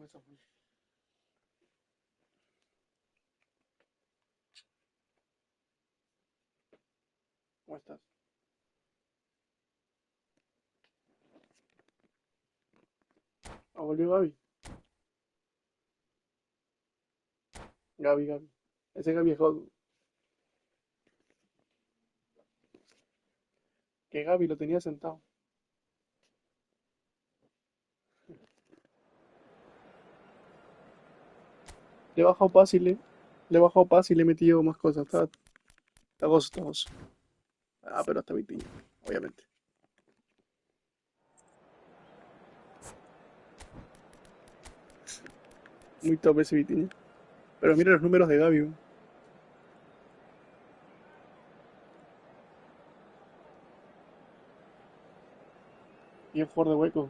con esa fue. ¿Cómo estás? Ah, volvió Gaby. Gaby. Ese Gaby es God. Que Gaby lo tenía sentado. Le he bajado paz y le. Le he bajado paz y le he metido más cosas. Está gozo, está gozo. Ah, pero está Vitiña, obviamente. Muy top ese Vitiña. Pero mira los números de Gaby, weón. Y es jugador de hueco.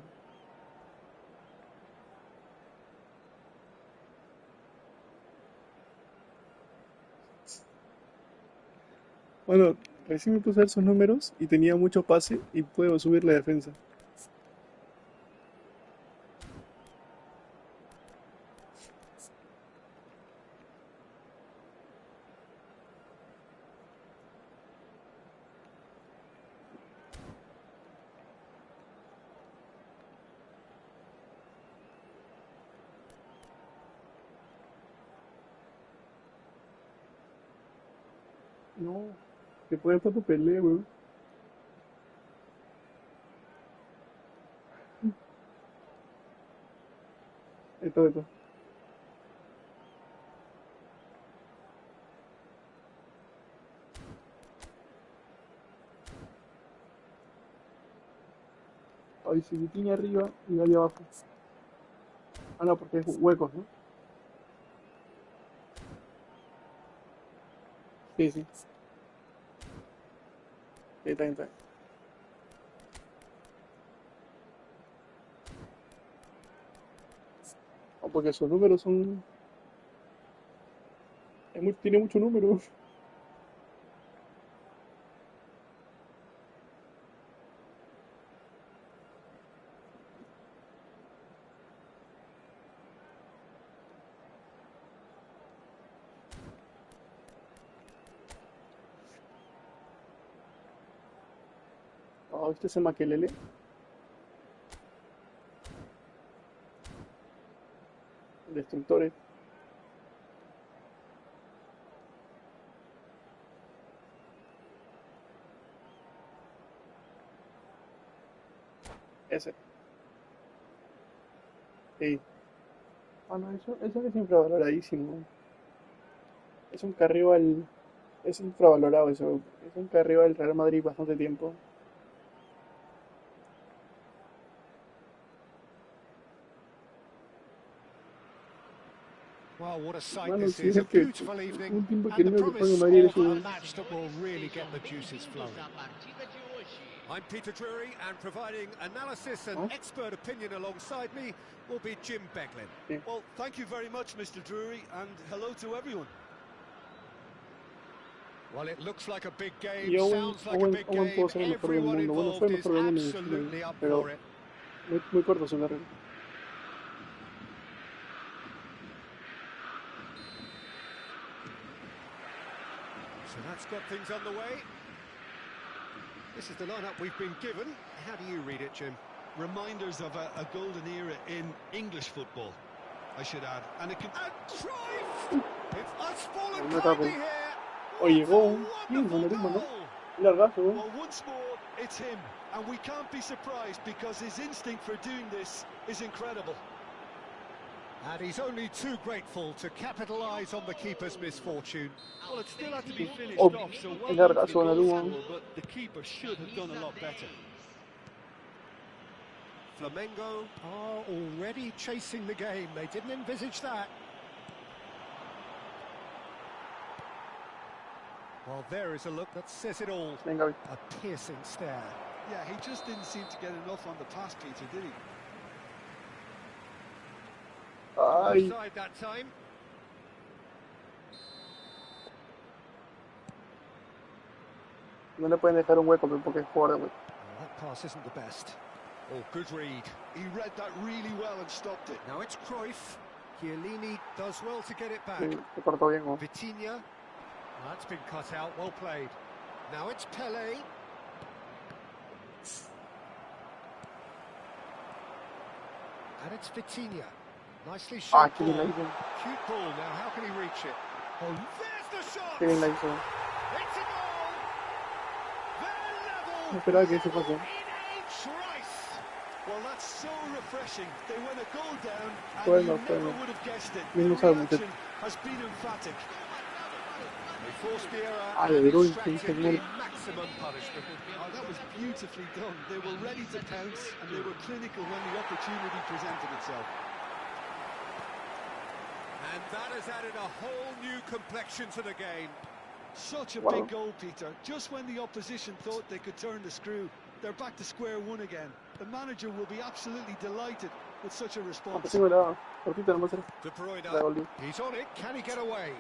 Bueno, recién me puse a ver sus números y tenía mucho pase y puedo subir la defensa. No, que puede para tu pelea, weón. Esto. Ahí sí, Vitiña arriba y Gaby abajo. Ah, no, porque es huecos, ¿no? Sí, sí. Sí, está bien. No, porque sus números son. Tiene mucho número. Ah, ¿viste ese Makelele? Destructores. Ese. Sí. Ah, no, eso es infravaloradísimo. Es un carril al. Es infravalorado eso. Es un carril al Real Madrid bastante tiempo. Well, what a sight Mano, this sí es is. A el que. beautiful evening Un tiempo and the queriendo que juegue en promise Madrid of ese a weón. match that will really get the juices flowing. I'm Peter Drury, and providing analysis and ¿No? expert opinion alongside me will be Jim Beglin. Sí. Well, thank you very much, Mr. Drury, and hello to everyone. Well, it looks like a big game, Y sounds like a big Owen pudo game. ser el mejor del Everyone mundo. Bueno, fue involved el is mejor del mundo en el fútbol, absolutely up pero for it. muy corto su carrera. So that's got things underway. This is the lineup we've been given. How do you read it, Jim? Reminders of a golden era in English football, I should add. And it can. And Cruyff! It has fallen Un ataque. kindly here. O What llegó. a ¿Quién? wonderful Donnarumma, ¿no? goal! Un largazo, weón. Well, once more, it's him. And we can't be surprised because his instinct for doing this is incredible. And he's only too grateful to capitalise on the keeper's misfortune. Well, it still had to be finished Oh, off, so well el done to the largazo goal Donnarumma. scorer, but the keeper should have done a lot better. Flamengo are already chasing the game. They didn't envisage that. Well, there is a look that says it all. Venga, Gaby. A piercing stare. Yeah, he just didn't seem to get enough on the pass, Peter, did he? Ay, Offside that time. no le pueden dejar un hueco porque es jugador de hueco. Well, that pass isn't the best. Oh, good read. He read that really well and stopped it. Now it's Cruyff. Chiellini does well to get it back. Sí, se cortó bien, ¿no? Vitinha. That's been cut out. Well played. Now it's Pele. And it's Vitinha. Nicely Ah, shot qué bien la ball. hizo. Cute ball. Now how can he reach it? Oh, there's the shot! Qué bien la hizo. It's a goal! They're level! No esperaba que eso pase. In H. Rice! Well, that's so refreshing. They went a goal down and Bueno, you never bueno. would have guessed it. Bien The usado, muchacho. reaction has been emphatic. They forced the error Ah, and le dieron el extracted genial. the maximum punishment. Oh, that was beautifully done. They were ready to pounce and they were clinical when the opportunity presented itself. And that has added a whole new complexion to the game. Such a Wow. big goal, Peter. Just when the opposition thought they could turn the screw, they're back to square one again. The manager will be absolutely delighted with such a Ah, response. pues sí, me la cortita nomás era. De Bruyne, La devolví. he's on it. Can he get away?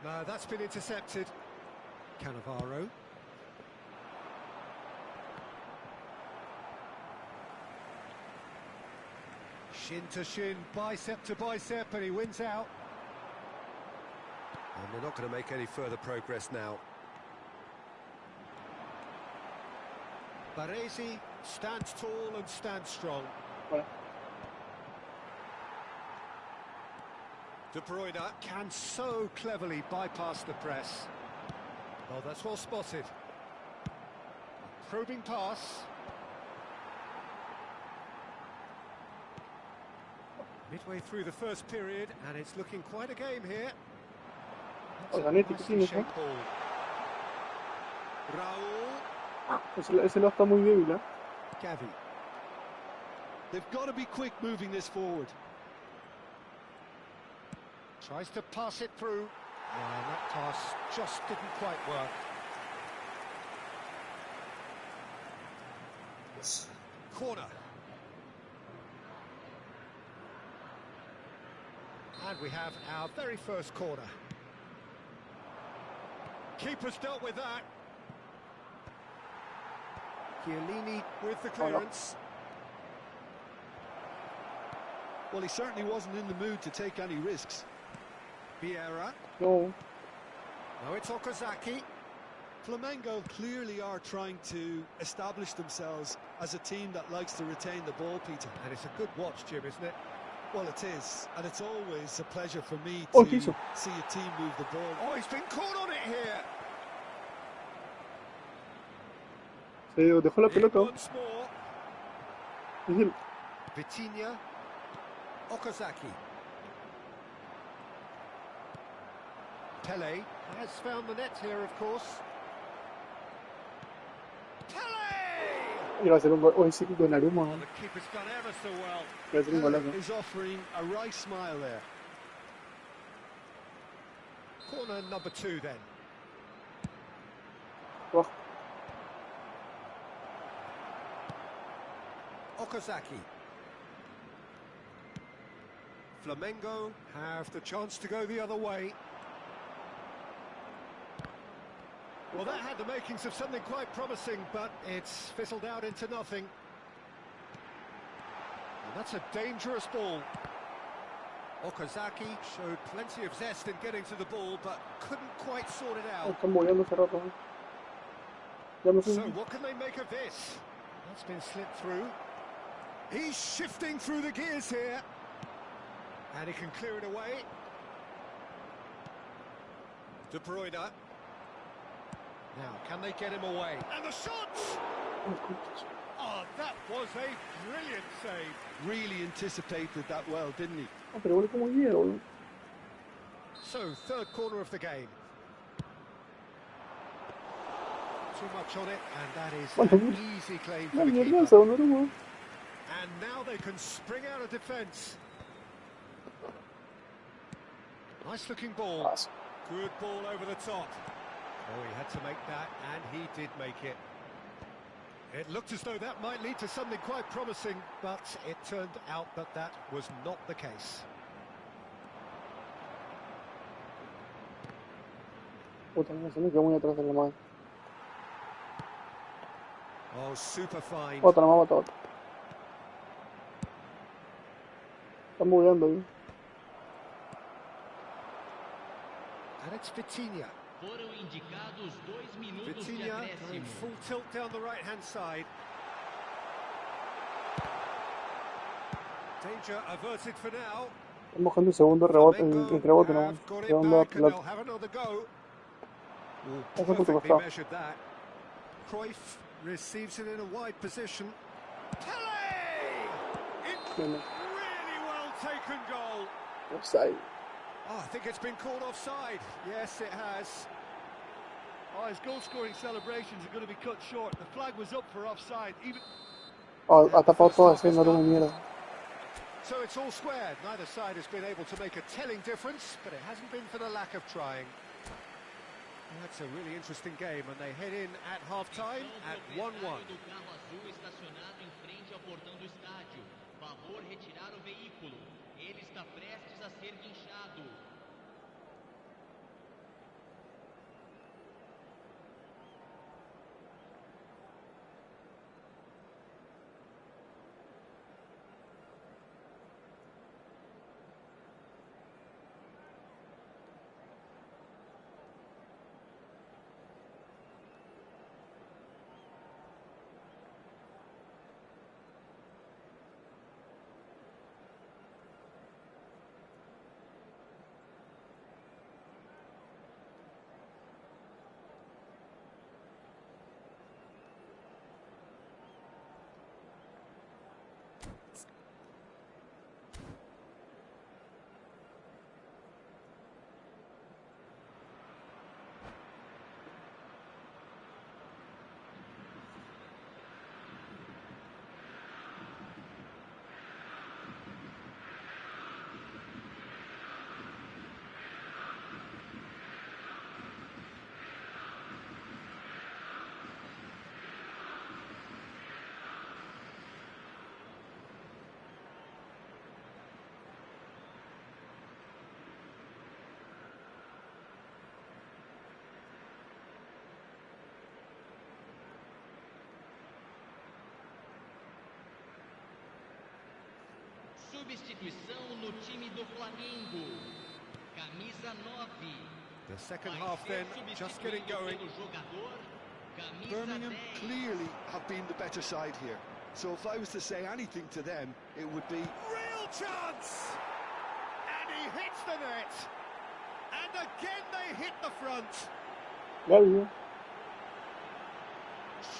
No, that's been intercepted. Cannavaro. Shin to shin, bicep to bicep, and he wins out. And they're not going to make any further progress now. Baresi stands tall and stands strong. Bueno. De Bruyne can so cleverly bypass the press. Oh, that's well spotted. Probing pass. Midway through the first period, and it's looking quite a game here. Oh, That's a Zanetti, ¿qué nicely tienes, no? shaped ball. Raúl. Ese lo está muy débil, ¿eh? Gavi. They've got to be quick moving this forward. Tries to pass it through. And that pass just didn't quite work. Corner. And we have our very first corner. Keeper's dealt with that. Chiellini with the clearance. Well, he certainly wasn't in the mood to take any risks. Vieira. No. Now it's Okazaki. Flamengo clearly are trying to establish themselves as a team that likes to retain the ball, Peter. And it's a good watch, Jim, isn't it? Well, it is, and it's always a pleasure for me Oh, to ¿qué hizo? see a team move the ball. Oh, he's been caught on it here. Se dejó la In pelota. once more. Es el... Vitinha. Okazaki. Pele has found the net here, of course. Pele! Iba a ser un gol. Oh, sí, Donnarumma, Oh, ¿no? the keeper's done ever so well. Iba a ser un golazo. Is offering a right smile there. Corner number 2 then. Oh, Okazaki. Flamengo have the chance to go the other way. Well, that had the makings of something quite promising, but it's fizzled out into nothing. And that's a dangerous ball. Okazaki showed plenty of zest in getting to the ball, but couldn't quite sort it out. están moviendo hace rato, ¿eh? Ya me fui. So what can they make of this? That's been slipped through. He's shifting through the gears here. And he can clear it away. De Bruyne. Now, can they get him away? And the shot! Oh, that was a brilliant save. Really anticipated that well, didn't he? Ah, pero vuelve como hielo, boludo. So, third corner of the game. Too much on it, and that is an easy claim No, for the mierda, keeper. Donnarumma. And now they can spring out of defence. Nice looking ball. Paso. Good ball over the top. Oh, he had to make that, and he did make it. It looked as though that might lead to something quite promising, but it turned out that that was not the case. Puta, no se me quedó muy atrás de la madre. Oh, super find. Otra más, otra. Están bugueando ahí. And it's Vitinha. Foram indicados 2 minutos de Vitinha going acréscimo. full tilt down the right-hand side. Danger averted for now. Están buscando el segundo rebote, el rebote, no. Have got it Segunda back and they'll pelota. have another go. Oh, Pasa por tu perfectly costado. measured that. Cruyff receives it in a wide position. Pele! It Bien, really well taken goal. offside. Oh, I think it's been called offside. Yes, it has. Oh, his goal-scoring celebrations are going to be cut short. The flag was up for offside. Even Oh, ha tapado todo así, no una mierda. So it's all squared. Neither side has been able to make a telling difference, but it hasn't been for the lack of trying. That's a really interesting game, and they head in at half-time at 1-1. O do carro azul estacionado em frente ao portão do estádio. Favor retirar o veículo. Ele está prestes a ser guinchado. Substituição no time do Flamengo. Camisa 9. The second half then, just getting going. Birmingham clearly have been the better side here. So if I was to say anything to them, it would be... Real chance! And he hits the net. And again they hit the front. Gaby,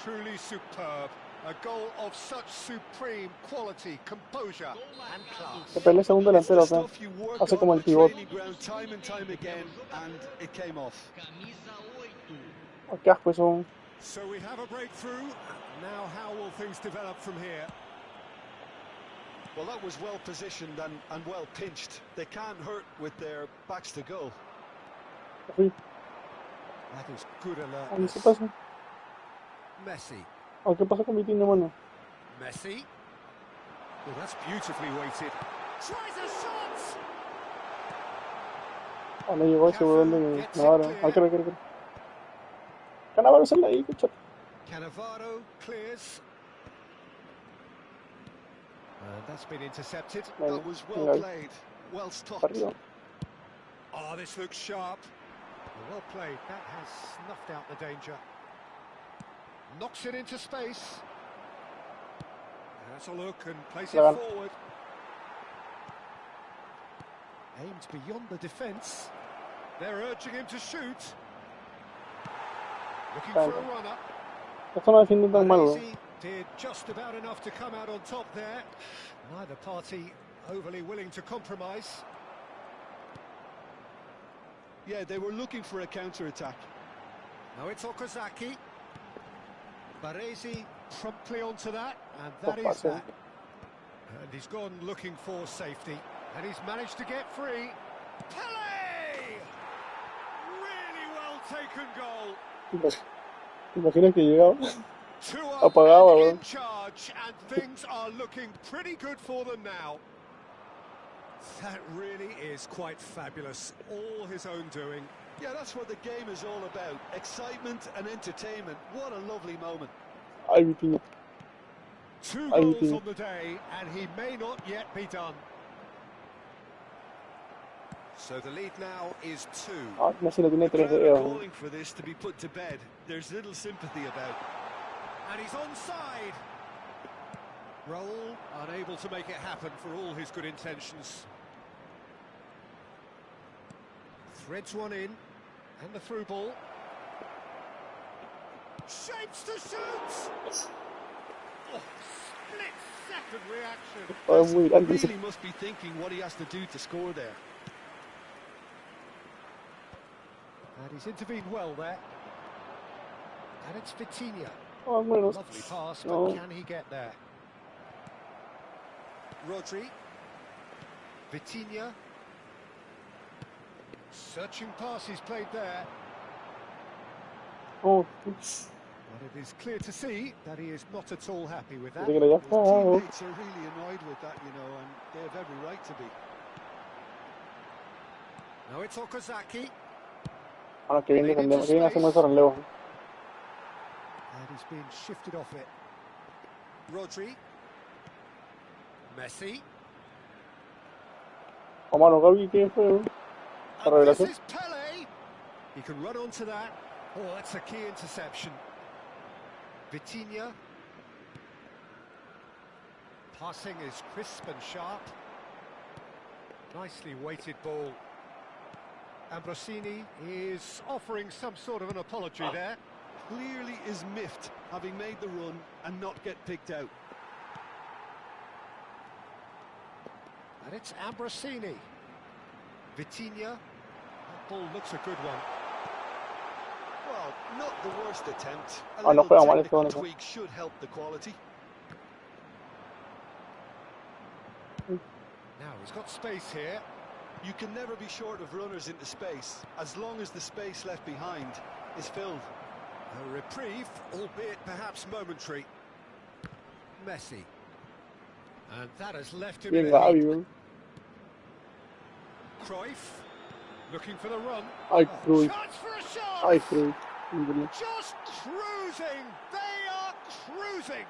Truly superb. A goal of such supreme quality, composure and class. que pelea segundo delantero, It's the acá. stuff you work Hace on como on el the pivot. training ground time and time again, and it came off. Camisa 8. Oh, qué asco eso. So we have a breakthrough. Now how will things develop from here? Well, that was well positioned and well pinched. They can't hurt with their backs to goal. Fui. That is good Ay, alertness. ¿qué pasa? Messi. Oh, ¿qué pasa con mi tienda, mano? Messi. Oh, that's beautifully weighted. Tries a shot! Oh, no llegó ese huevón de Navarro. Ah, creo. Canavaro, sale ahí, escucha. Cannavaro clears. And that's been intercepted. Venga, That was venga well ahí. played, well Para stopped. arriba. Oh, this looks sharp. Well played. That has snuffed out the danger. Knocks it into space. Has a look and places it Legal. forward. Aimed beyond the defence. They're urging him to shoot. Looking for a Venga. runner. Esto no defiende tan mal, weón. Baresi did just about enough to come out on top there. Neither party overly willing to compromise. Yeah, they were looking for a counter-attack. Now it's Okazaki. Baresi promptly onto that, and that Oh, is pase. that. And he's gone looking for safety, and he's managed to get free. Pele! Really well taken goal. ¿Te imaginas que llegaba? 2 up Apagaba, and weón. in charge, and things are looking pretty good for them now. That really is quite fabulous. All his own doing. Yeah, that's what the game is all about. Excitement and entertainment. What a lovely moment. Ay, Vitinha. Two Ay, goals Vitinha. on the day, and he may not yet be done. So the lead now is 2. Ah, Messi no tiene The tres crowd are dedos. calling for this to be put to bed. There's little sympathy about. And he's onside. Raul unable to make it happen for all his good intentions. Threads one in, and the through ball. Shapes to shoot! Oh, split-second reaction. Oh, es muy grande. Really must be thinking what he has to do to score there. And he's intervened well there. And it's Vitinha. Oh, bueno. Lovely pass, but No. can he get there? Rodri. Vitinha. Searching pass he's played there. Oh, ups. But it is clear to see that he is not at all happy with that. Pensé que lo había His cagado. teammates are really annoyed with that, you know, and they have every right to be. Now it's Okazaki. Ahora que bien Played defendemos, into que bien hacemos space. esos relevos. And he's been shifted off it. Rodri. Messi. O mano, Gaby, ¿qué fue? La And this revelación. is Pele. He can run onto that. Oh, that's a key interception. Vitinha. Passing is crisp and sharp. Nicely weighted ball. Ambrosini is offering some sort of an apology there. Clearly is miffed, having made the run and not get picked out. And it's Ambrosini. Vitinha. That ball looks a good one. Well, not the worst attempt. A Ah, no little juega mal este technical bonito. tweak should help the quality. Now he's got space here. You can never be short of runners into space, as long as the space left behind is filled. A reprieve, albeit perhaps momentary. Messi. And that has left him Bien in a Gaby, heap. weón. Cruyff. Looking for the run. Ay, Cruyff. Chance for a shot! Ay, Cruyff. Increíble. Just cruising. They are cruising.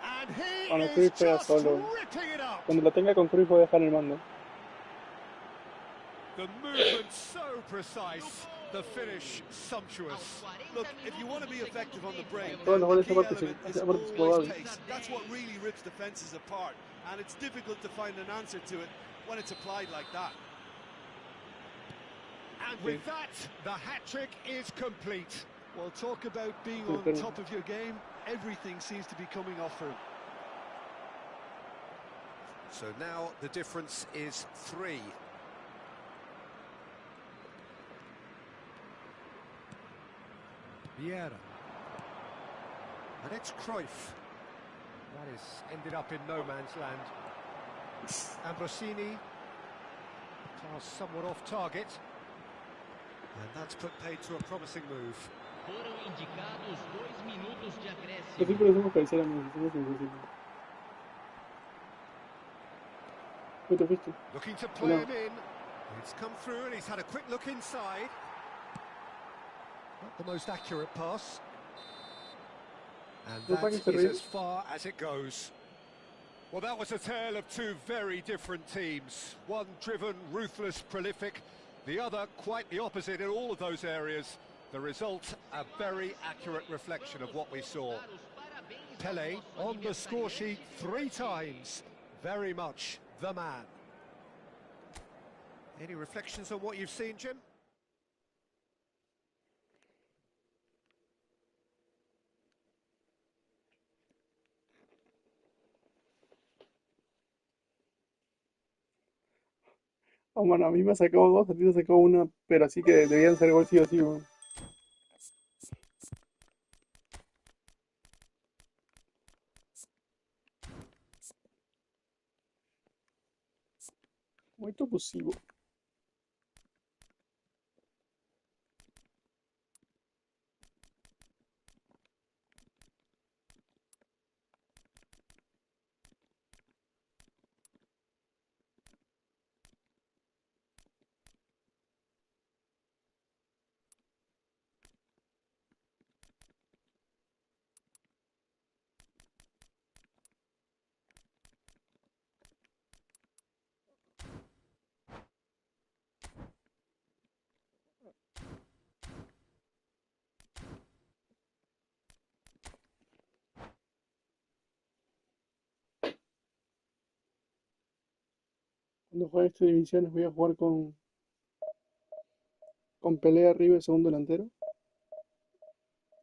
And he Bueno, is Cruyff pega just solo. ripping it up. Cuando lo tenga con Cruyff voy a dejar el mando. The movement so precise. The finish sumptuous. Look, if you want to be effective on the break, Todos then los the goles key esa parte element is esa parte es always jugable. pace. That's what really rips defences apart, and it's difficult to find an answer to it when it's applied like that. And with that, the hat-trick is complete. Well, talk about being Sí, on pero- top of your game. Everything seems to be coming off for him. So now the difference is 3. Vieira. And it's Cruyff. That is ended up in no man's land. Ambrosini. Pass somewhat off target. And that's put paid to a promising move. Foram indicados 2 minutos de Yo acréscimo. siempre le hacemos cabecera a Messi, somos sensibles. ¿Qué te fuiste? Looking to play No. him in. It's come through and he's had a quick look inside. Not the most accurate pass. And No that pagues el is río. as far as it goes. Well, that was a tale of two very different teams. One driven, ruthless, prolific. The other quite the opposite in all of those areas. The result, a very accurate reflection of what we saw. Pele on the score sheet 3 times. Very much the man. Any reflections on what you've seen, Jim? Oh, mano, a mí me sacó 2, a ti te sacó una, pero así que debían ser gol sí o sí, weón. Muito possível. Cuando juegue estas divisiones voy a jugar con Pelé arriba de segundo delantero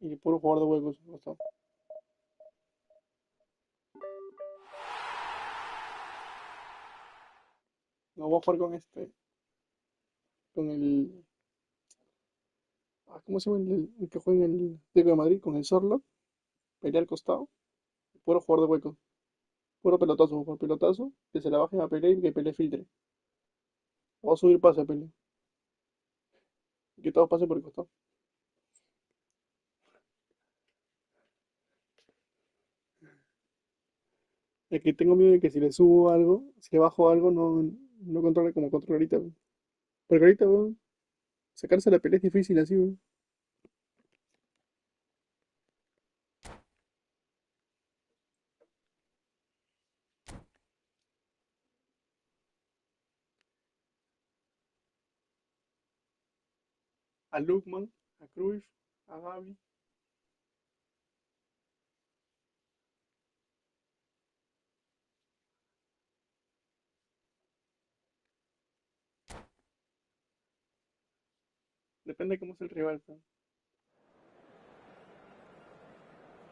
y puro jugador de huecos. Basta. No voy a jugar con con el, ¿cómo se llama el que juega en el Atlético de Madrid? Con el Sorlock, Pelé al costado, puro jugador de huecos, puro pelotazo, que se la bajen a Pelé y que Pelé filtre. Voy a subir pase a Pelé, y que todos pasen por el costado. Es que tengo miedo de que si le subo algo, si le bajo algo, no controle como controla ahorita, weón. Porque ahorita, weón, sacarse la pelea es difícil así, weón. A Lukman, a Cruyff, a Gavi. Depende de cómo es el rival, weón.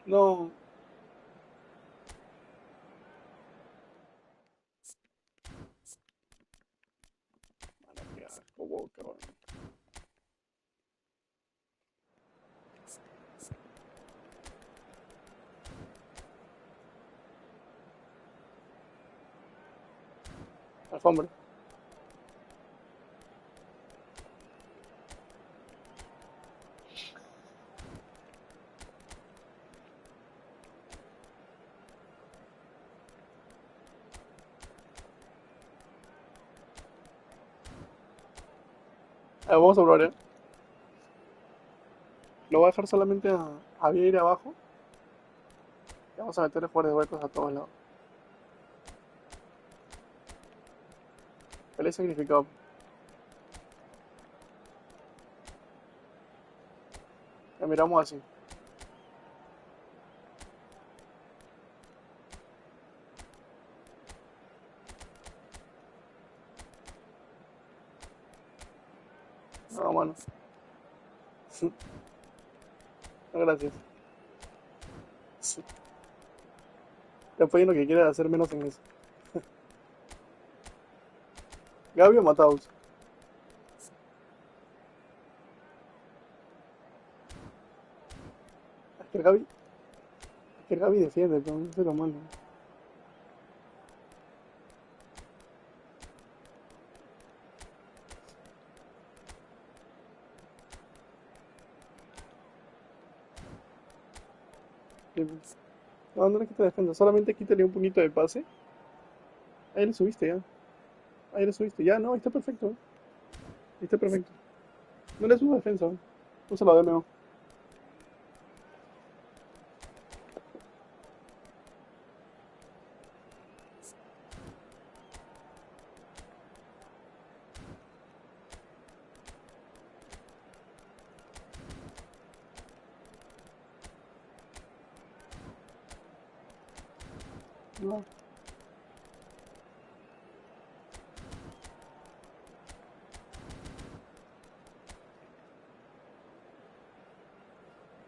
No, mano, qué asco, Boca, weón. Alfombra. Vamos a probar, ¿eh? Lo voy a dejar solamente a Vieira abajo. Y vamos a meterle jugadores de huecos a todos lados. Pelea sacrificado. Ya miramos así. No, mano. No, gracias. Después hay uno que quiere hacer menos en eso. Gabi o Mataus. Es que el Gabi, es que el Gabi defiende, pero no sé lo malo. No, no le quita defensa, solamente quítale un poquito de pase. Ahí le subiste ya. Ahí le subiste. Ya, no, ahí está perfecto. Ahí está perfecto. No le subas defensa. Úsalo de nuevo. No,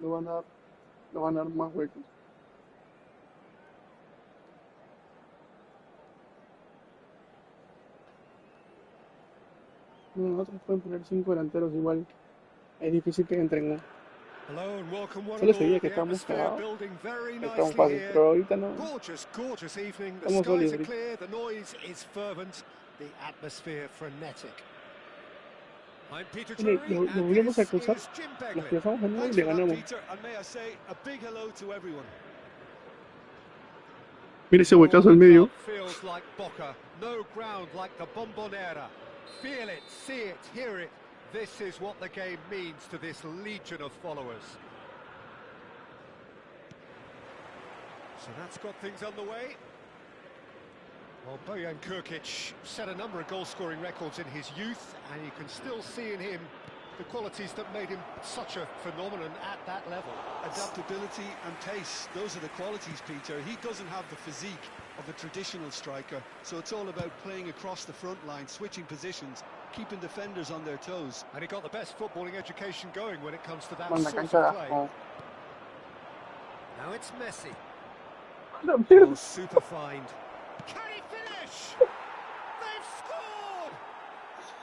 lo van a dar, lo van a dar más huecos. No, otros pueden poner 5 delanteros igual. Es difícil que entren uno. Hello and welcome one Solo and ese all. día que The estábamos atmosphere cagados, building very estamos nicely fácil. here. Pero ahorita no, Gorgeous, gorgeous evening. The estamos skies sólidos are ahorita. clear, the noise is fervent, the atmosphere frenetic. I'm Peter Bueno, Drury lo and volvemos a this cruzar, is Jim los Beglin. cruzamos de nuevo y Thanks le for that, ganamos. Peter, and may I say a big hello to everyone. Mira ese No huecazo al other medio. club feels like Boca, no ground like the Bombonera. Feel it, see it, hear it. This is what the game means to this legion of followers. So that's got things underway. Well, Bojan Kurkic set a number of goal-scoring records in his youth, and you can still see in him the qualities that made him such a phenomenon at that level. Adaptability and pace, those are the qualities, Peter. He doesn't have the physique of a traditional striker, so it's all about playing across the front line, switching positions, keeping defenders on their toes. And he got the best footballing education going when it comes to that Bueno, la sort cancha of de play. abajo. Now it's Messi. La Oh, mierda. super find. Can he finish? They've scored!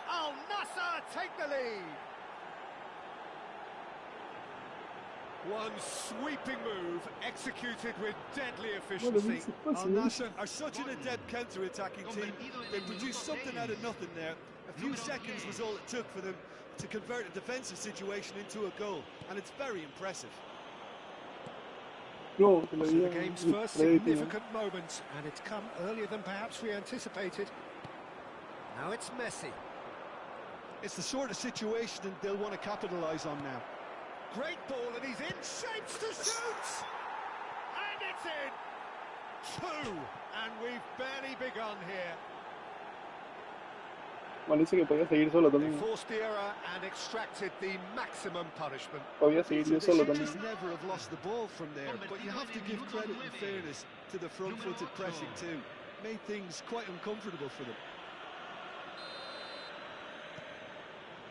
Al Nassr take the lead. One sweeping move executed with deadly efficiency. Al Nassr are such an adept counter-attacking team. They produced something out of nothing there. A few seconds was all it took for them to convert a defensive situation into a goal, and it's very impressive. No, que lo So the digan game's en first crédito, ¿no? significant moment, and it's come earlier than perhaps we anticipated. Now it's Messi. It's the sort of situation they'll want to capitalise on now. Great ball, and he's in shapes to shoot! And it's in! 2! And we've barely begun here. Bueno, dice que podía seguir solo They también. forced the error and extracted the maximum punishment. Podía seguir yo They solo should también. just never have lost the ball from there, but you have to give credit and fairness to the front-footed pressing too. Made things quite uncomfortable for them.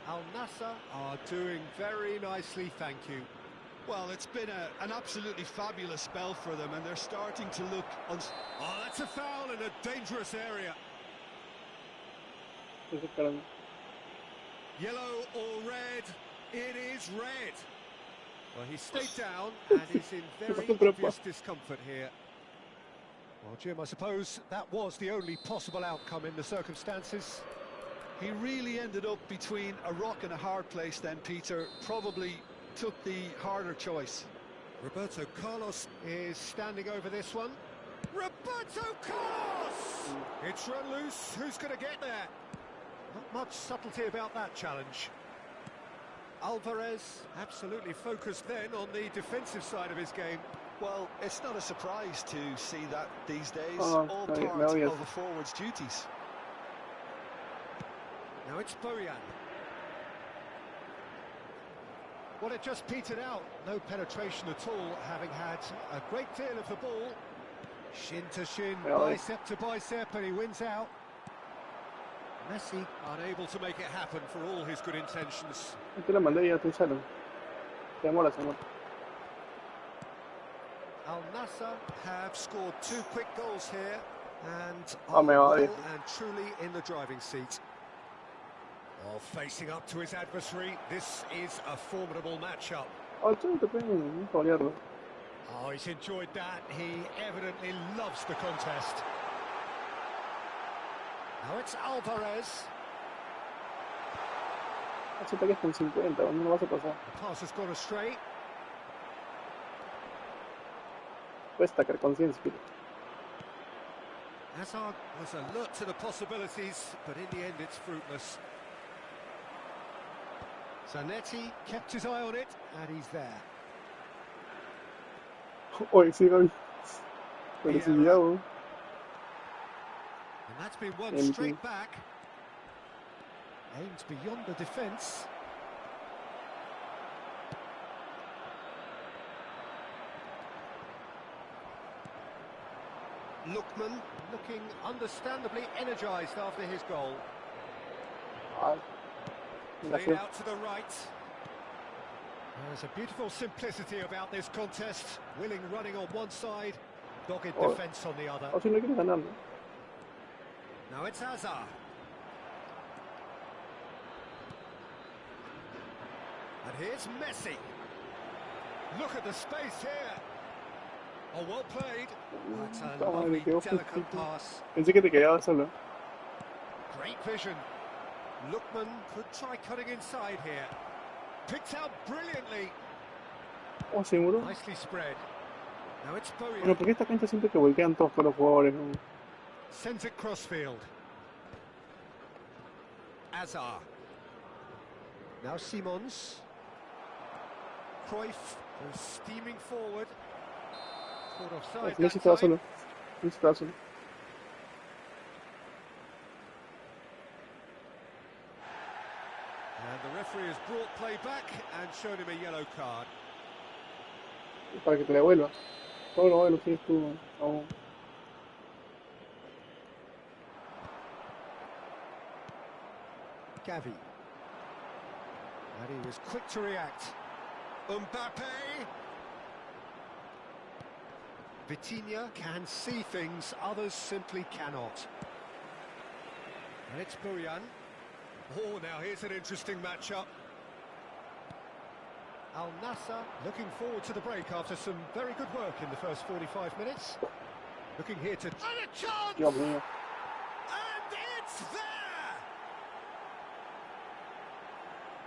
Al Nassr are doing very nicely, thank you. Well, it's been an absolutely fabulous spell for them, and they're starting to look... Oh, that's a foul in a dangerous area. Estoy esperando. Yellow or red? It is red. Well, he stayed down and is in very obvious discomfort here. Well, Jim, I suppose that was the only possible outcome in the circumstances. He really ended up between a rock and a hard place then, Peter. Probably took the harder choice. Roberto Carlos is standing over this one. Roberto Carlos! It's run loose. Who's going to get there? Not much subtlety about that challenge. Alvarez absolutely focused then on the defensive side of his game. Well, it's not a surprise to see that these days, Oh, all no, part no, yes. of a forward's duties. Now it's Bojan. Well, it just petered out. No penetration at all, having had a great deal of the ball. Shin to shin, bicep to bicep, and he wins out. Messi unable to make it happen for all his good intentions. Te la mandé y ya te echaron. Se demora, se demora. Al Nassr have scored 2 quick goals here and Oh, are me well vale. and truly in the driving seat. Oh, facing up to his adversary, this is a formidable matchup. Oh, tú te pueden jolearlo. Oh, he's enjoyed that. He evidently loves the contest. Now it's Alvarez. Ese ataque es con 50, no lo vas a pasar. The pass has gone astray. Puedes atacar con 100 si quieres. Hazard was alert to the possibilities, but in the end it's fruitless. Zanetti kept his eye on it, and he's there. Oye, sí, Gaby. Pero si ya, weón. And that's been won Anything. straight back. Aimed beyond the defence. Lookman looking understandably energised after his goal. Ah, Played gracias. out to the right. There's a beautiful simplicity about this contest. Willing running on one side, dogged Oh. defence on the other. O si no quieres ganar, ¿no? Now it's Hazard. And here's Messi. Look at the space here. Oh, well played. That's a Toma, lovely, le quedó delicate justito. pass. Pensé que te quedabas solo. Great vision. Lookman could try cutting inside here. Picked out brilliantly. Oh, seguro. Nicely spread. Now it's Bueno, Bojan. porque esta cancha siento que voltean todos con los jugadores, ¿no? Sends it crossfield. Azar. Now Simons. Cruyff goes steaming forward. Caught offside Messi that estaba time. solo. Messi estaba solo. And the referee has brought play back and shown him a yellow card. Para que te la devuelva. Todo lo tienes tú aún. Gavi. And he was quick to react. Mbappe. Vitinha can see things others simply cannot. And it's Burian. Oh, now here's an interesting matchup. Al Nassr looking forward to the break after some very good work in the first 45 minutes. Looking here to... And a chance! Dios mío. And it's there!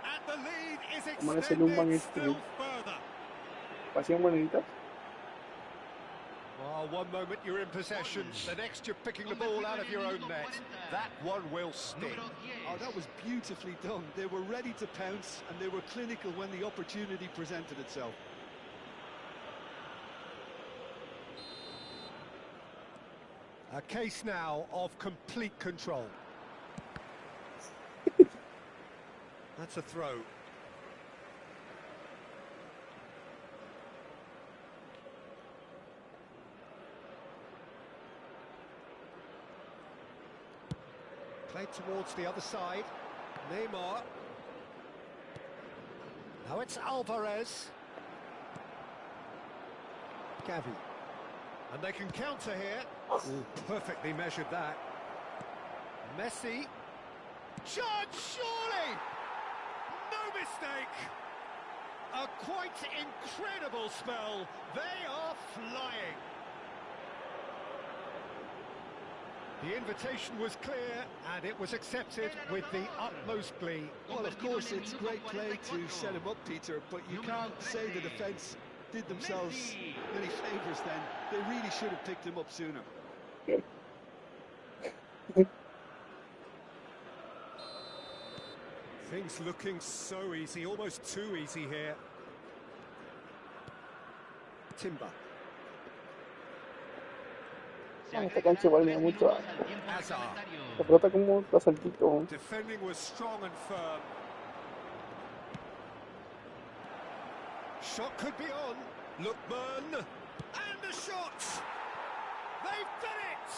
And the lead is Amanece Lumban extended still further. ¿Hacían moneditas? Well, one moment you're in possession, the next you're picking the ball out of your own net. That one will sting. Oh, that was beautifully done. They were ready to pounce and they were clinical when the opportunity presented itself. A case now of complete control. That's a throw. Played towards the other side. Neymar. Now it's Alvarez. Gavi. And they can counter here. Ooh, perfectly measured that. Messi. Chance, surely! No mistake! A quite incredible spell. They are flying. The invitation was clear and it was accepted with the utmost glee. Well, of course, it's great play to set him up, Peter, but you can't say the defence did themselves many favours then. They really should have picked him up sooner. Things looking so easy, almost too easy here. Timber. Esta cancha igual me da mucho asco. Hazard. La pelota como da saltito. Defending was strong and firm. Shot could be on. Lookman. And the shot! They've done it!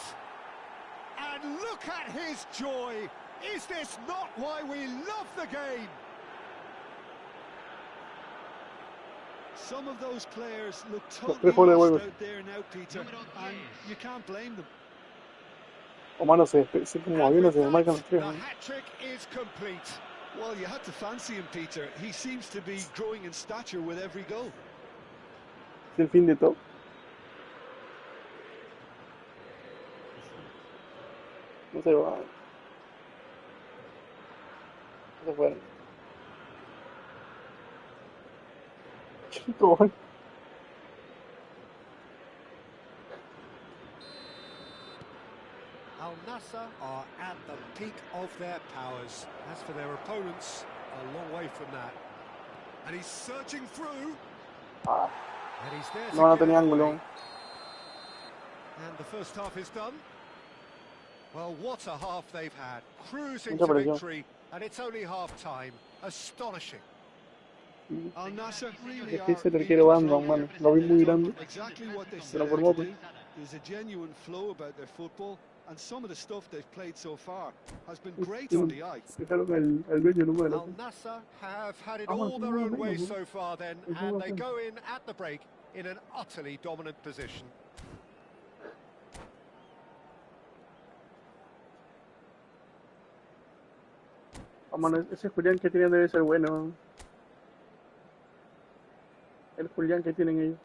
And look at his joy! Is this not why we love the game? Some of those players look totally lost out there now, Peter, and you can't blame them. O mano, se como aviones se desmarcan los tres. The hat-trick is complete. Well, you had to fancy him, Peter. He seems to be growing in stature with every goal. Es el fin de todo. No se va. No se fueron. Chico. Al Nassr are at the peak of their powers. As for their opponents, a long way from that. And he's surging through. Ah, And he's there no, no to tenía get ángulo. away. And the first half is done. Well, what a half they've had. Cruising Mucha to presión. victory, and it's only half-time. Astonishing. Al Nassr really Es are que ese in arquero banda, control. mano. Lo vi muy grande. Exactly what they Se set lo out formó, to pues. do. There's a genuine flow about their football, and some of the stuff they've played so far has been great on the eye. Dejaron al dueño número de Al la. Nassr have had it Vamos, all their vamos, own way vamos. so far then, Vamos, and they vamos. go in at the break in an utterly dominant position. Oh, mano, ese Julián que tienen debe ser bueno. El Julián que tienen ellos.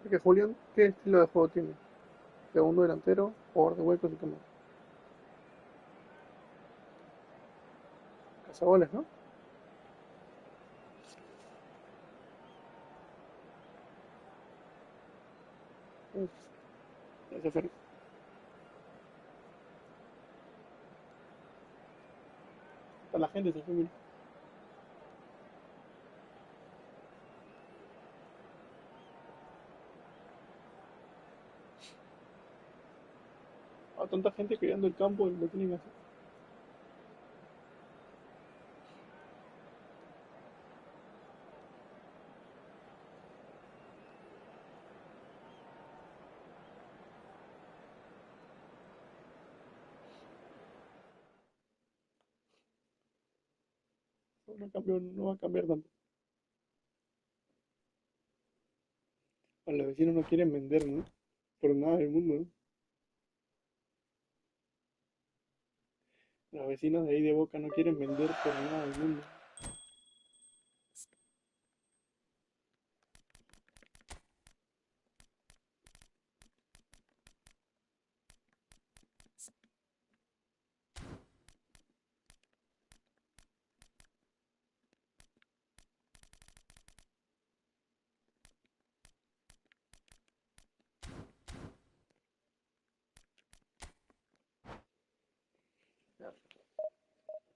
Porque Julián, ¿qué estilo de juego tiene? Segundo delantero, jugador de huecos y qué más. Cazagoles, ¿no? Ese fue. Hasta la gente se fue, mira. a tanta gente cuidando el campo y lo tienen que hacer. No va a cambiar tanto. A los vecinos no quieren vender, ¿no? Por nada del mundo, ¿no? Los vecinos de ahí de Boca no quieren vender por nada del mundo.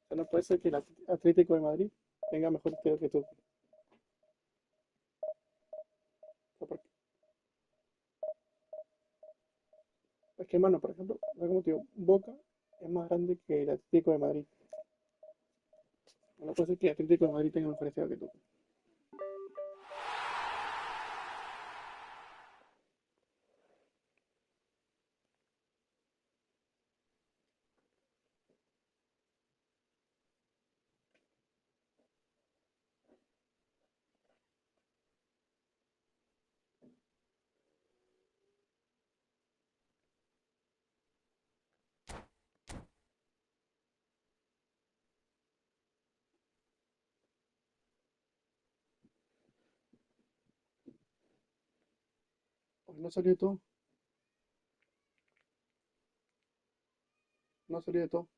O sea, no puede ser que el Atlético de Madrid tenga mejor estilo que tú. O sea, es que, mano, por ejemplo, como te digo, Boca es más grande que el Atlético de Madrid. No puede ser que el Atlético de Madrid tenga mejor estilo que tú. Hoy no salió de todo, no salió de todo.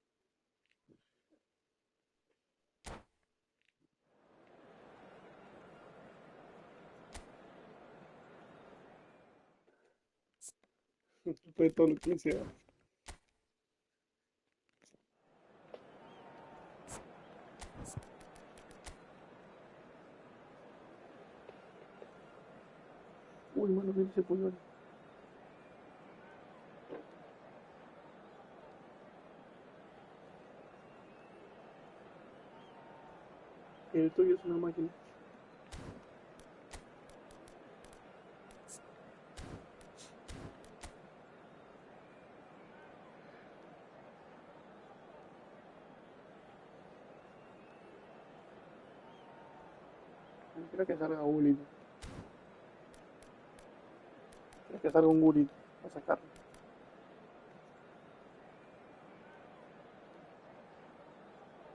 Fue todo lo que sea. Uy, mano, mira ese puñal. El tuyo es una máquina. Quiero que salga Gullit. Quiero que salga un Gullit a sacarlo.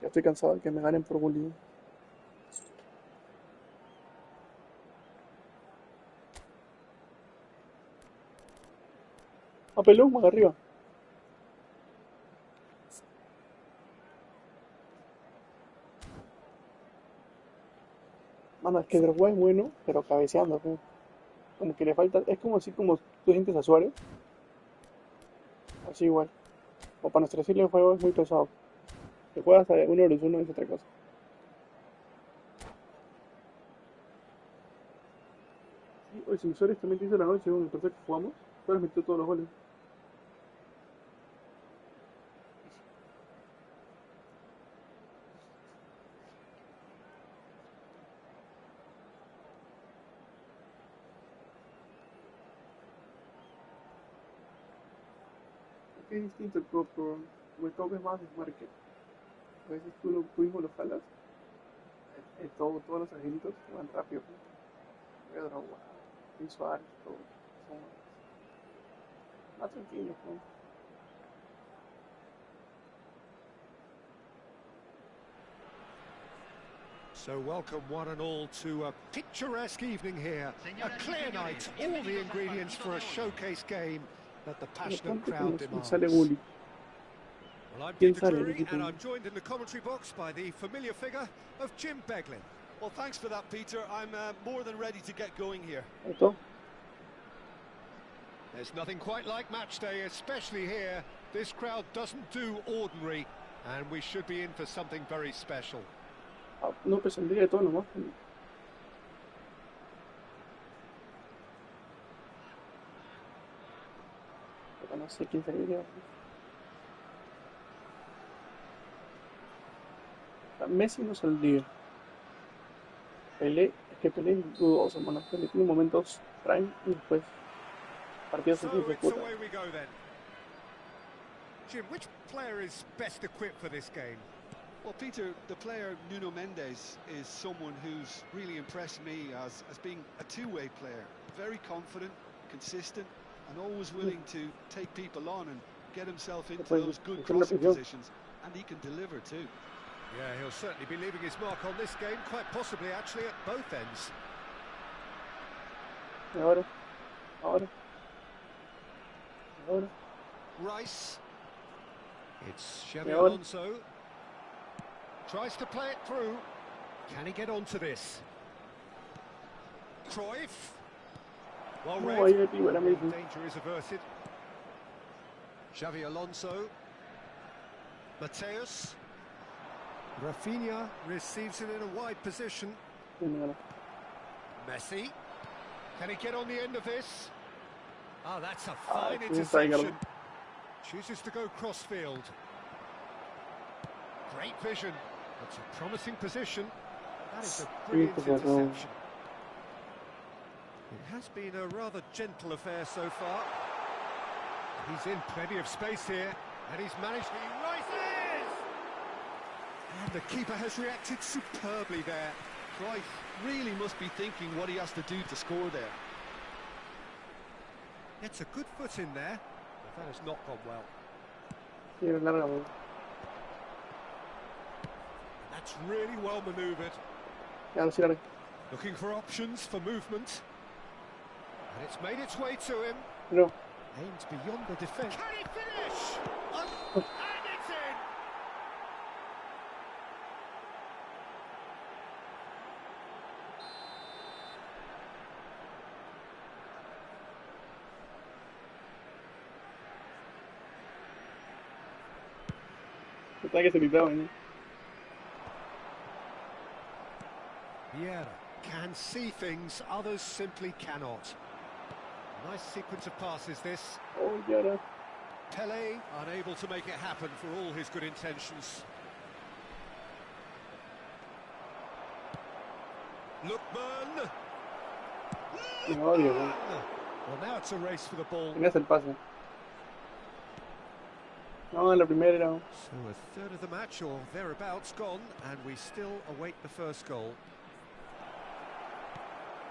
Ya estoy cansado de que me ganen por Gullit. A pelón más arriba. Mano, es que Drogba es bueno, pero cabeceando, pues. Como que le falta. Es como así como tú sientes a Suárez. Así igual. O para nuestro estilo de juego es muy pesado. Que juegas hasta uno versus uno es otra cosa. Sí, oye, si Suárez también te hizo la noche, me parece que jugamos. Suárez metió todos los goles. Es que es distinto el Coop, como el Coop es más desmarque. A veces tú mismo lo jalas. Todos los angelitos van rápido. Pedro, Drogba, y Suárez, todos. Son más tranquilos, ¿no? So welcome one and all to a picturesque evening here. A clear night, all the ingredients for a showcase game that the Pero passionate ponte que crowd nos sale demands. Gullit. Well, I'm ¿Quién Peter sale el Drury, equipo? and I'm joined in the commentary box by the familiar figure of Jim Beglin. Well, thanks for that, Peter. I'm more than ready to get going here. ¿Esto? There's nothing quite like match day, especially here. This crowd doesn't do ordinary, and we should be in for something very special. Ah, no, pues saldría de todo nomás. Pero no sé quién saldría. sea, Messi no saldría. Pelé, es que Pelé es dudoso, mano. Pelé tiene momentos prime y después partidos así So se it's puta. away we go then. Jim, which player is best equipped for this game? Well, Peter, the player Nuno Mendes is someone who's really impressed me as being a two-way player. Very confident, consistent, and always willing to take people on and get himself into Después, those good hacer la crossing presión. positions. And he can deliver too. Yeah, he'll certainly be leaving his mark on this game, quite possibly actually at both ends. Y ahora, ahora, y ahora, Rice. It's y Xavi ahora. Alonso. Tries to play it through. Can he get onto this? Cruyff. Well No, read. ahí arriba ahora mismo. Danger is averted. Xavi Alonso. Mateus. Rafinha receives it in a wide position. Messi. Can he get on the end of this? Oh, that's a fine interception. Chooses to go crossfield. Great vision. It's a promising position. That is a brilliant interception. It has been a rather gentle affair so far. He's in plenty of space here, and he's managed. He rises! And the keeper has reacted superbly there. Cruyff really must be thinking what he has to do to score there. It's a good foot in there, but that has not gone well. Tiene larga, bro. That's really well manoeuvred. Ya, no, sí, larga. Looking for options for movement. And it's made its way to him. No. Aims beyond the defence. Can he finish? And it's in! Está que se gritaban, ¿eh? Vieira can see things others simply cannot. Nice sequence of passes this. Oh, y ahora. Pelé unable to make it happen for all his good intentions. Lookman. Me odio, bro. Well, now it's a race for the ball. Tenías el pase. No, en la primera era. So a third of the match or thereabouts gone, and we still await the first goal.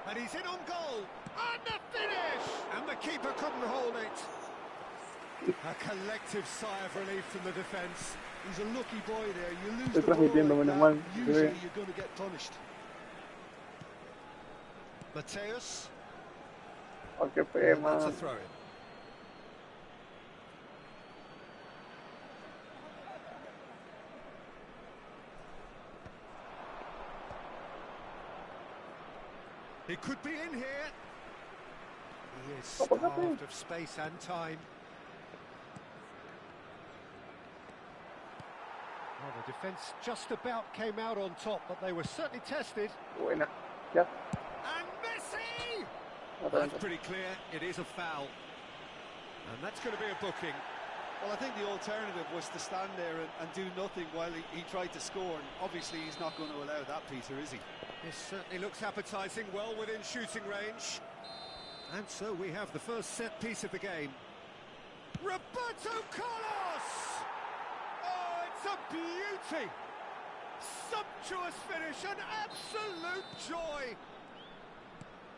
And he's in on goal, and the finish! And the keeper couldn't hold it. A collective sigh of relief from the defence. He's a lucky boy there. You lose Estoy the ball transmitiendo, like menos mal. that, usually you're going to get punished. Mateus. Oh, qué feo, And that's a man. throw-in. He could be in here. He is starved of space and time. Well, the defence just about came out on top, but they were certainly tested. Buena. Ya. And Messi! Otra That's vez. pretty clear. It is a foul. And that's going to be a booking. Well, I think the alternative was to stand there and do nothing while he tried to score. And obviously, he's not going to allow that, Peter, is he? This certainly looks appetising, well within shooting range. And so we have the first set piece of the game. Roberto Carlos! Oh, it's a beauty! Sumptuous finish, an absolute joy!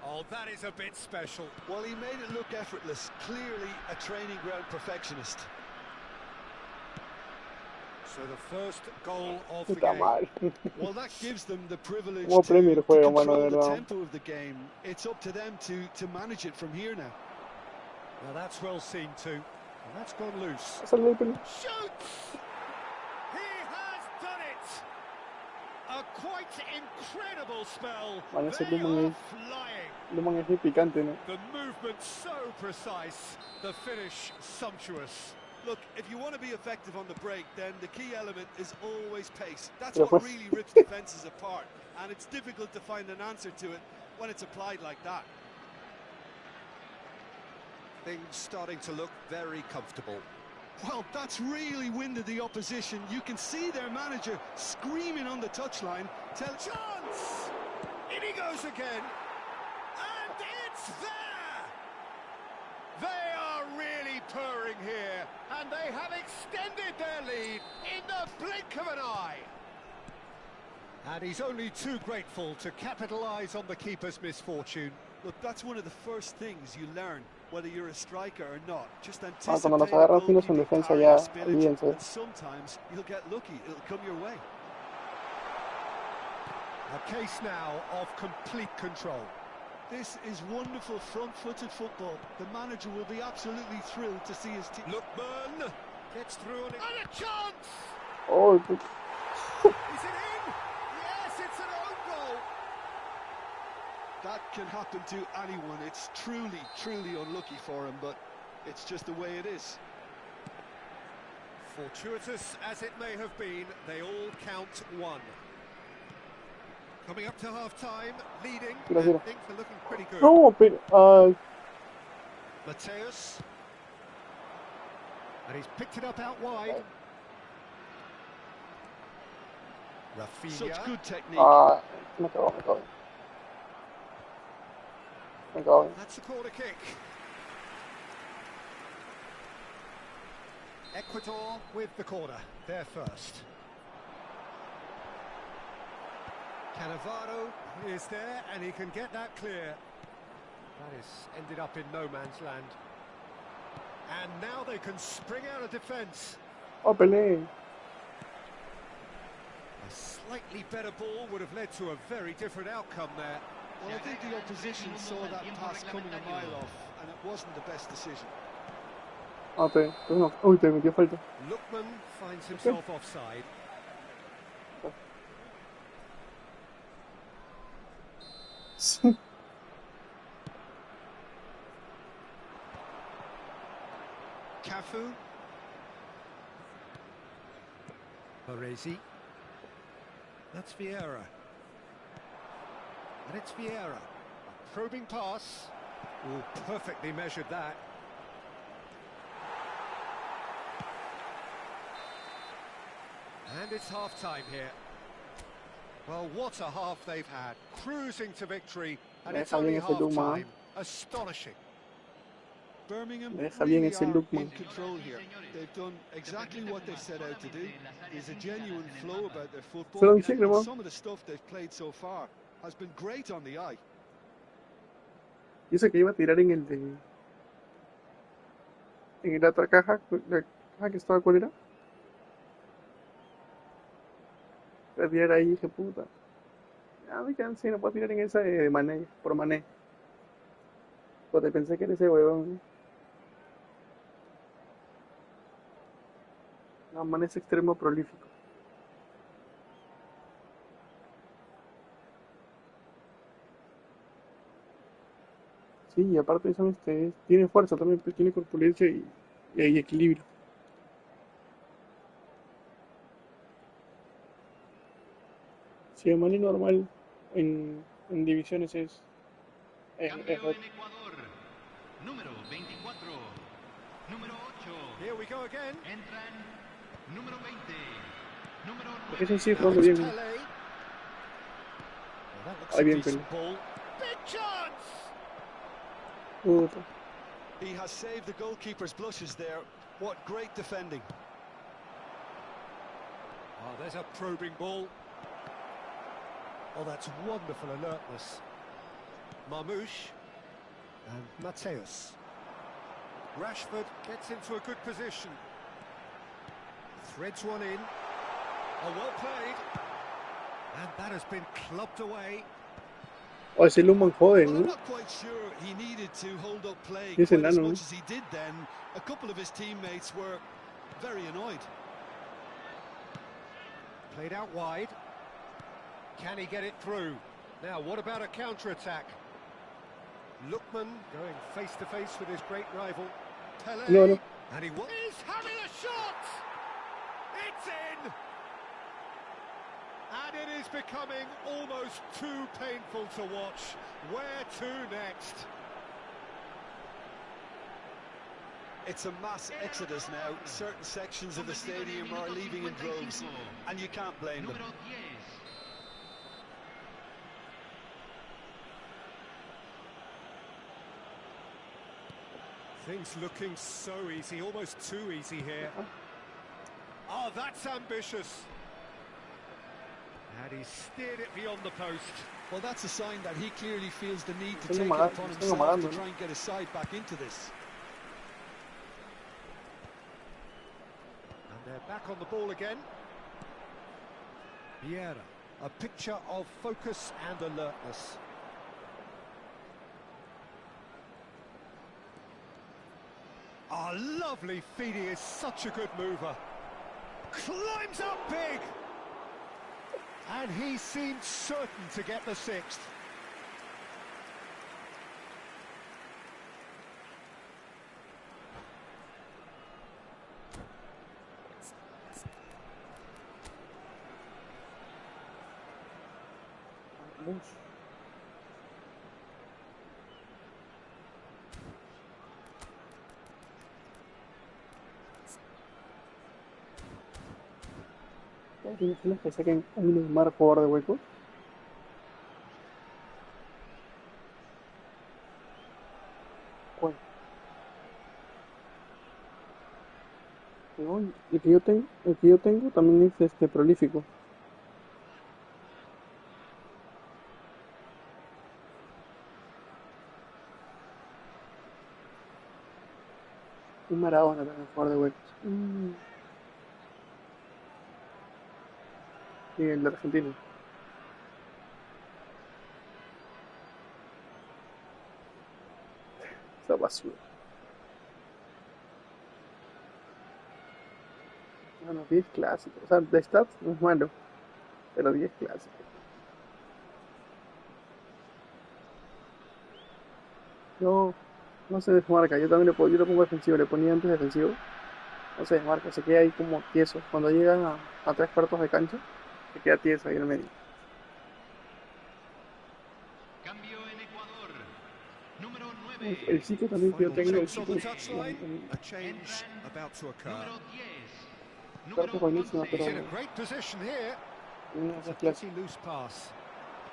Oh, that is a bit special. Well, he made it look effortless. Clearly a training ground perfectionist. So the first goal of the Puta game. madre. Well, that gives them the privilege Como premio el to juego, mano, control de the verdad. tempo of the game. It's up to them to manage it from here now. Now that's well seen too. And that's gone loose. Sale el pelo. Shoots! He has done it! A quite incredible spell. Vale, ese They Luman are ahí. flying. Luman es muy picante, ¿no? The movement so precise. The finish sumptuous. Look, if you want to be effective on the break, then the key element is always pace. That's Pero what pues- really rips defences apart, and it's difficult to find an answer to it when it's applied like that. Things starting to look very comfortable. Well, that's really winded the opposition. You can see their manager screaming on the touchline. Chance! In he goes again. And it's there! They are really purring here, and they have extended their lead in the blink of an eye. And he's only too grateful to capitalise on the keeper's misfortune. Look, that's one of the first things you learn, whether you're a striker or not. Just Cuando nos anticipate a agarran finos en goalkeeping defensa power ya, and spillage, olvídense. and sometimes you'll get lucky. It'll come your way. A case now of complete control. This is wonderful front-footed football. The manager will be absolutely thrilled to see his team. Lookman gets through on it. And a chance! Oh, Is it in? Yes, it's an own goal. That can happen to anyone. It's truly, truly unlucky for him, but it's just the way it is. Fortuitous as it may have been, they all count one. Coming up to half-time, leading, Mira, and mira. things are looking pretty good. no, pero, Mateus. And he's picked it up out wide. Rafinha. Such good technique. me cago, me cago. Me cago. That's a corner kick. Ecuador with the corner, they're first. Cannavaro is there, and he can get that clear. That has ended up in no man's land. And now they can spring out of defence. Oh, Pelé. A slightly better ball would have led to a very different outcome there. Well, I think the opposition saw that pass coming a mile off, and it wasn't the best decision. No. Uy, te metió falta. Lookman finds himself offside. Cafu. Baresi. That's Vieira. And it's Vieira. A probing pass. Oh, perfectly measured that. And it's half-time here. Well, what a half they've had. Cruising to victory, and it's only half-time. Astonishing. Birmingham Deja bien really ese are Lookman. in control here. They've done exactly what they set out to do. There's a genuine flow about their football. Solo un chicle, And man. some of the stuff they've played so far has been great on the eye. Yo sé que iba a tirar en la otra caja, la caja que estaba, ¿cuál era? Iba a tirar ahí, dije, puta. Ya me cansé, no puedo tirar en esa de Mané, por Mané. Porque pensé que era ese huevón. No, Mané es extremo prolífico. Sí, y aparte son tiene fuerza también, pues, tiene corpulencia y hay equilibrio. Sí, Mané normal en divisiones es Cambio roto. en Ecuador. Número 24. Número 8. Here we go again. Entran número 20. Número Porque 9. eso sí, Now jugando it's bien. Pelé. Well, that looks Ahí a bien, decent Pelé. ball. Big chance! Puta. He has saved the goalkeeper's blushes there. What great defending. Oh, there's a probing ball. Oh, that's wonderful alertness. Marmouche and Mateus. Rashford gets into a good position. Threads one in. Oh, well played. And that has been clubbed away. Oh, ese Luman jode, Well, I'm ¿no? not quite sure he needed to hold up play Y es quite as enano, much as he did then. A couple of his teammates were very annoyed. Played out wide. Can he get it through? Now, what about a counter-attack? Lookman going face-to-face with his great rival, Pelé. No. And he's having a shot! It's in! And it is becoming almost too painful to watch. Where to next? It's a mass exodus now. Certain sections of the stadium are leaving in droves, and you can't blame them. Things looking so easy, almost too easy here. Oh, that's ambitious. And he steered it beyond the post. Well, that's a sign that he clearly feels the need to take it upon himself to try and get his side back into this. And they're back on the ball again. Vieira, a picture of focus and alertness. Oh, lovely feed, he is such a good mover. Climbs up big! And he seemed certain to get the sixth. ¿Te imaginas que saquen un Neymar jugador de hueco? ¿Cuál? No, el que yo tengo también es prolífico. Un Maradona también jugador de huecos. Sí, el de Argentina. Esa basura. Bueno, 10 clásicos. O sea, de stats no es malo, pero 10 clásicos. No se desmarca. Yo también yo lo pongo defensivo, le ponía antes defensivo. No se desmarca, se queda ahí como tieso. Cuando llegan a 3 cuartos de cancha, se queda tieso ahí en el medio. Cambio en Ecuador. Número 9. El sitio también que yo tengo, el sitio A change about to occur. Número 10. carta Número buenísima, 11. pero He's in a great position here. It's a clase. pretty loose pass.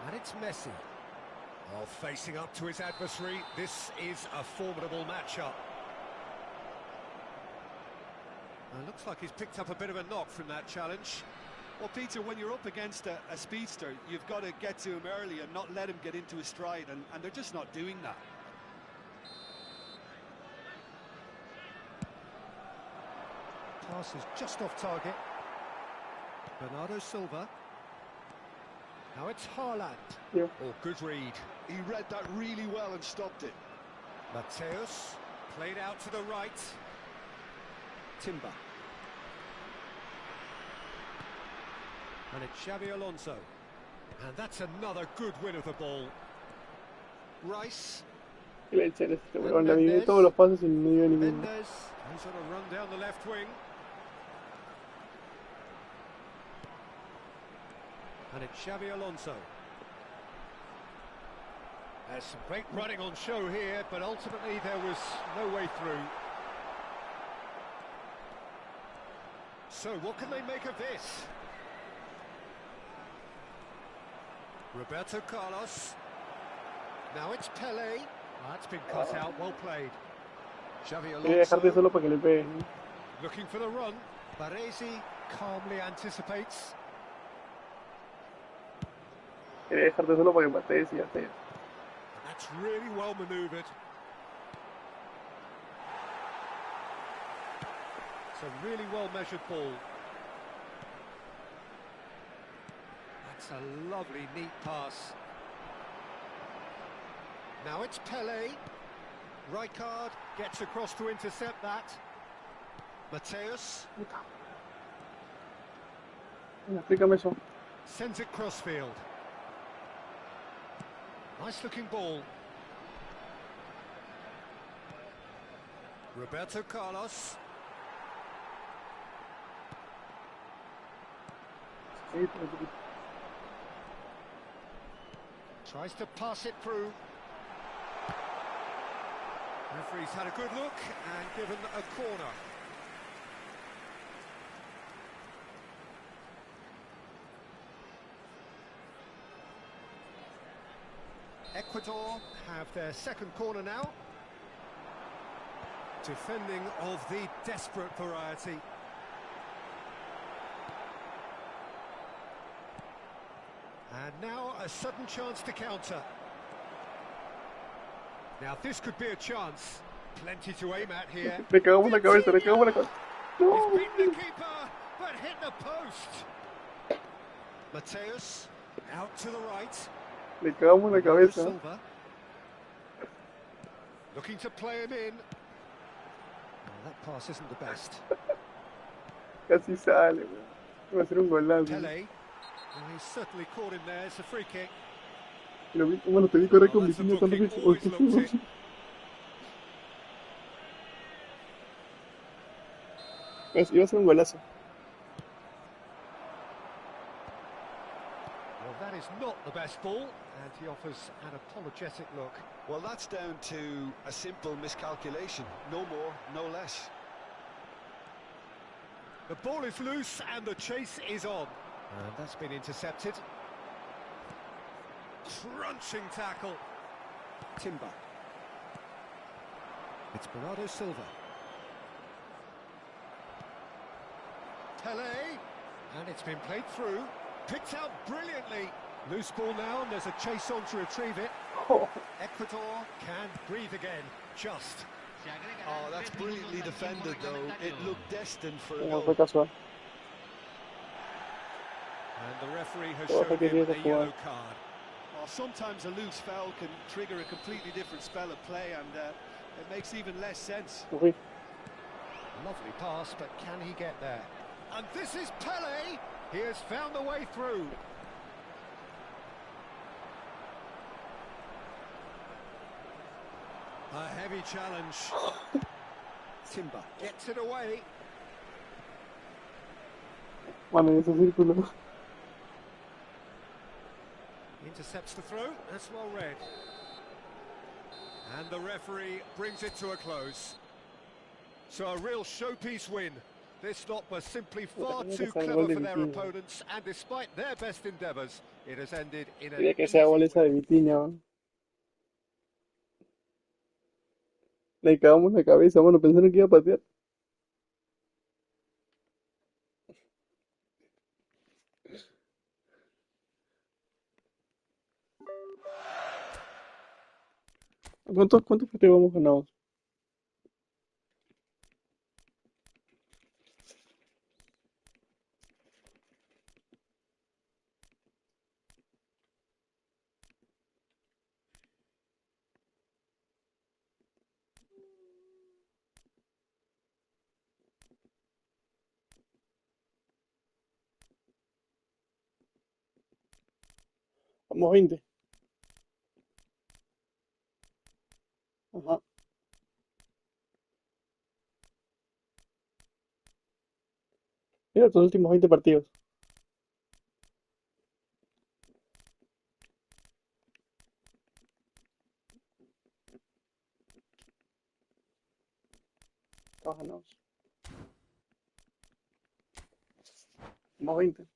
And it's Messi. Oh, facing up to his adversary, this is a formidable matchup. Looks like he's picked up a bit of a knock from that challenge. Well, Peter, when you're up against a speedster, you've got to get to him early and not let him get into his stride, and they're just not doing that. Pass is just off target. Bernardo Silva. Now it's Haaland. Yeah. Oh, good read. He read that really well and stopped it. Mateus, played out to the right. Timber. And it's Xavi Alonso. And that's another good win of the ball. Rice. Que le echen este weón, le adiviné todos los pases y no dio ninguno. Mendes. He's on a run down the left wing. And it's Xavi Alonso. There's some great running on show here, but ultimately there was no way through. So what can they make of this? Roberto Carlos. Now it's Pelé. That's been cut out, well played. Xavi Quería dejarte Alonso solo para que le pegue. looking for the run. Baresi calmly anticipates. Quería dejarte solo para que patees y ya está. That's really well manoeuvred. It's a really well measured ball. That's a lovely, neat pass. Now it's Pelé. Rijkaard gets across to intercept that. Mateus Venga, explícame eso. sends it crossfield. Nice looking ball. Roberto Carlos. Sí, pero- Tries to pass it through. Referee's had a good look and given a corner. Ecuador have their second corner now. Defending of the desperate variety. And now a sudden chance to counter. Now this could be a chance. Plenty to aim at here. Le cagamos la cabeza, le cagamos la cabeza. He's No. beaten the keeper, but hit the post. Mateus out to the right. Le cagamos la cabeza. Silva. Looking to play him in. Oh, that pass isn't the best. Casi sale, weón. Va a ser un golazo. Pele. Well, he's certainly caught him there. It's a free kick. Lo vi, bueno, te vi correr con Oh, that's a Vitinho tanto booking. que... Always looked it. Iba a ser un golazo. Well, that is not the best ball, and he offers an apologetic look. Well, that's down to a simple miscalculation. No more, no less. The ball is loose, and the chase is on. And that's been intercepted. Crunching tackle. Timber. It's Bernardo Silva. Pele. And it's been played through. Picked out brilliantly. Loose ball now, and there's a chase on to retrieve it. Oh, Ecuador can breathe again. Just. Oh, that's brilliantly defended, though. It looked destined for a no, goal. fue casual. And the referee has Todo shown que him quería a jugar. yellow card. Well, sometimes a loose foul can trigger a completely different spell of play, and it makes even less sense. Corrí. Lovely pass, but can he get there? And this is Pele. He has found the way through. A heavy challenge. Timber gets it away. Mano, en ese círculo. Intercepts the throw. That's well read. And the referee brings it to a close. So a real showpiece win. This lot was simply far Tenía que too ser clever gol de for their Vitinho. opponents, and despite their best endeavours, it has ended in an Quería que easy sea gol esa win. de Vitinho. Le cagamos la cabeza, mano, pensaron que iba a patear. ¿Cuántos partidos hemos ganado? Vamos 20. Ajá. Mira tus últimos 20 partidos. Todos ganados. Vamos 20.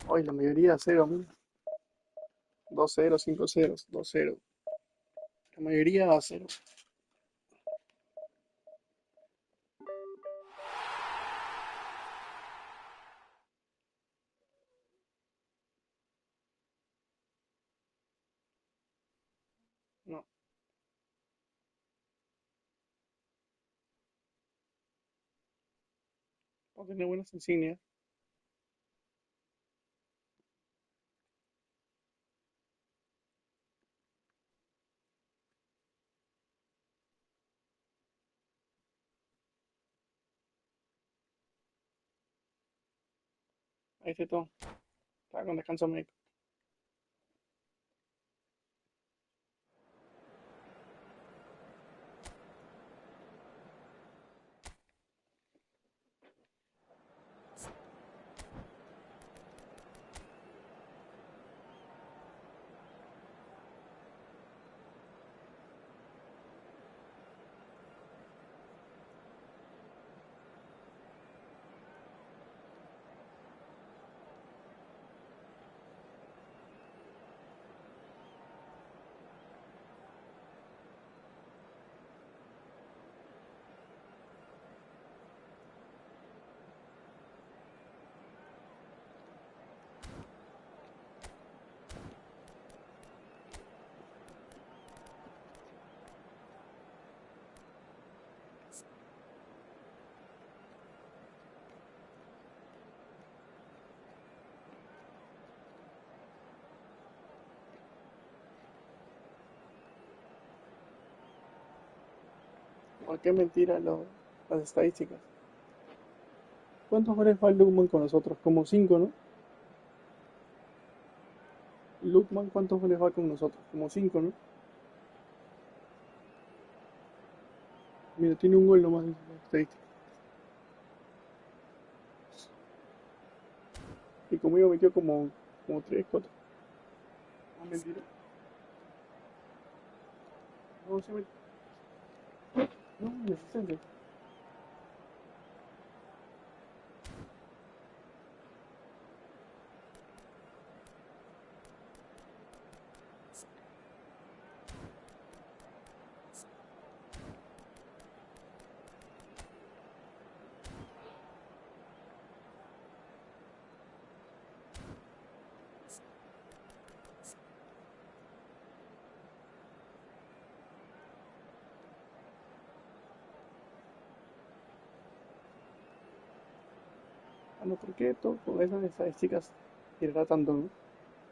Hoy la mayoría a 0, mira. 2-0, 5-0, 2-0. La mayoría a 0. No, no tiene buenas insignias. Ahí está todo. Está con descanso médico. qué mentira las estadísticas. ¿Cuántos goles va Lukman con nosotros? Como 5, ¿no? Lukman, ¿cuántos goles va con nosotros? Como 5, ¿no? Mira, tiene un gol nomás en la estadística. Y conmigo metió como 3, 4. No, mentira. No, se metió. No, en asistencia. Ah, no, ¿por qué todo con esas estadísticas girará tanto, no?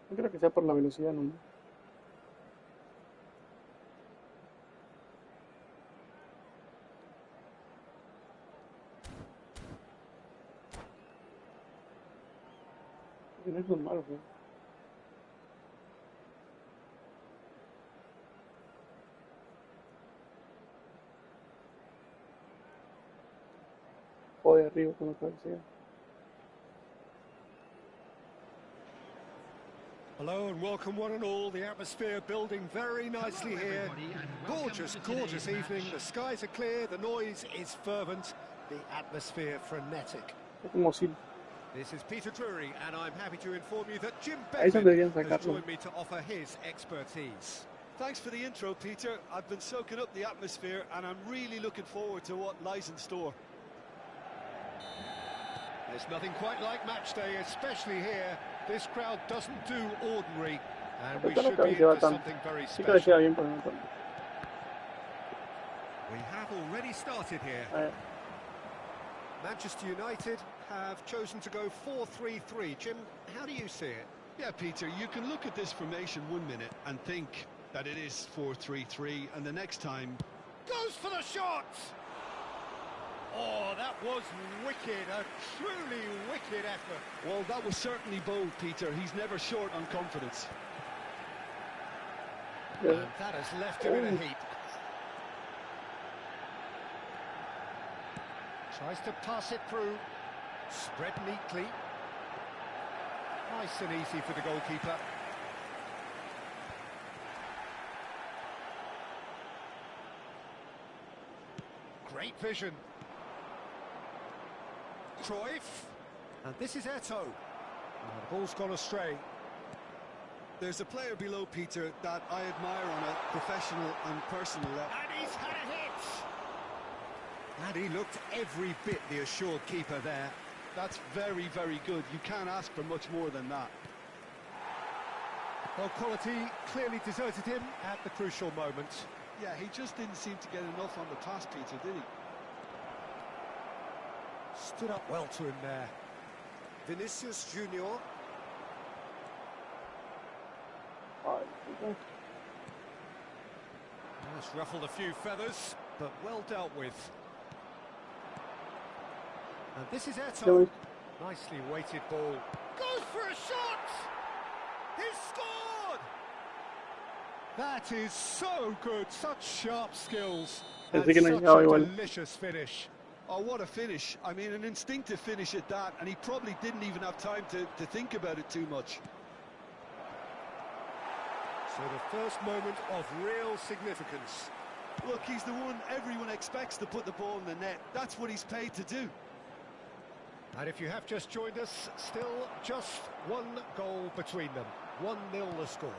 No creo que sea por la velocidad, no. Porque no es normal, güey. Joder, arriba con la cabecera. Hello and welcome one and all. The atmosphere building very nicely here. Gorgeous, gorgeous evening. The skies are clear, the noise is fervent, the atmosphere frenetic. Es como si This is Peter Drury and I'm happy to inform you that Jim a eso Beglin deberían has sacarlo. joined me to offer his expertise. Thanks for the intro, Peter. I've been soaking up the atmosphere and I'm really looking forward to what lies in store. There's nothing quite like match day, especially here. This crowd doesn't do ordinary, and we Pero no should creo be que se va in for tanto. something very Sí que le special. queda bien, pero no tanto. We have already started here. A ver, Manchester United have chosen to go 4-3-3. Jim, how do you see it? Yeah, Peter, you can look at this formation 1 minute and think that it is 4-3-3, and the next time... Goes for the shot! Oh, that was wicked, a truly wicked effort. Well, that was certainly bold, Peter. He's never short on confidence. ya. And that has left him in a heap. Tries to pass it through. Spread neatly. Nice and easy for the goalkeeper. Great vision. Cruyff. And this is Eto'o. And the ball's gone astray. There's a player below, Peter, that I admire on a professional and personal level. And he's had a hit! And he looked every bit the assured keeper there. That's very, very good. You can't ask for much more than that. Well, quality clearly deserted him at the crucial moment. Yeah, he just didn't seem to get enough on the pass, Peter, did he? Stood up well to him there. Vinicius Junior. Ay, puta. That's ruffled a few feathers, but well dealt with. And this is Ya Eto'o. ves. Nicely weighted ball. Goes for a shot! He's scored! That is so good, such sharp skills. And Pensé que no such llegaba a igual. delicious finish. Oh, what a finish. I mean, an instinctive finish at that, and he probably didn't even have time to think about it too much. So the first moment of real significance. Look, he's the one everyone expects to put the ball in the net. That's what he's paid to do. And if you have just joined us, still just one goal between them. 1-0 the score.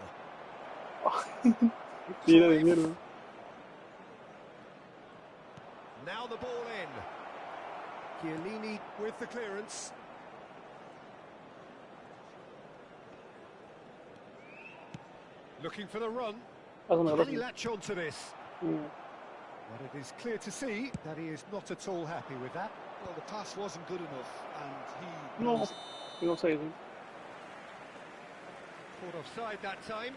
Tira de mierda. Now the ball in. Chiellini with the clearance. Looking for the run. Pásame, Can he pásame. latch on to this? Mm. But it is clear to see that he is not at all happy with that. Well, the pass wasn't good enough, and he... No, no sé. ¿Sí? Caught offside that time.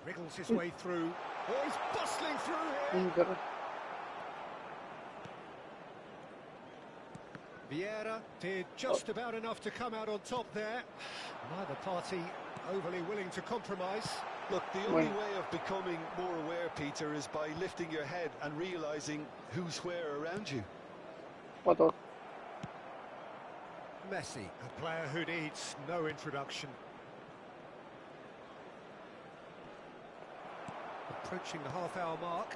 Wriggles his way through. Oh, he's bustling through here. Perro. Vieira did just about enough to come out on top there. Neither party overly willing to compromise. Look, the only way of becoming more aware, Peter, is by lifting your head and realising who's where around you. Motor. Messi, a player who needs no introduction. Approaching the half-hour mark.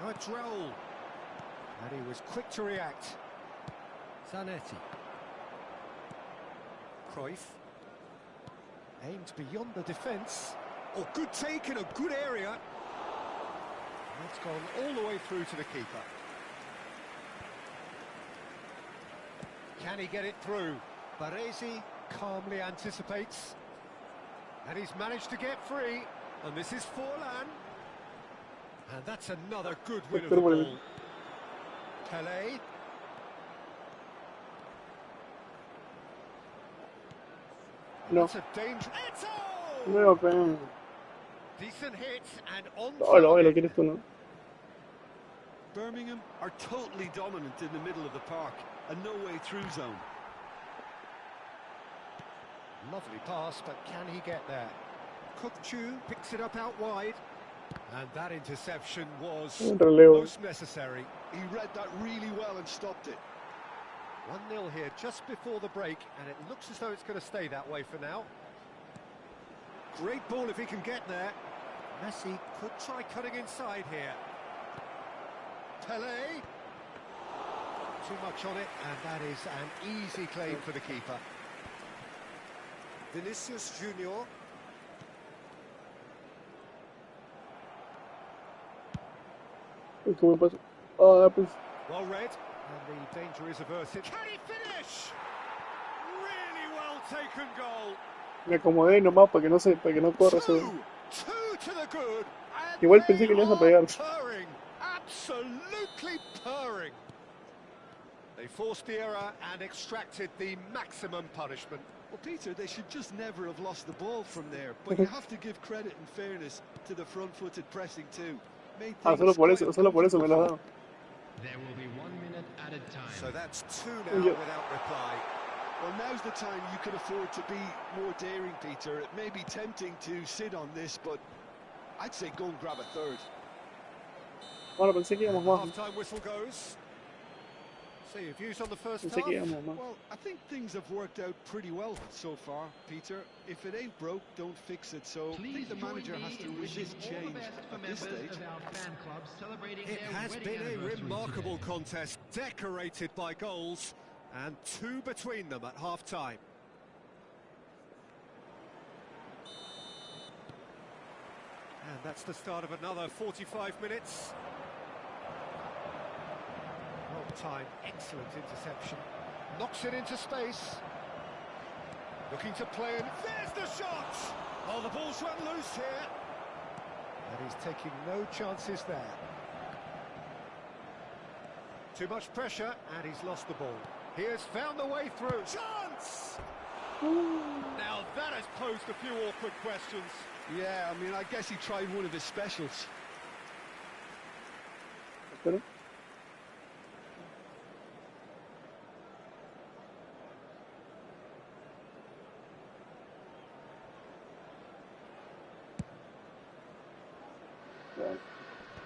Now it's Raul. And he was quick to react. Zanetti. Cruyff. Aimed beyond the defence. Oh, good take in a good area. And that's gone all the way through to the keeper. Can he get it through? Baresi calmly anticipates. And he's managed to get free. And this is Forlan. And that's another good win of the ball. Pelé. No. That's a danger. Eto! No, man. Decent hit and on Lo target. quieres tú, ¿no? Birmingham are totally dominant in the middle of the park, a no-way through zone. Lovely pass, but can he get there? Coop picks it up out wide. And that interception was Un relevo. most necessary. He read that really well and stopped it. 1-0 here just before the break, and it looks as though it's going to stay that way for now. Great ball if he can get there. Messi could try cutting inside here. Pelé. Too much on it, and that is an easy claim for the keeper. Vinicius Junior. ¿Cómo pasó? Ah, pues. Well read, and the danger is averted. Can he finish? Really well taken goal. Me acomodé nomás para que no corra. Two to the good. And Igual pensé que le ibas a pegar. purring, absolutely purring. They forced the error and extracted the maximum punishment. Well, Peter, they should just never have lost the ball from there. But you have to give credit and fairness to the front-footed pressing too. Ah, solo por eso me lo has dado. There will be 1 minute at a time. So that's two now without reply. Well, now's the time you can afford to be more daring, Peter. It may be tempting to sit on this, but I'd say go and grab a third. Bueno, pensé que íbamos más. Half-time whistle goes. So your views on the first Pensé que half? íbamos más. Well, I think things have worked out pretty well so far, Peter. If it ain't broke, don't fix it. So I think the manager has to resist change at this stage. It has been a remarkable contest, decorated by goals, and two between them at half-time. And that's the start of another 45 minutes. Well timed, excellent interception. Knocks it into space. Looking to play, and there's the shot! Oh, the ball's run loose here. And he's taking no chances there. Too much pressure, and he's lost the ball. He has found the way through. Chance! Now that has posed a few awkward questions. Yeah, I mean, I guess he tried one of his specials. Espera.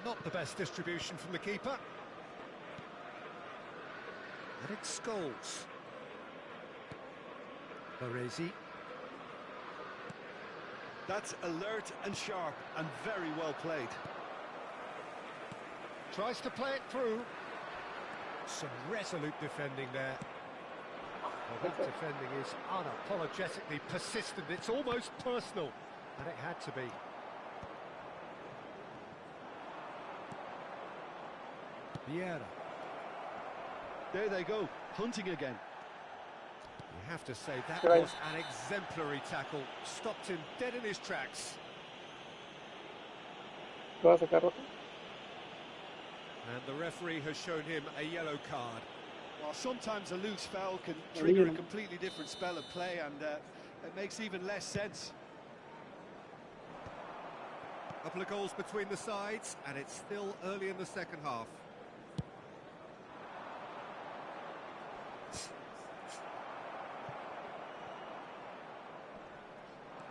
Not the best distribution from the keeper. And it's Scholes. Baresi. That's alert and sharp and very well played. Tries to play it through. Some resolute defending there. Well, that defending is unapologetically persistent. It's almost personal. And it had to be. Vieira. There they go, hunting again. You have to say that was an exemplary tackle. Stopped him dead in his tracks. ¿Lo vas a sacar rojo? And the referee has shown him a yellow card. Well, sometimes a loose foul can trigger a completely different spell of play, and it makes even less sense. Couple of goals between the sides, and it's still early in the second half.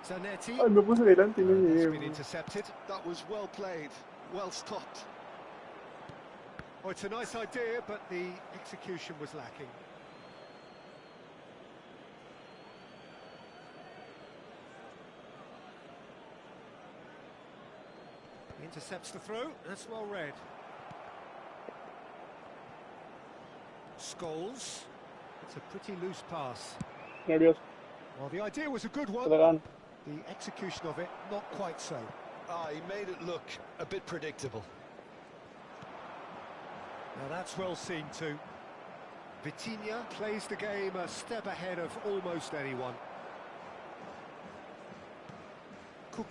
Zanetti. Ay, me puse delante y no That's llegué, been bro. intercepted. That was well played, well stopped. Oh, it's a nice idea, but the execution was lacking. Intercepts the throw, that's well read. Scholes. It's a pretty loose pass. Nervioso. Well, the idea was a good Se one. la gano. The execution of it, not quite so. Ah, he made it look a bit predictable. Now that's well seen too. Vitinha plays the game a step ahead of almost anyone. Coop.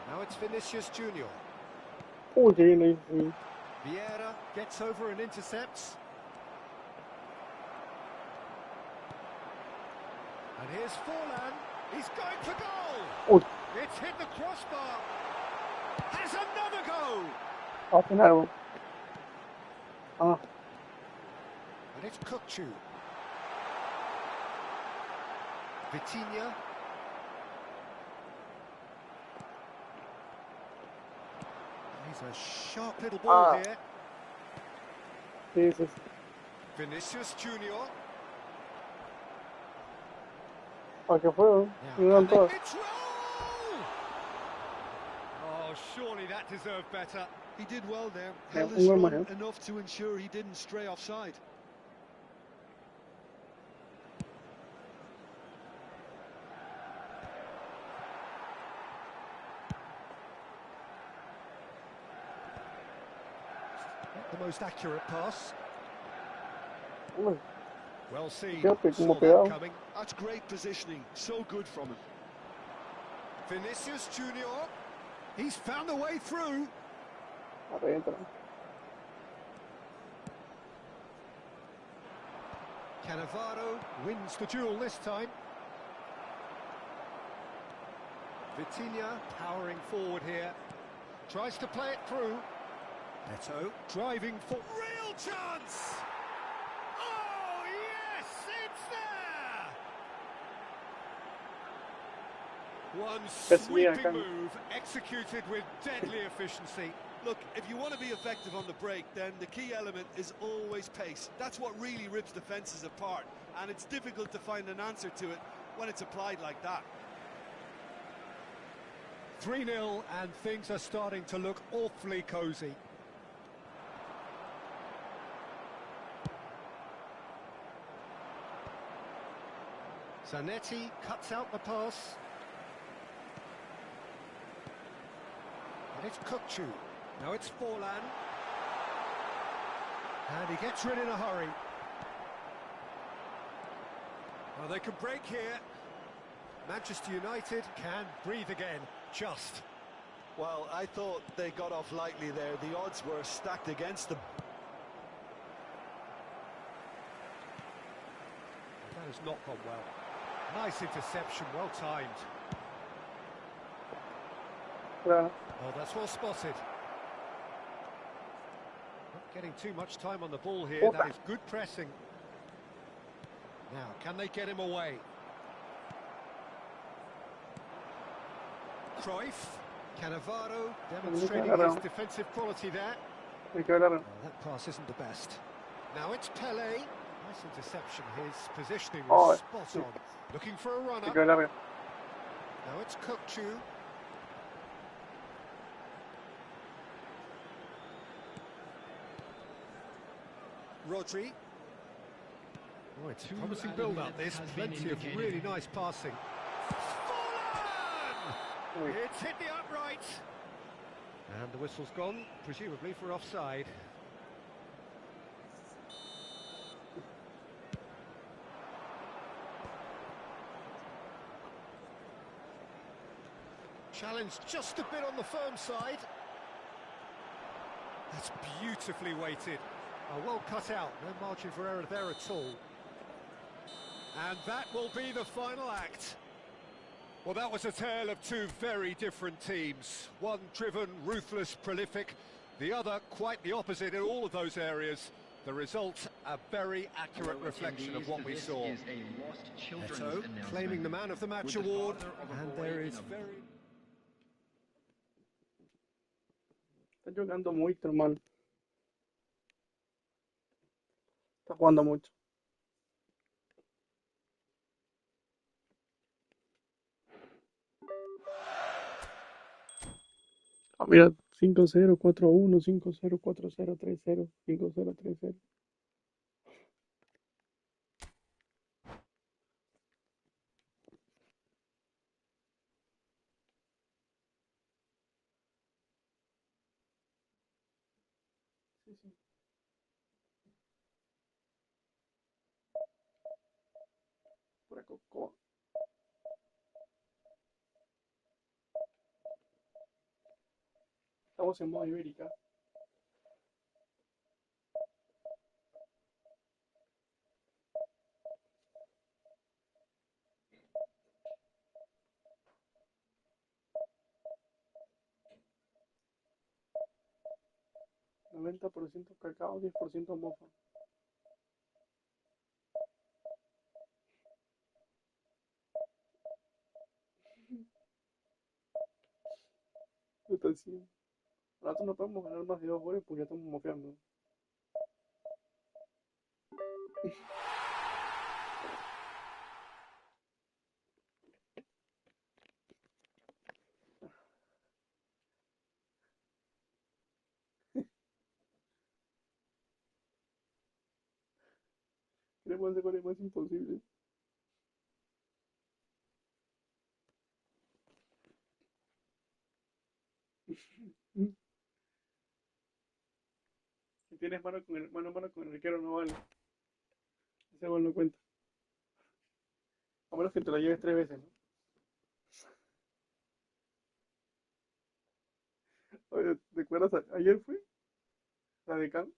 Now it's Vinicius Junior. Uy, qué bien ahí. Sí. Vieira gets over and intercepts. And here's Forlan. He's going for goal. Uy, It's hit the crossbar. Has another go. va a cenar, bro. Ah, And it's Kukçu. Vitinha. He's a sharp little ball here. sí, sí, sí. Vinicius Junior. ¿Para qué fue, bro? Now, Me dan can todas. they control? Oh, surely that deserved better. He did well there, Yeah, held his un gol run más, enough to ensure he didn't stray offside. Not the most accurate pass. Uy, Well seen. Fíjate Saw cómo that pegado. coming. That's great positioning, so good from him. Vinicius Junior. He's found a way through. adentro. Cannavaro wins the duel this time. Vitinha powering forward here. Tries to play it through. Neto driving for real chance! Oh yes, it's there! One That's me, I sweeping can- move executed with deadly efficiency. Look, if you want to be effective on the break, then the key element is always pace. That's what really rips defences apart, and it's difficult to find an answer to it when it's applied like that. 3-0 and things are starting to look awfully cosy. Zanetti cuts out the pass. And it's Kukçu. Now it's Forlan. And he gets rid in a hurry. Well, they can break here. Manchester United can breathe again, just. Well, I thought they got off lightly there. The odds were stacked against them. That has not gone well. Nice interception, well timed. Claro. Oh, that's well spotted. Not getting too much time on the ball here. That is good pressing. Now, can they get him away? Cruyff, Cannavaro demonstrating his defensive quality there. Hay que hablar. Oh, that pass isn't the best. Now it's Pelé. Nice interception. His positioning was spot on. Looking for a Hay runner. que hablar. Now it's Kukçu. Rodri. Oh, it's a promising build-up. There's plenty of really nice passing. Forlan! It's hit the upright. And the whistle's gone, presumably for offside. Challenge just a bit on the firm side. That's beautifully weighted. Well cut out, no margin for error there at all. And that will be the final act. Well, that was a tale of two very different teams. One driven, ruthless, prolific. The other quite the opposite in all of those areas. The result, a very accurate reflection of what we saw. Neto claiming the Man of the Match award, and there is very... Está jugando mucho, hermano. Está jugando mucho. Ah, mira, 5-0, 4-1, 5-0, 4-0, 3-0, 5-0, 3-0. Sí, sí. Pura cocoa. Estamos en modo ibérica. $90% cacao, 10% mofa. Puta, sí. Nosotros no podemos ganar más de 2 goles porque ya estamos mofeando. Queremos hacer goles más imposibles. Si tienes mano a mano con el arquero no vale. Ese gol no cuenta. A menos que te lo lleves 3 veces, ¿no? Oye, ¿te acuerdas? Ayer fue la de Can.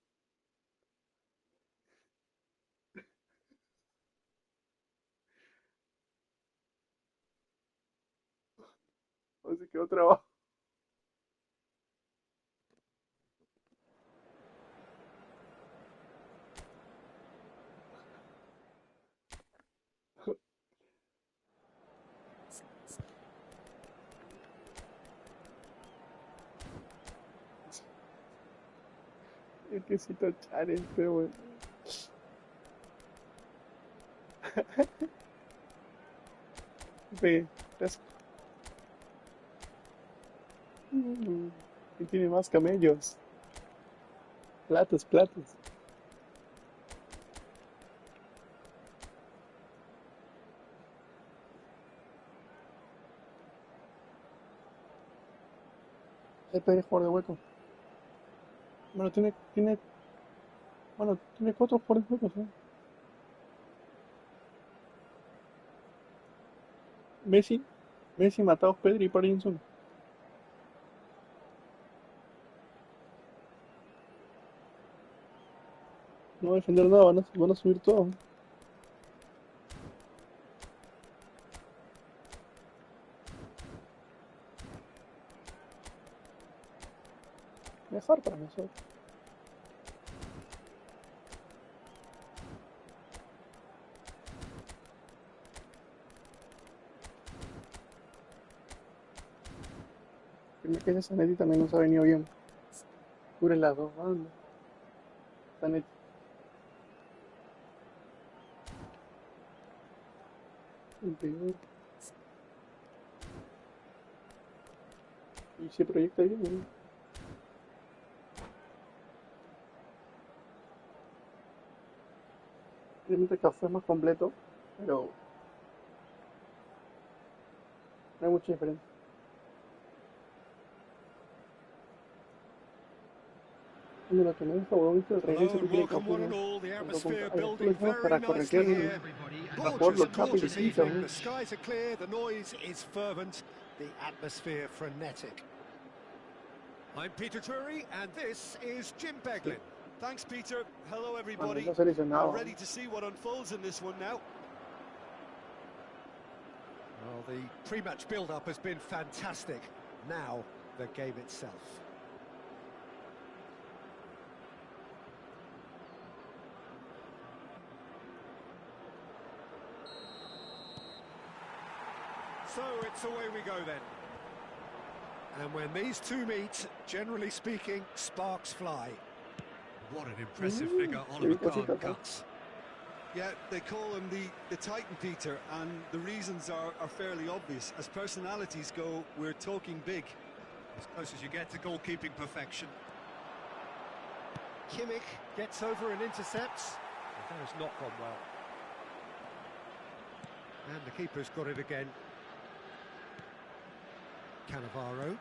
O se quedó trabajo. El quesito Chávez, pero bueno. Pegué. Gracias. Y tiene más camellos. Platos, platos. El puede jugar de hueco. Bueno, tiene 4 jugadores huecos, ¿eh? Messi, Messi, Mataos, Pedri y Parkinson. No va a defender nada, van a subir todo. Mejor para nosotros. Primero que ese Zanetti también nos ha venido bien. Cubren las dos bandas. Zanetti. El peor. Y se proyecta bien, ¿no? Realmente Café es más completo, pero no hay mucha diferencia. Bueno, lo que me gusta, huevón, es el regreso que Hello and tiene welcome Café, one and ¿no? all. The Tanto con atmosphere tú lo building llamas very para nicely corretear, here. para jugar Gorgeous, lo chapa y le gorgeous quita, evening. ¿no? The skies are clear, the noise is fervent, the atmosphere frenetic. I'm Peter Drury, and this is Jim Sí. Beglin. Thanks, Peter. Hello, Bueno, everybody. está seleccionado. We're ready to see what unfolds in this one now. Well, the pre-match build-up has been fantastic. Now, the game itself. So it's away we go then. And when these two meet, generally speaking, sparks fly. What an impressive figure Oliver Kahn cuts. Yeah, they call him the Titan, Peter, and the reasons are fairly obvious. As personalities go, we're talking big. As close as you get to goalkeeping perfection. Kimmich gets over and intercepts. That has not gone well. And the keeper's got it again. Cannavaro.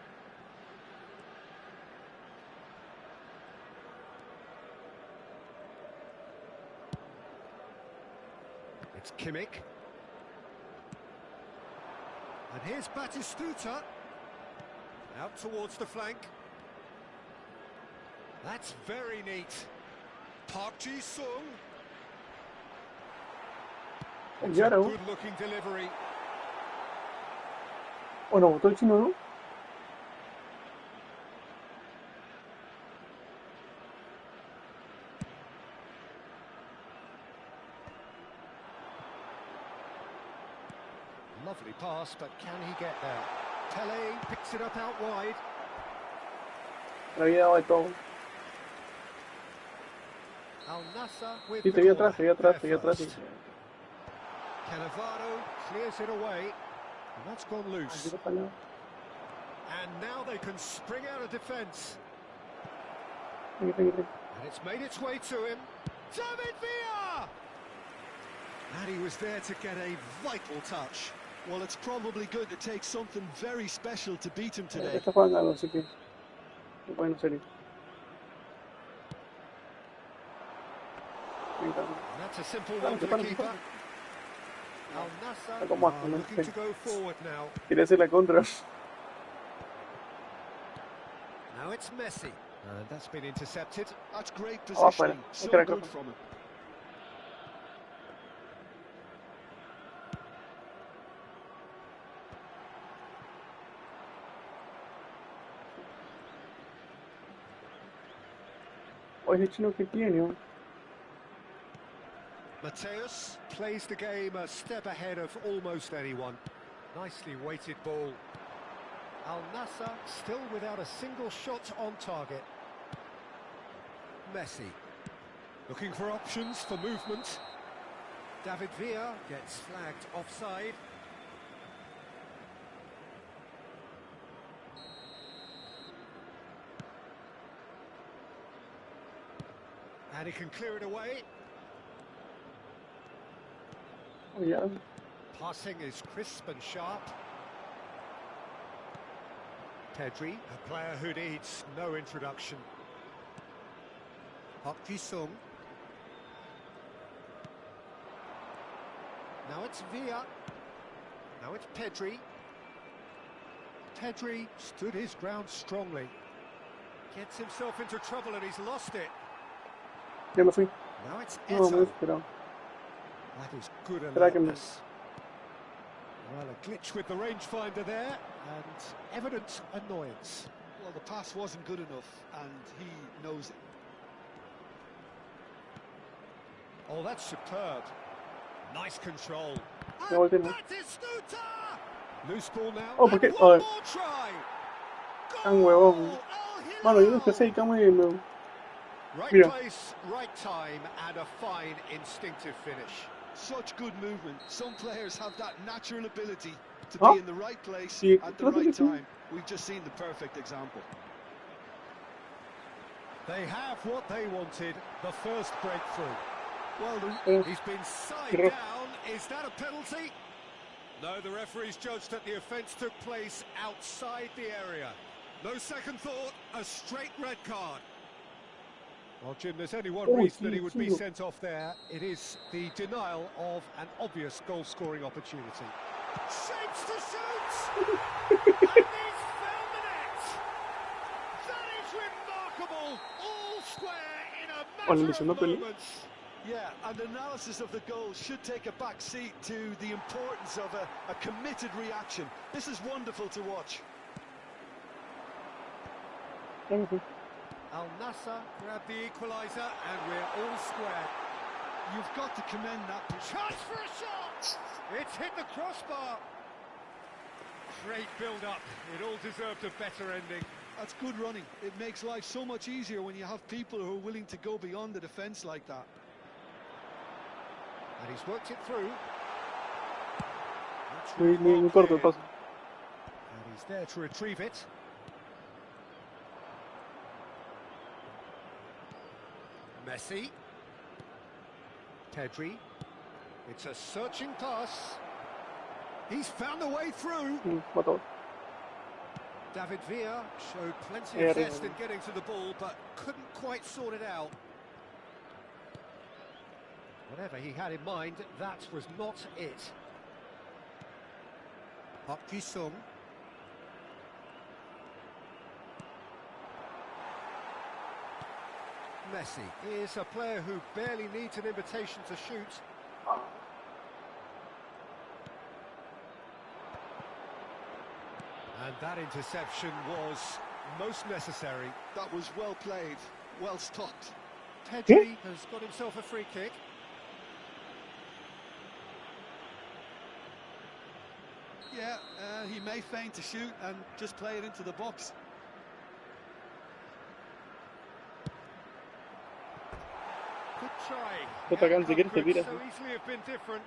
It's Kimmich. And here's Batistuta. Out towards the flank. That's very neat. Park Ji-sung. Good-looking delivery. Oh, no, botó el chino, ¿no? Lovely pass, but can he get there? Pele picks it up out wide. Me había dado de todo. Al-Nassr with Sí, the te vi corner. atrás, te vi atrás, There te vi atrás. first. Cannavaro clears it away, and that's gone loose. And now they can spring out of defence. And it's made its way to him. David Villa! And he was there to get a vital touch. Well, it's probably going to take something very special to beat him today. Está jugando algo, así que... Bueno, en serio. And that's a simple one for the keeper. Al-Nassr Como are looking to go forward now. Quería hacer la contra. Now it's Messi. And that's been intercepted. That's great Afuera. positioning. So Espera, good creo. from him. O ese chino que tiene, ¿no? Mateus plays the game a step ahead of almost anyone. Nicely weighted ball. Al-Nassr still without a single shot on target. Messi looking for options for movement. David Villa gets flagged offside. And he can clear it away. Oh, yeah. Passing is crisp and sharp. Pedri, a player who needs no introduction. Park Ji-sung. Now it's Villa. Now it's Pedri. Pedri stood his ground strongly. Gets himself into trouble and he's lost it. Ya me fui. Now it's No, me Eto'o. esperaba. That is good Será que me- alertness. Well, a glitch with the rangefinder there, and evident annoyance. Well, the pass wasn't good enough, and he knows it. Oh, that's superb. Nice control. Ya volteé, ¿no? Batistuta! Loose ball now. Oh, ¿por qué? and Oh, one more try. Tan huevón. Goal! Mano, yo Al no empecé y Hilal! cama y me... Right Mira. place, right time, and a fine instinctive finish. Such good movement. Some players have that natural ability to Huh? be in the right place Sí, at the creo que right sí. time. We've just seen the perfect example. They have what they wanted, the first breakthrough. Well, He's been side Pero- down. Is that a penalty? No, the referee's judged that the offence took place outside the area. No second thought, a straight red card. Well, Jim, there's only one Oh, reason that he sí, would sí, be no. sent off there. It is the denial of an obvious goal-scoring opportunity. Shapes to shoot! And he's found the net! That is remarkable! All square in a Oh, le matter lesionó of Pelé. moments. Yeah, and analysis of the goal should take a back seat to the importance of a committed reaction. This is wonderful to watch. Thank you. Al Nassr grab the equaliser, and we're all square. You've got to commend that. Chance for a shot! It's hit the crossbar. Great build-up. It all deserved a better ending. That's good running. It makes life so much easier when you have people who are willing to go beyond the defence like that. And he's worked it through. That's Muy, really muy, well muy corto el cleared. paso. And he's there to retrieve it. Messi. Pedri. It's a searching pass. He's found a way through. Matador. David Villa showed plenty of Arriba. zest in getting to the ball, but couldn't quite sort it out. Whatever he had in mind, that was not it. Park Ji-sung. Messi is a player who barely needs an invitation to shoot. And that interception was most necessary. That was well played, well stopped. Pedri has got himself a free kick. Yeah, he may feign to shoot and just play it into the box. Good try. Otra The can, si outcome quieres te could tiras. so easily have been different.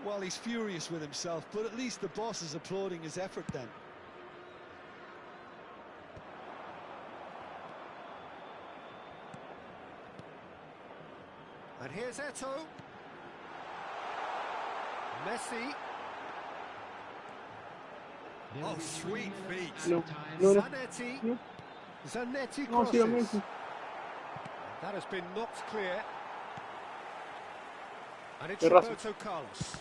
Well, he's furious with himself, but at least the boss is applauding his effort then. And here's Eto'o. Messi. Oh, sweet feet. No, no, no. Zanetti. No. Zanetti No, sí, crosses. Messi. That has been knocked clear. And it's Terrazo. Roberto Carlos.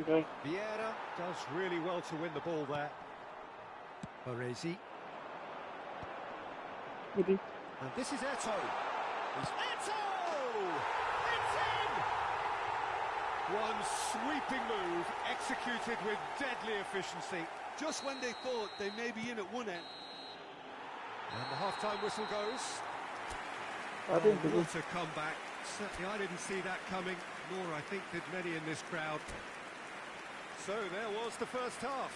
Okay. Vieira does really well to win the ball there. Baresi. Meti. And this is Eto'o. It's Eto'o! It's in! One sweeping move, executed with deadly efficiency. Just when they thought they may be in at one end. And the half-time whistle goes. Ah, bien, pues, What a comeback. Certainly I didn't see that coming, nor I think did many in this crowd. So there was the first half.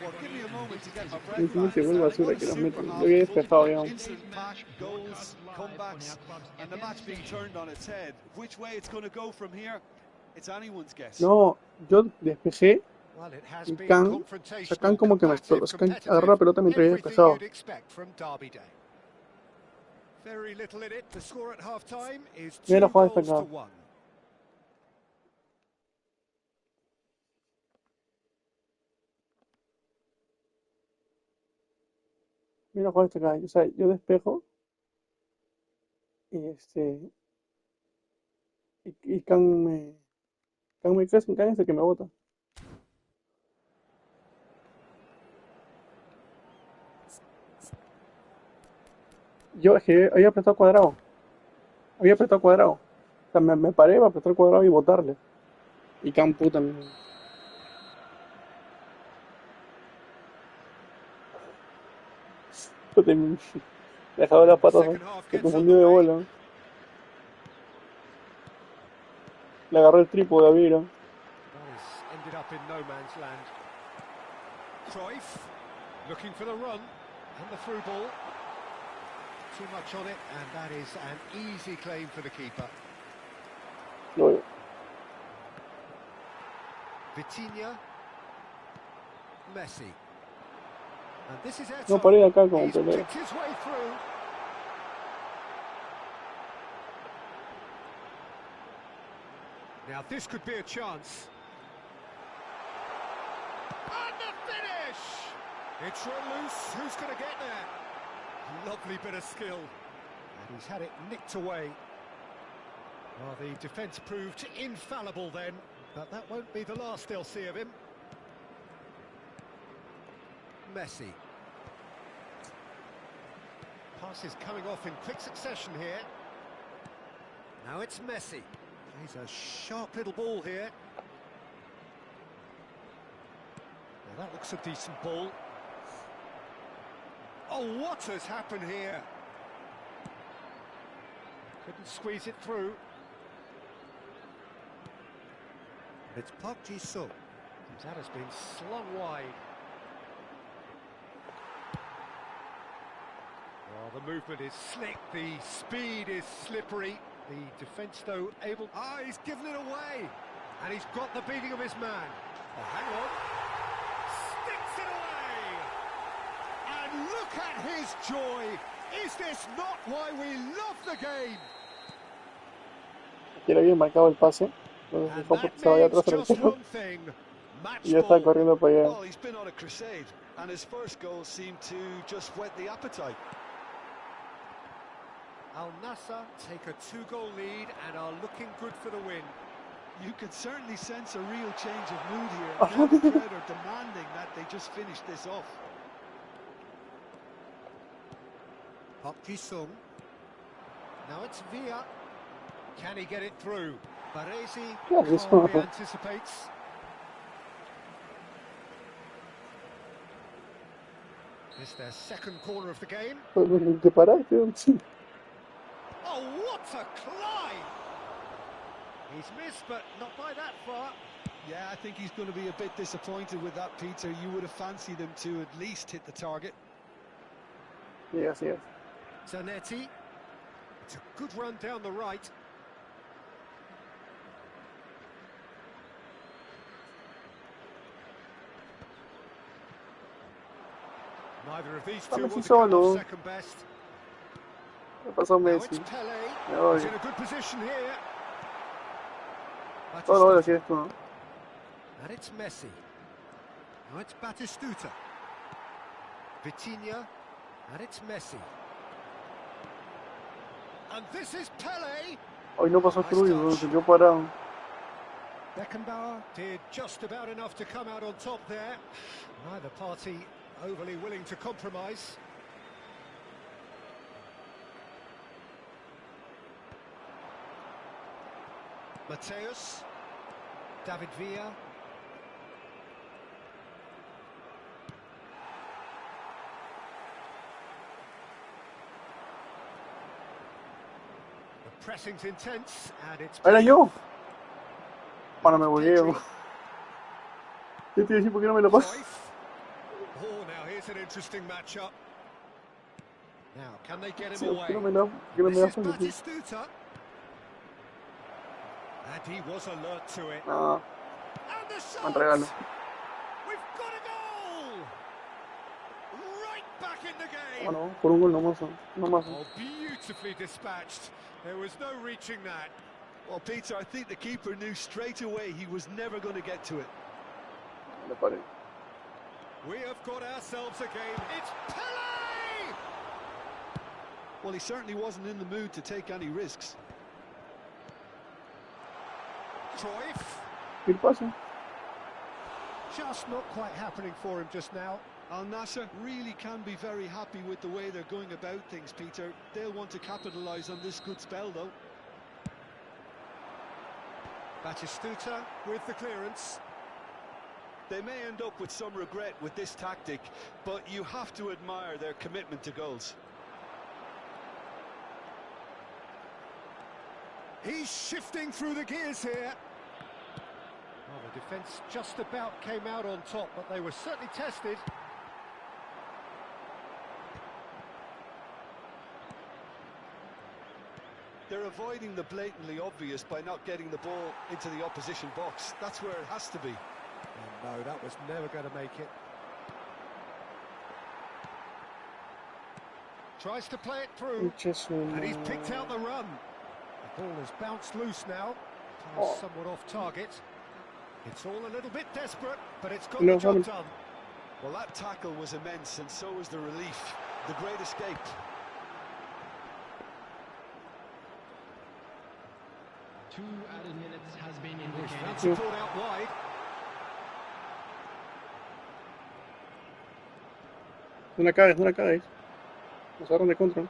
Well, give me a moment to get my breath Encima back. se vuelve basura que nos meten. Lo había despejado, digamos. Instant pack, goals, comebacks, and the match being turned on its head. Which way it's going to go from here, it's anyone's guess. No, yo despejé Well, it has y been Can, o sea, Can confrontational, como que me combative, Can competitive, agarró la pelota mientras yo everything despejaba. you'd expect from Derby Day. Very little in it. The score at half-time is 2 Mira la jugada goals to destacada. 1. Mira jugar esta acá. O sea, yo despejo y y Can me crece, Can es el que me bota. Yo es que había apretado cuadrado. Había apretado cuadrado. O sea, me paré para apretar cuadrado y botarle. Y Can puta me puta, me dejaba las patas, ¿no? Second half Se gets confundió de underway. bola. Le agarré el trípode a Vieira. That has ended up in no man's land. Cruyff looking for the run and the through ball. Too much on it, and that is an easy claim for the keeper. Lo veo. Vitinha. Messi. And this is No Eto'o. paré de acá como He's pelea. picked his way through. Now this could be a chance. And the finish! It's run loose. Who's going to get there? Lovely bit of skill. And he's had it nicked away. Well, the defence proved infallible then, but that won't be the last they'll see of him. Messi. Passes coming off in quick succession here. Now it's Messi. He's a sharp little ball here. Well, that looks a decent ball. Oh, what has happened here? Couldn't squeeze it through. It's Park Ji-sung. That has been slung wide. Well, the movement is slick, the speed is slippery. The defence, though, able... Ah, he's given it away! And he's got the beating of his man. Oh, hang on. Sticks it away! And look at his joy! Is this not why we love the game? Aquí le había marcado el pase. Entonces And dejó that porque se vaya means atrás el just arquero. one thing. Match Y ya está ball. corriendo para allá. Well, he's been on a crusade, and his first goal seemed to just whet the appetite. Al Nassr take a 2-goal lead and are looking good for the win. You could certainly sense a real change of mood here. Now the crowd are demanding that they just finish this off. Park Ji-sung. Now it's Villa. Can he get it through? Baresi Yeah, this calmly one. anticipates. It's their second corner of the game. ¿Te paraste? Sí. Oh, what a climb! He's missed, but not by that far. Yeah, I think he's going to be a bit disappointed with that, Peter. You would have fancied him to at least hit the target. Yes, yes. Zanetti. It's a good run down the right. Neither of these two Messi want to come solo. off second best. ¿Qué pasó, Now it's Messi? Pele. Me voy. He's in a good position here. Todo lo voy a Batistuta. decir esto, ¿no? And it's Messi. Now it's Batistuta. Vitinha. And it's Messi. And this is Pele. Hoy no pasó Nice Cruz, touch. se quedó parado. Beckenbauer did just about enough to come out on top there. Neither party overly willing to compromise. Mateus. David Villa. The pressing's intense and it's... Era yo. Para me Pedri. bugueo. ¿Qué te decir por qué no me lo pasas? Cruyff. Oh, now here's an interesting matchup. Now, can they get Sí, him ¿por away? qué no me lo This is pasas? Batistuta. And he was alert to it. Ah, And the me shot! regalo. We've got a goal! Right back in the game! Bueno, por un gol nomás. Nomás. Oh, beautifully dispatched. There was no reaching that. Well, Peter, I think the keeper knew straight away he was never going to get to it. Me paré. We have got ourselves a game. It's Pele! Well, he certainly wasn't in the mood to take any risks. Cruyff. ¿Qué pasa? Just not quite happening for him just now. Al Nassr really can be very happy with the way they're going about things, Peter. They'll want to capitalise on this good spell, though. Batistuta with the clearance. They may end up with some regret with this tactic, but you have to admire their commitment to goals. He's shifting through the gears here. Well, the defence just about came out on top, but they were certainly tested. They're avoiding the blatantly obvious by not getting the ball into the opposition box. That's where it has to be. Oh, no, that was never going to make it. Tries to play it through, and he's picked out the run. The ball has bounced loose now. Pass somewhat off target. It's all a little bit desperate, but it's got the job done. Well, that tackle was immense, and so was the relief. The great escape. Two added minutes has been That's indicated. support out wide. No la cagues, no la cagues. Nos agarran de contra.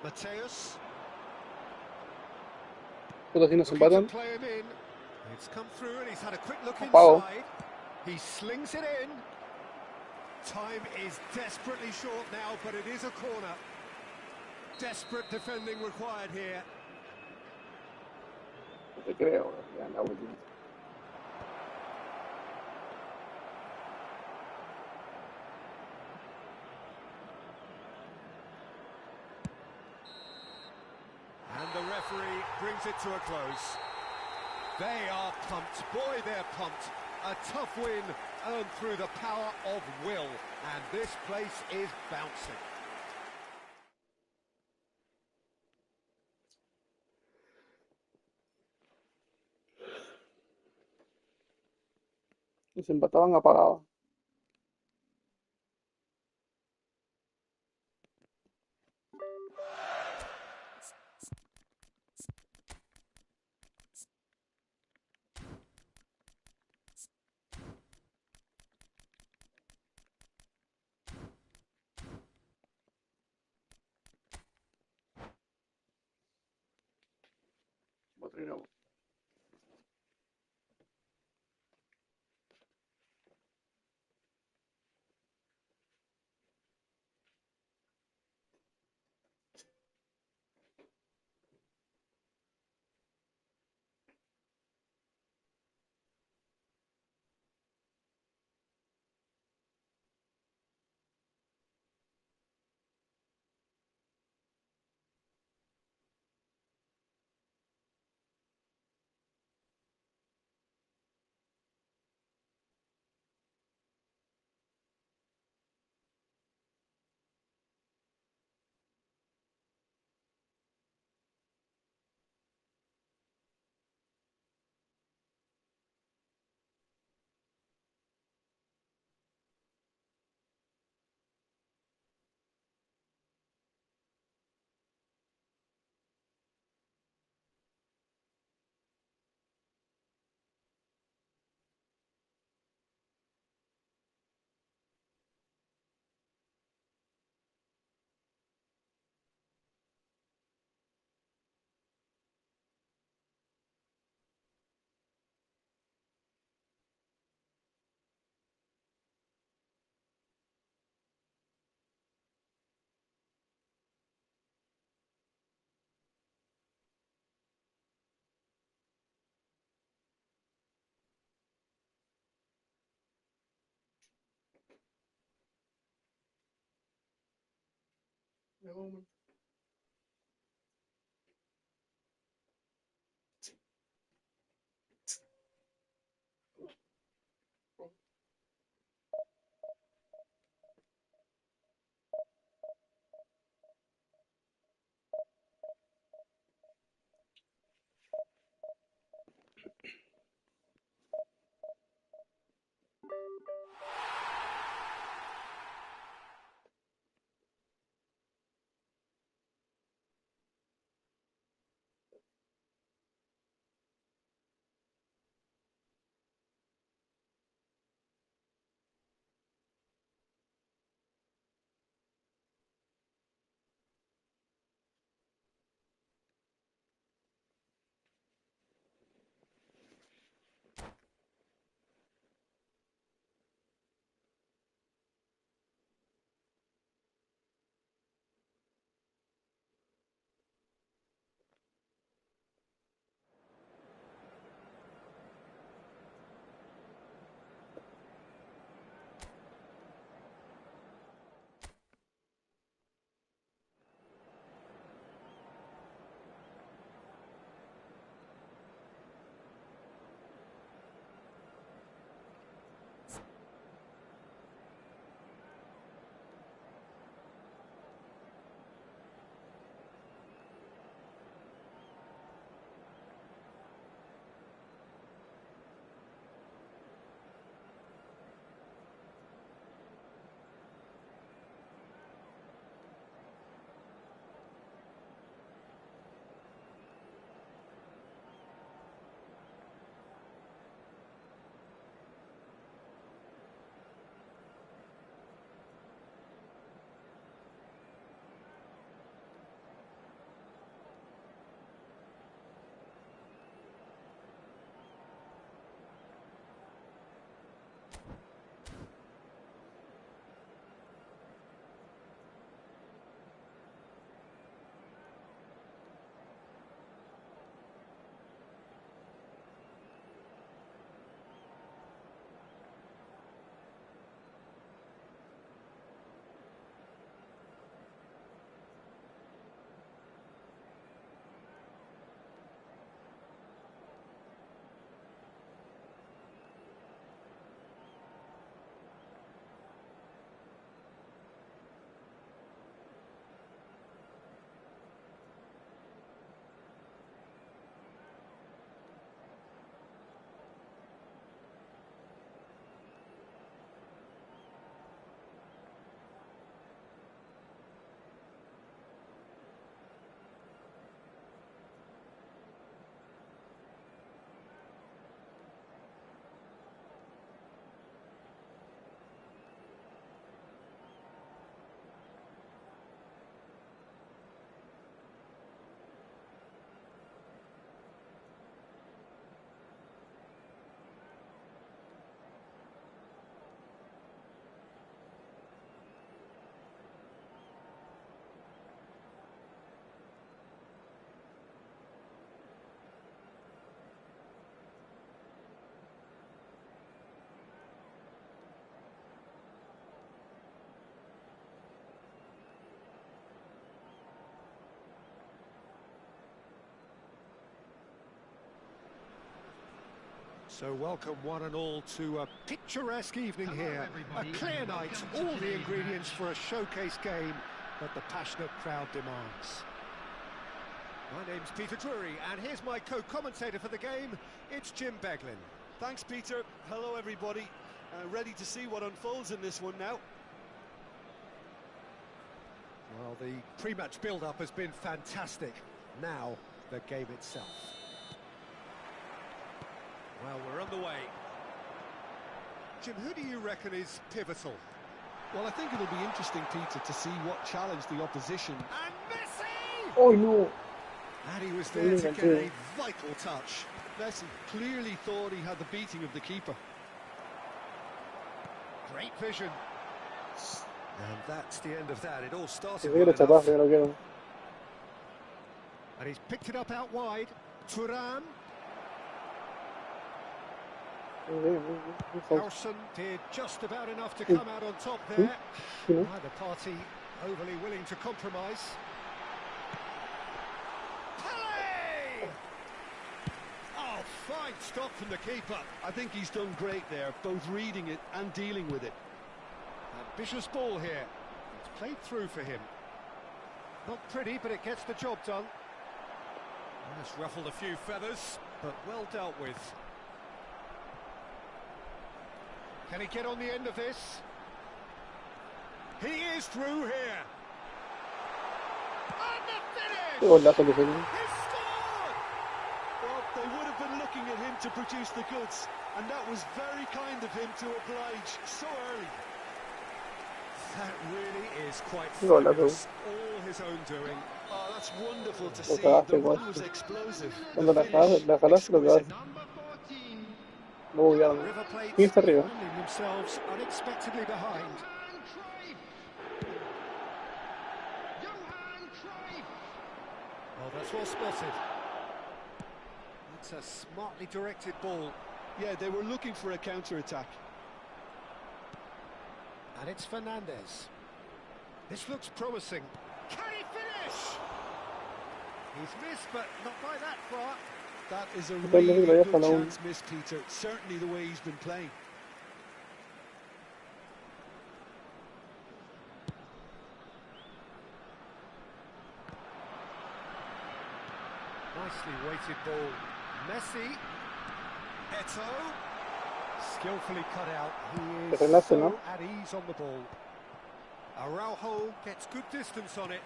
Mateus. Puta, si nos Looking to empatan. play him in. It's come through and he's had a quick look Apago. inside. He slings it in. Time is desperately short now, but it is a corner. Desperate defending required here. No te creo, ya la última. And the referee brings it to a close. They are pumped. Boy, they're pumped. A tough win earned through the power of will. And this place is bouncing. Y se empataban, apagaba. Otro. So welcome one and all to a picturesque evening here. A clear night, all the ingredients for a showcase game that the passionate crowd demands. My name's Peter Drury, and here's my co-commentator for the game. It's Jim Beglin. Thanks, Peter. Hello, everybody. Ready to see what unfolds in this one now. Well, the pre-match build-up has been fantastic. Now, the game itself. Well, we're on the way. Jim, who do you reckon is pivotal? Well, I think it'll be interesting, Peter, to see what challenge the opposition. And Messi! Oh no! And he was there to get a vital touch. Messi clearly thought he had the beating of the keeper. Great vision. And that's the end of that. It all started Si well quiere enough. chapar, yo lo quiero. And he's picked it up out wide. Thuram. Carson did just about enough to come out on top there. Neither party overly willing to compromise. Pele! Oh, fine stop from the keeper. I think he's done great there, both reading it and dealing with it. Ambitious ball here. It's played through for him. Not pretty, but it gets the job done. And it's ruffled a few feathers, but well dealt with. Can he get on the end of this? He is through here. And the finish! Golazo que se dio. He scored! Well, they would have been looking at him to produce the goods, and that was very kind of him to oblige so early. That really is quite Golazo. fabulous. All his own doing. Oh, that's wonderful to see. Ojalá The se run guache. was explosive. Cuando The la jalaste lo que exquisite. hace. No, ya no. River Plate ¿Quién está arriba? finding themselves unexpectedly behind. Oh, that's well spotted. That's a smartly directed ball. Yeah, they were looking for a counter-attack. And it's Fernandez. This looks promising. Can he finish? He's missed, but not by that far. That is a Depende really si lo good dejan aún. chance miss, Peter. Certainly the way he's been playing. Nicely weighted ball. Messi. Eto. Skillfully cut out. He Te is frenaste, so ¿no? at ease on the ball. Araujo gets good distance on it.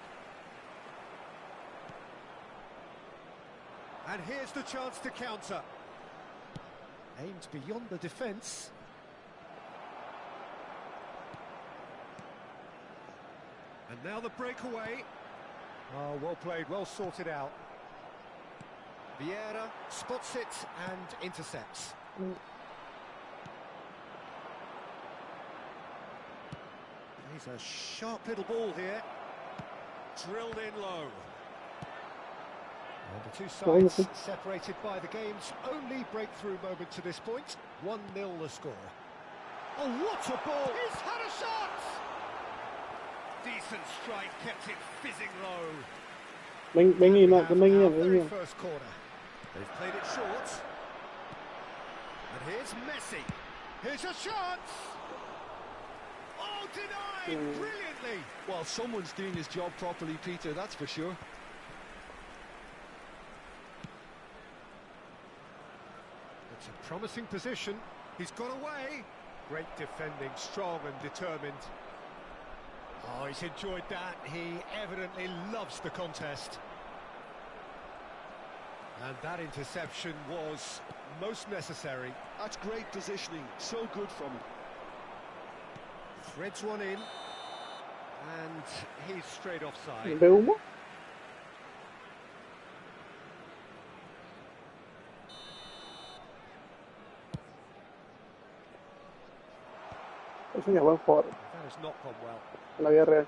And here's the chance to counter. Aimed beyond the defence. And now the breakaway. Oh, well played, well sorted out. Vieira spots it and intercepts. He's a sharp little ball here. Drilled in low. And the two sides separated by the game's only breakthrough moment to this point. 1-0 the score. Oh, what a ball! He's had a shot! Decent strike, kept it fizzing low. Ven y no, ven y Our no, very ven y no. first corner. They've played it short. And here's Messi. Here's a chance! Oh, denied brilliantly! Well, someone's doing his job properly, Peter, that's for sure. It's a promising position. He's got away. Great defending, strong and determined. Oh, he's enjoyed that. He evidently loves the contest. And that interception was most necessary. That's great positioning, so good from him. Threads one in. And he's straight offside. ¿Ve humo? Es un buen jugador That has not gone well. en la vida real.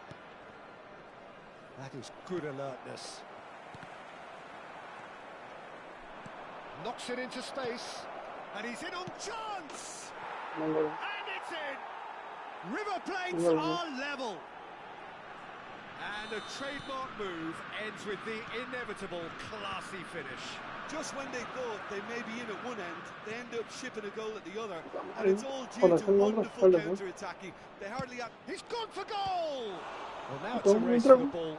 That is good alertness. Knocks it into space. And he's in on chance! No, no. And it's in! River Plates No, no. are level. And a trademark move ends with the inevitable classy finish. Just when they thought they may be in at one end, they end up shipping a goal at the other. And Ay, it's all due joder, to son otras wonderful espaldas, ¿no? counter-attacking. They hardly have... He's gone for goal! Well, now it's Todo a un race for the trago. ball.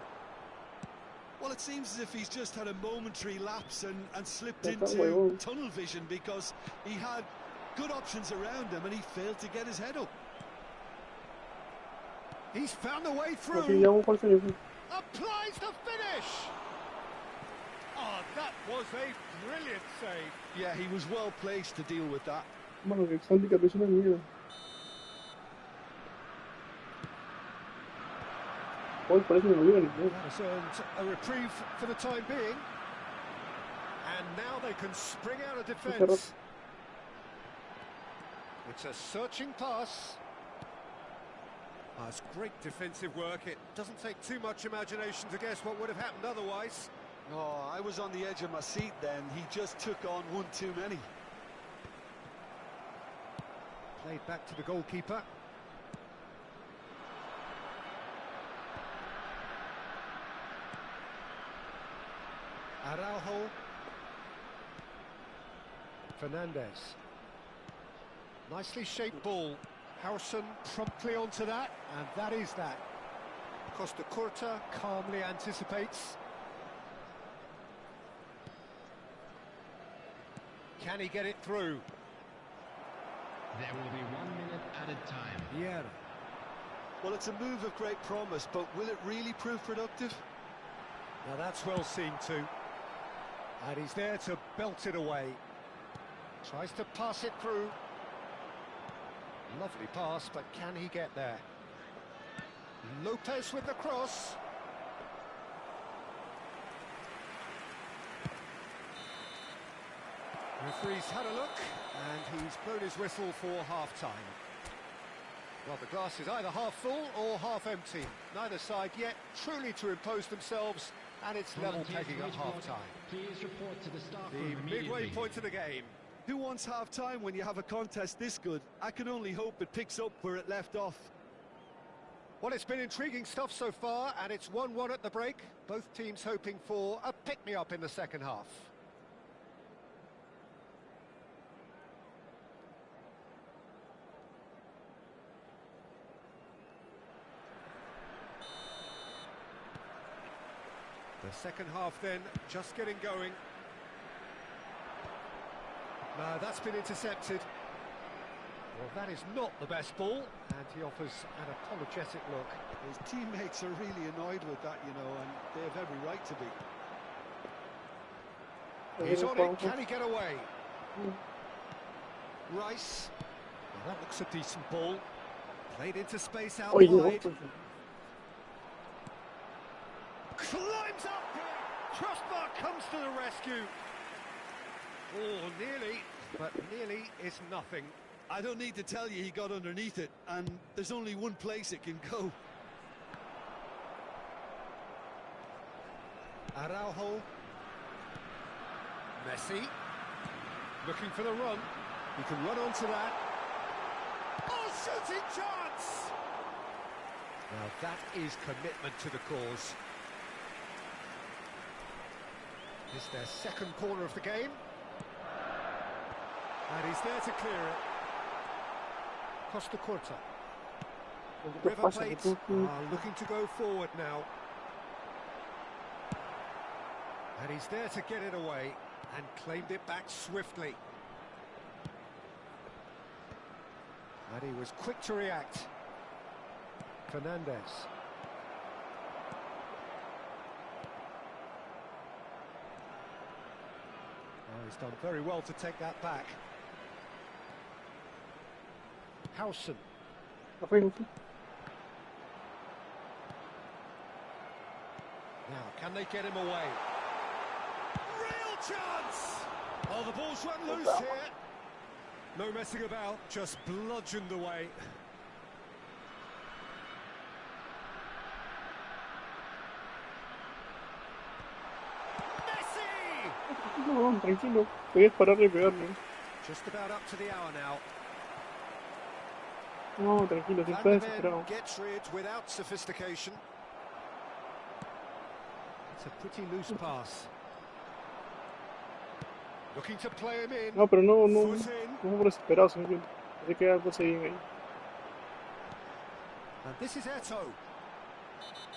Well, it seems as if he's just had a momentary lapse and slipped Ya está, into huevón. tunnel vision because he had good options around him and he failed to get his head up. He's found a way Aquí through. ya vamos por el finish. Applies the finish! Oh, that was a brilliant save. Yeah, he was well placed to deal with that. Mano, que handicap es una mierda. Hoy parece que no llega ni siquiera. That has earned a reprieve for the time being. And now they can spring out of defence. It's a searching pass. Oh, it's great defensive work. It doesn't take too much imagination to guess what would have happened otherwise. Oh, I was on the edge of my seat then. He just took on one too many. Played back to the goalkeeper. Araujo. Fernandez. Nicely shaped ball. Harrison promptly onto that, and that is that. Costa Curta calmly anticipates. Can he get it through? There will be 1 minute added time. Yeah. Well, it's a move of great promise, but will it really prove productive? Now that's well seen too. And he's there to belt it away. Tries to pass it through. Lovely pass, but can he get there? Lopez with the cross. Referee's had a look, and he's blown his whistle for half-time. Well, the glass is either half full or half empty. Neither side yet truly to impose themselves, and it's level pegging at half-time. Please report to the staff room The immediately. midway point of the game. Who wants half-time when you have a contest this good? I can only hope it picks up where it left off. Well, it's been intriguing stuff so far, and it's 1-1 at the break. Both teams hoping for a pick-me-up in the second half. The second half then, just getting going. No, that's been intercepted. Well, that is not the best ball, and he offers an apologetic look. His teammates are really annoyed with that, you know, and they have every right to be. He's on it, can he get away? Rice. Well, that looks a decent ball. Played into space out Oye, wide. no. Climbs up! Crossbar comes to the rescue. Oh, nearly, but nearly is nothing. I don't need to tell you he got underneath it, and there's only one place it can go. Araujo. Messi. Looking for the run. He can run onto that. Oh, shooting chance! Now that is commitment to the cause. It's their second corner of the game. And he's there to clear it. Costa Curta. River Plate are looking to go forward now. And he's there to get it away and claimed it back swiftly. And he was quick to react. Fernandez. Oh, he's done very well to take that back. Howson. Now, can they get him away? Real chance! Oh, the ball's run loose here. No messing about, just bludgeoned away. Messi! No, tranquilo. Podías parar de pegarle. Just about up to the hour now. No, tranquilo, si Van está de Ven desesperado. gets rid without sophistication. It's a pretty loose pass. Looking to play him in. No, pero no, Foot in. no fue por desesperado, sino que hay que algo se bien ahí. And this is Eto.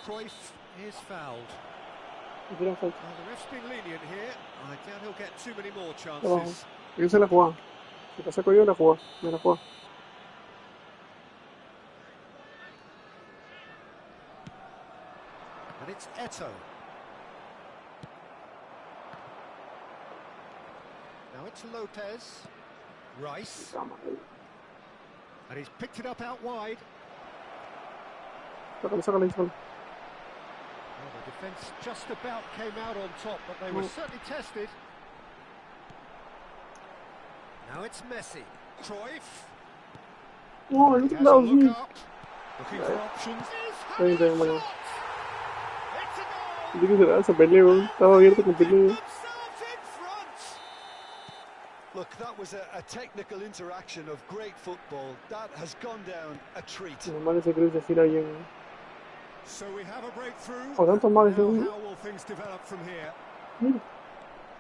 Cruyff is fouled. Hicieron falta. Well, the ref's been lenient here. I doubt he'll get too many more Abajo. chances. Hay que hacer la jugada. Si la saco yo, la jugada. Me la jugada. And it's Eto. Now it's Lopez. Rice. And he's picked it up out wide. Sácale, sácale, sácale. Well, the defence just about came out on top, but they were certainly tested. Now it's Messi. Cruyff. No, el He otro has a lado, look sí. up. Looking for options. Está bien, está bien, bueno. It's a goal. Yo que será esa pelea, weón. Estaba abierto con pelea. Themselves in front. Look, that was a technical interaction of great football. That has gone down a treat. Normal ese creo que se gira bien. So we have a breakthrough. O tanto mal ese Now güey. how will things develop from here? Mira.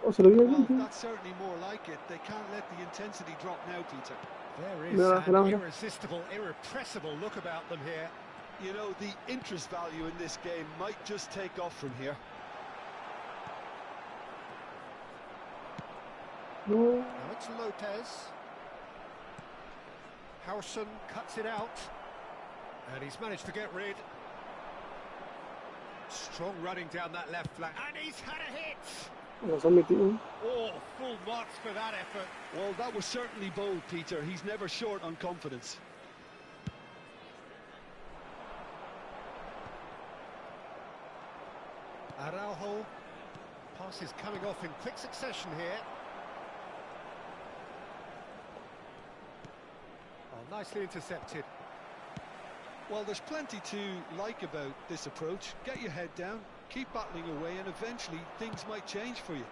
Oh, se lo dio Well, bien, tío. that's certainly more like it. They can't let the intensity drop now, Peter. There is Mira, an mira, mira. irresistible, irrepressible look about them here. You know, the interest value in this game might just take off from here. No. Now it's Lopez. Howson cuts it out. And he's managed to get rid. Strong running down that left flank. And he's had a hit! Nos han metido. Oh, full marks for that effort. Well, that was certainly bold, Peter. He's never short on confidence. Araujo. Pass is coming off in quick succession here. Oh, nicely intercepted. Well, there's plenty to like about this approach. Get your head down, keep battling away, and eventually things might change for you.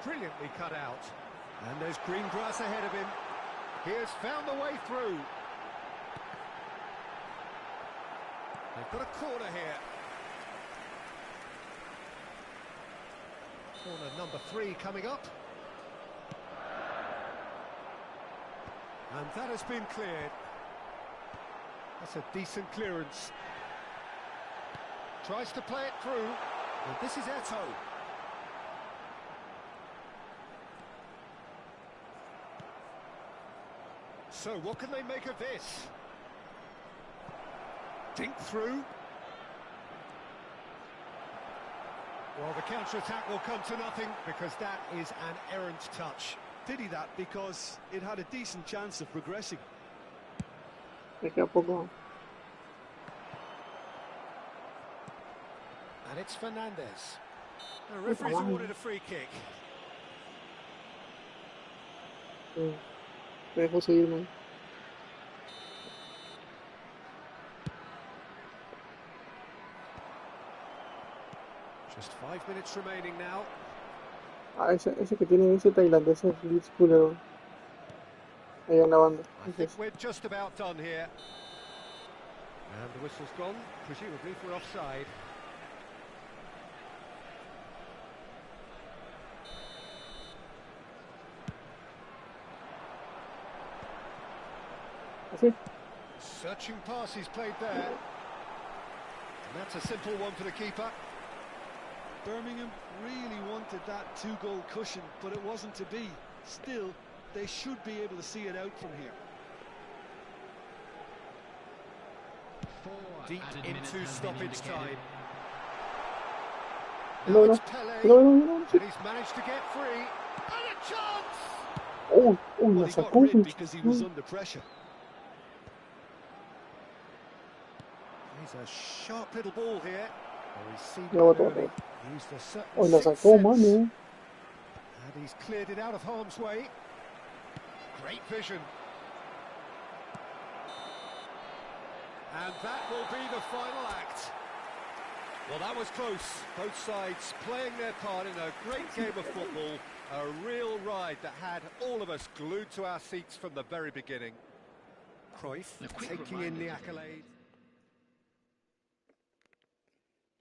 Brilliantly cut out. And there's green grass ahead of him. He has found the way through. They've got a corner here. Corner number 3 coming up. And that has been cleared. That's a decent clearance. Tries to play it through. And this is Eto. So what can they make of this? Dink through. Well, the counter-attack will come to nothing because that is an errant touch. Did he that because it had a decent chance of progressing? Es que a poco. And it's Fernandez. The referee's awarded a free kick. Sí. Me dejó seguir, man. Just 5 minutes remaining now. Ah, ese que tiene ese tailandés es Leeds culero. Allá en la banda. I think we're just about done here. And the whistle's gone, presumably for offside. Así. Searching pass he's played there. And that's a simple one for the keeper. Birmingham really wanted that two-goal cushion, but it wasn't to be. Still, they should be able to see it out from here. Deep into stoppage time. No, Now no. it's Pele, No, no, no, and he's managed to get free. And a chance! Oh, oh, Well, la he got sacó. rid because he was under pressure. He's a sharp little ball here. Oh, he's seen Ya va that todo. early. Used a certain Oh, la sixth sacó, sense. mano. And he's cleared it out of harm's way. Great vision. And that will be the final act. Well, that was close. Both sides playing their part in a great game of football. A real ride that had all of us glued to our seats from the very beginning. Cruyff taking in the accolade.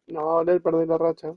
No, él perdió la racha.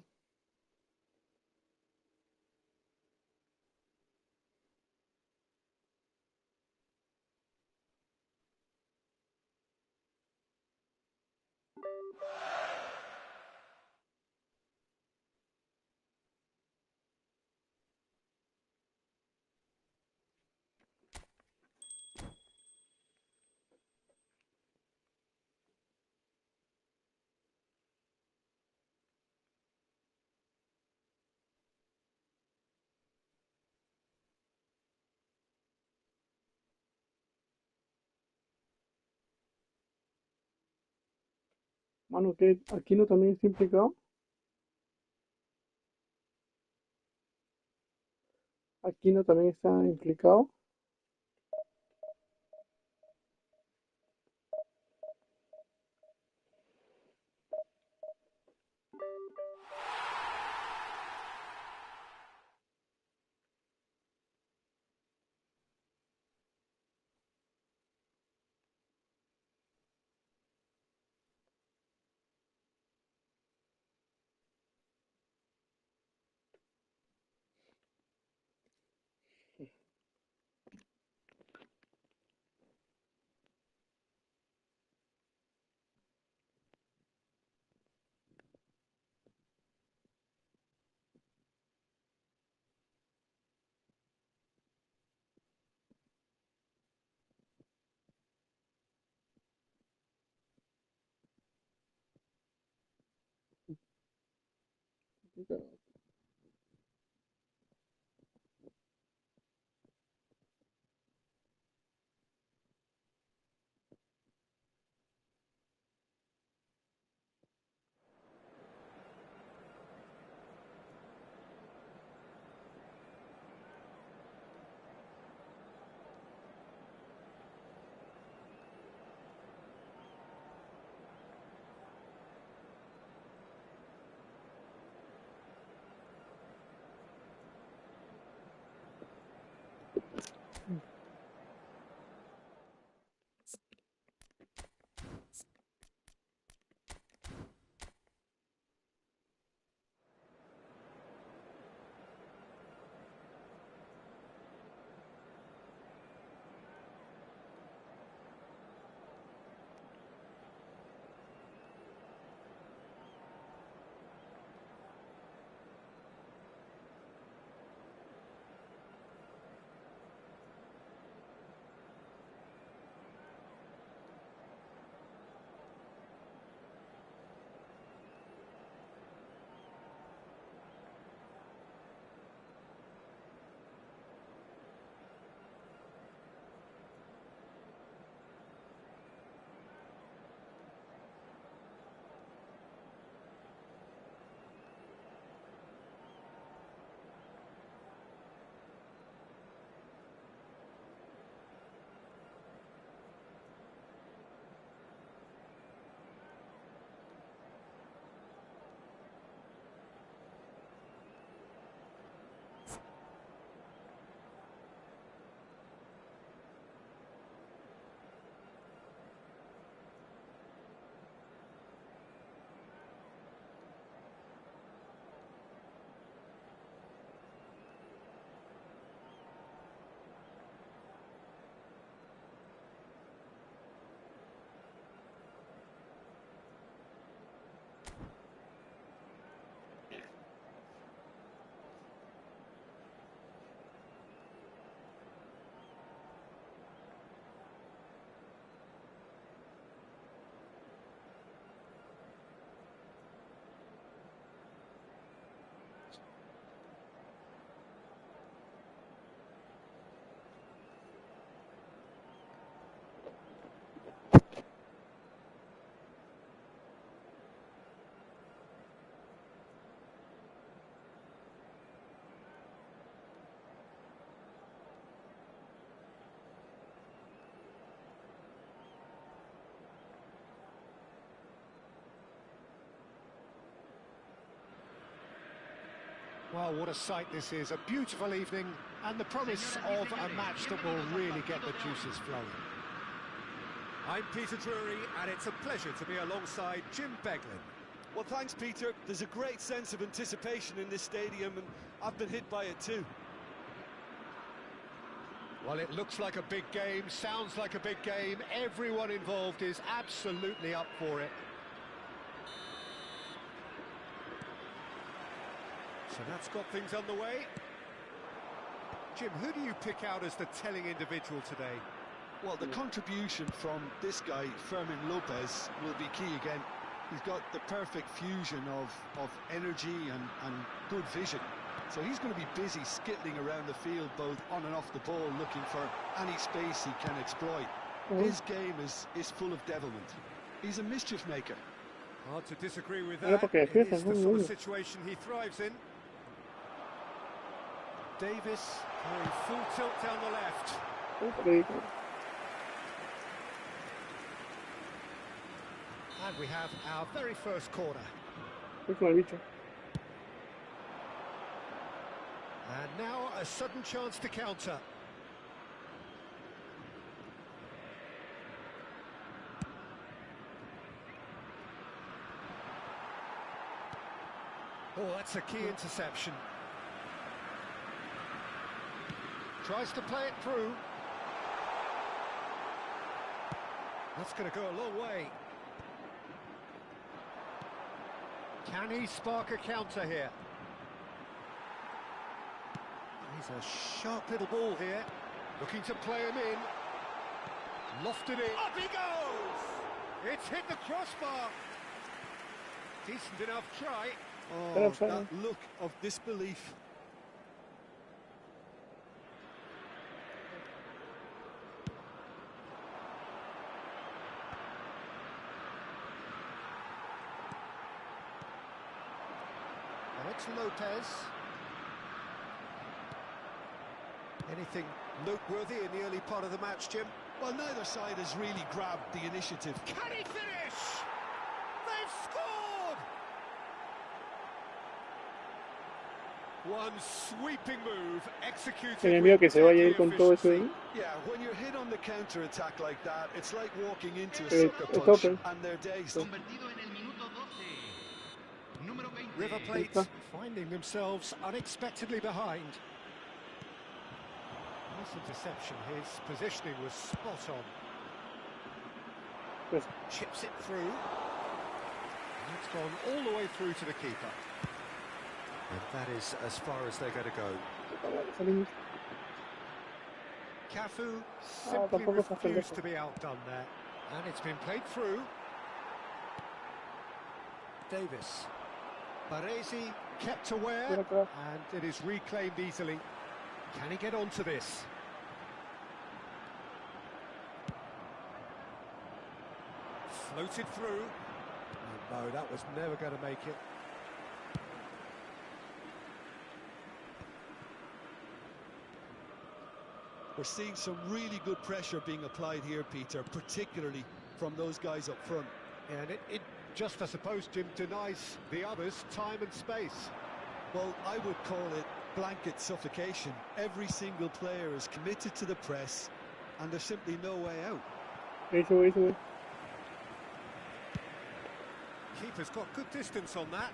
Mano, que Aquino también está implicado. Aquino también está implicado. Well, what a sight this is. A beautiful evening and the promise of a match that will really get the juices flowing. I'm Peter Drury, and it's a pleasure to be alongside Jim Beglin. Well, thanks, Peter. There's a great sense of anticipation in this stadium, and I've been hit by it too. Well, it looks like a big game, sounds like a big game. Everyone involved is absolutely up for it. So that's got things underway. Jim, who do you pick out as the telling individual today? Well, the contribution from this guy, Fermin Lopez, will be key again. He's got the perfect fusion of energy and good vision. So he's going to be busy skittling around the field, both on and off the ball, looking for any space he can exploit. His game is full of devilment. He's a mischief maker. Hard to disagree with Mira, that. porque It defiende, is the muy sort of bueno. situation he thrives in. Davis going full tilt down the left. Ridículo. And we have our very first corner. Voy con el bicho. And now a sudden chance to counter. Oh, that's a key interception. Tries to play it through. That's going to go a long way. Can he spark a counter here? He's a sharp little ball here. Looking to play him in. Lofted it. Up he goes! It's hit the crossbar. Decent enough try. Oh, that look of disbelief. Alex Lopez. Anything noteworthy in the early part of the match, Jim? Well, neither side has really grabbed the initiative. Can he finish? They've scored! One sweeping move executed Tenía with miedo que se vaya a deadly ir con todo eso efficiency. ahí. Yeah, when you're hit on the counter-attack like that, it's like walking into a It's sucker punch, open. and they're dazed. Convertido en el minuto 12. Número 20. River Plate finding themselves unexpectedly behind. Nice interception. His positioning was spot on. Pues, Chips it through. And it's gone all the way through to the keeper. And that is as far as they're going to go. salimos. Cafu simply tampoco se hace refused lejos. to be outdone there. And it's been played through. Davis. Baresi kept aware, Mira atrás. and it is reclaimed easily. Can he get onto this? Floated through. Oh, no, that was never going to make it. We're seeing some really good pressure being applied here, Peter, particularly from those guys up front. Yeah, and it just, I suppose, Jim, denies the others time and space. Well, I would call it blanket suffocation. Every single player is committed to the press, and there's simply no way out. Ahí sube, ahí sube. Keeper's got good distance on that.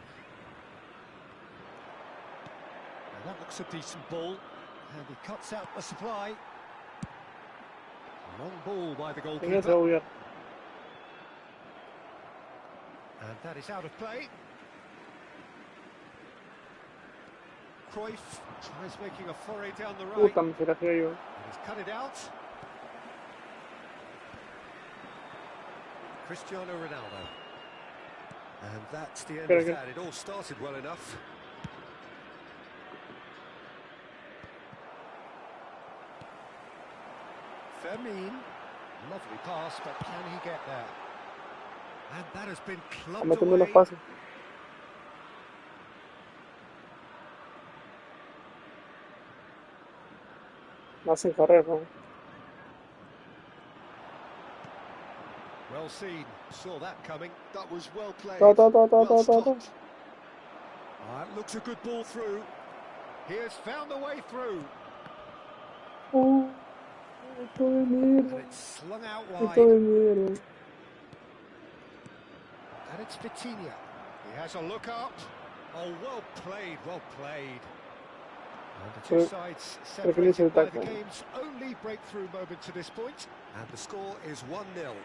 Now that looks a decent ball, and he cuts out the supply. Long ball by the Tenía goalkeeper, se va a buguear. and that is out of play. Cruyff tries making a foray down the right, Puta, me se la hacía yo. and he's cut it out. Cristiano Ronaldo. And that's the end Good, of good. that. It all started well enough. Fermin. Lovely pass, but can he get there? And that has been Está clubbed metiendo los away. pases. Me hacen correr, ¿no? Well seen. Saw that coming. That was well played. Ta, ta, ta, ta, Well ta, ta, ta. stopped. That looks a good ball through. He has found a way through. Oh, esto de And mierda. it's slung out Esto wide. de mierda. And it's Vitinha. He has a look up. Oh, well played, well played. And the two sides separated by the game's only breakthrough moment to this point. And the score is 1-0.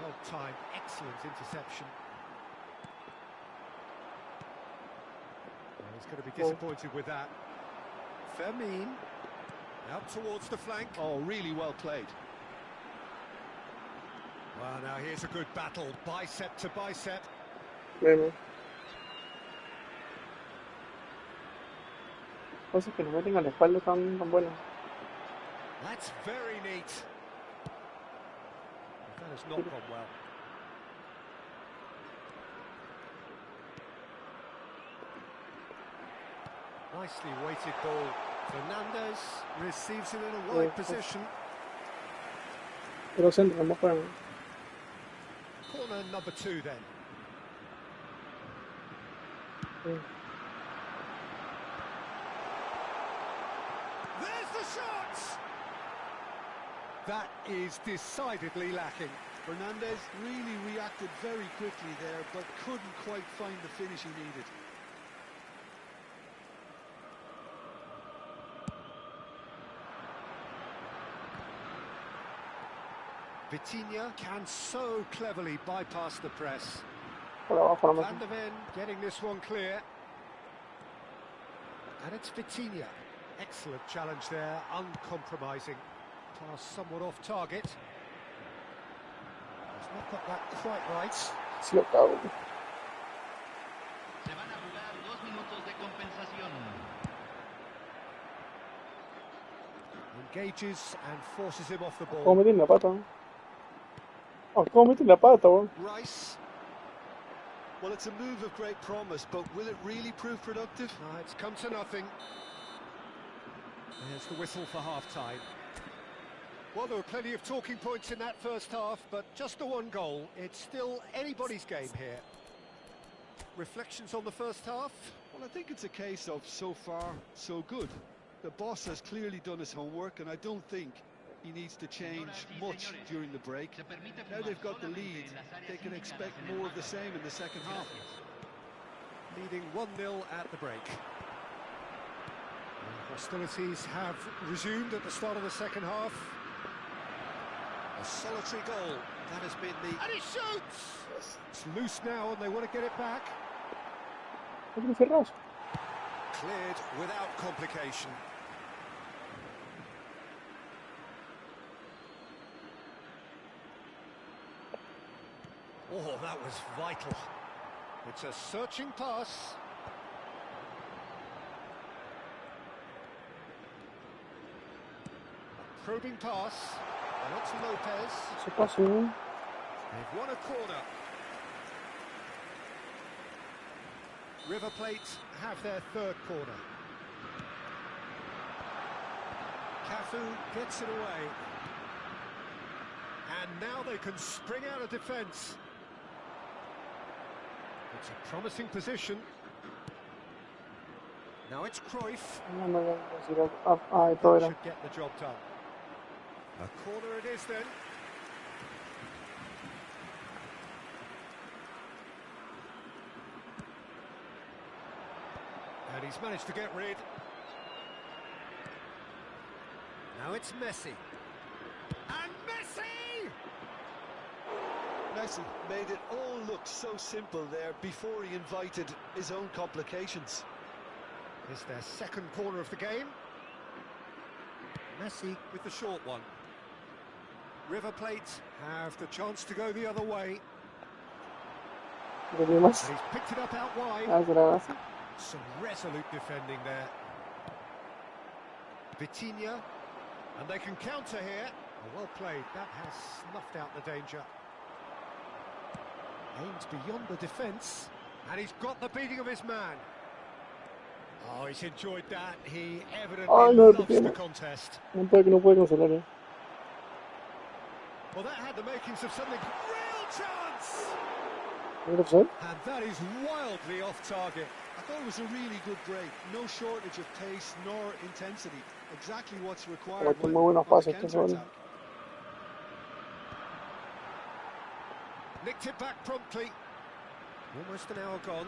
Well timed, excellent interception. Well, he's going to be disappointed with that. Fermin, out towards the flank. Oh, really well played. Well, now here's a good battle, bicep to bicep. Bueno. Cosas que nos meten a la espalda tan buenas. That's very neat. That has not gone well. Nicely weighted ball. Fernandez receives it in a wide position. Pero centro, no juegan. Corner number 2 then. There's the shot! That is decidedly lacking. Fernandez really reacted very quickly there, but couldn't quite find the finish he needed. Vitinha can so cleverly bypass the press. Van der Ven getting this one clear. And it's Vitinha. Excellent challenge there, uncompromising. Pass somewhat off target. He's not got that quite right. Se lo cago. Se van a jugar 2 minutos de compensación. Engages and forces him off the ball. ¿Cómo meten la pata? Oh, ¿cómo meten la pata, weón? Rice. Well, it's a move of great promise, but will it really prove productive? It's come to nothing. There's the whistle for half-time. Well, there were plenty of talking points in that first half, but just the one goal. It's still anybody's game here. Reflections on the first half? Well, I think it's a case of so far, so good. The boss has clearly done his homework, and I don't think he needs to change much during the break. Now they've got the lead, they can expect more of the same in the second half. Leading 1-0 at the break. And hostilities have resumed at the start of the second half. A solitary goal. That has been the... And he shoots! It's loose now and they want to get it back. Cleared without complication. Oh, that was vital. It's a searching pass. A probing pass. And on to Lopez. They've won a corner. River Plate have their third corner. Cafu gets it away. And now they can spring out of defence. It's a promising position. Now it's Cruyff. Should get the job done. A corner it is then. And he's managed to get rid. Now it's Messi. And Messi! Messi made it all look so simple there before he invited his own complications. It's their second corner of the game. Messi with the short one. River Plate have the chance to go the other way. And he's picked it up out wide. Some resolute defending there. Vitinha. And they can counter here. Well played. That has snuffed out the danger. Aims beyond the defence. And he's got the beating of his man. Oh, he's enjoyed that. He evidently loves the contest. No puede cancelar. Well, that had the makings of something. Real chance! ¿No offside? And that is wildly off target. I thought it was a really good break. No shortage of pace nor intensity. Exactly what's required Comete muy buenos on the pases este sol. counter-attack. Nicked it back promptly. Almost an hour gone.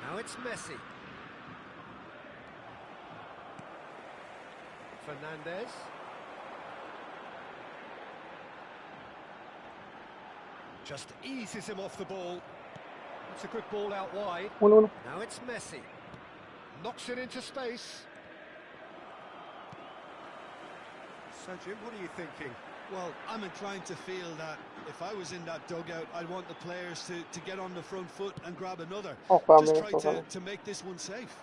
Now it's Messi. Fernandez. Just eases him off the ball. It's a good ball out wide. Bueno. Now it's Messi. Knocks it into space. So, Jim, what are you thinking? Well, I'm inclined to feel that if I was in that dugout, I'd want the players to get on the front foot and grab another. Just try to make this one safe.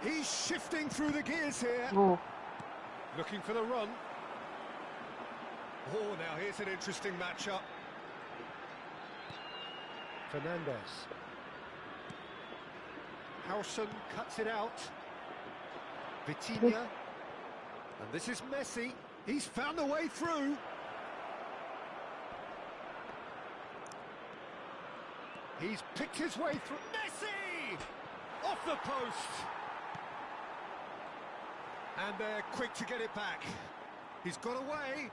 He's shifting through the gears here. No. Looking for the run. Oh, now here's an interesting matchup. Fernandez. Howson cuts it out. Vitinha. And this is Messi. He's found a way through. He's picked his way through. Messi! Off the post. And they're quick to get it back. He's got away.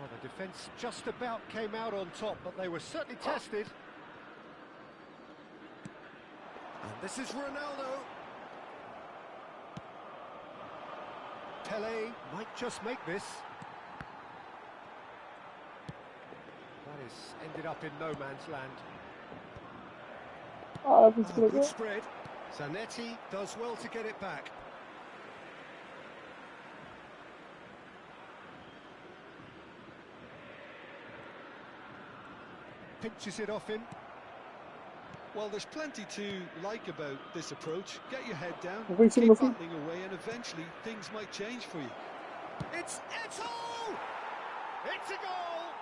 Well, the defence just about came out on top, but they were certainly tested. And this is Ronaldo. Pele might just make this. That is ended up in no man's land. Good spread. Zanetti does well to get it back. Pinches it off him. Well, there's plenty to like about this approach. Get your head down, keep battling away, and eventually things might change for you. It's Eto'o! It's a goal!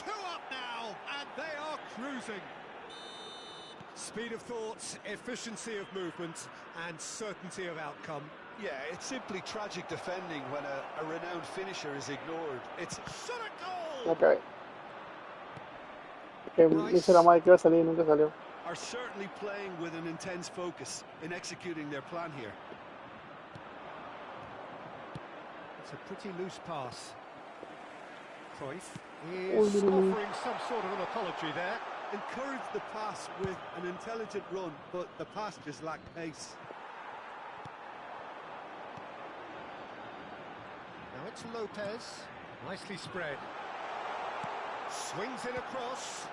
2 up now, and they are cruising. Speed of thought, efficiency of movement, and certainty of outcome. Yeah, it's simply tragic defending when a renowned finisher is ignored. It's shot a goal! Okay. Dice la madre que iba a salir y nunca salió. Are certainly playing with an intense focus in executing their plan here. It's a pretty loose pass. Cruyff is offering some sort of an apology there. Encourage the pass with an intelligent run, but the pass just lacked pace. Now it's Lopez. Nicely spread. Swings it across.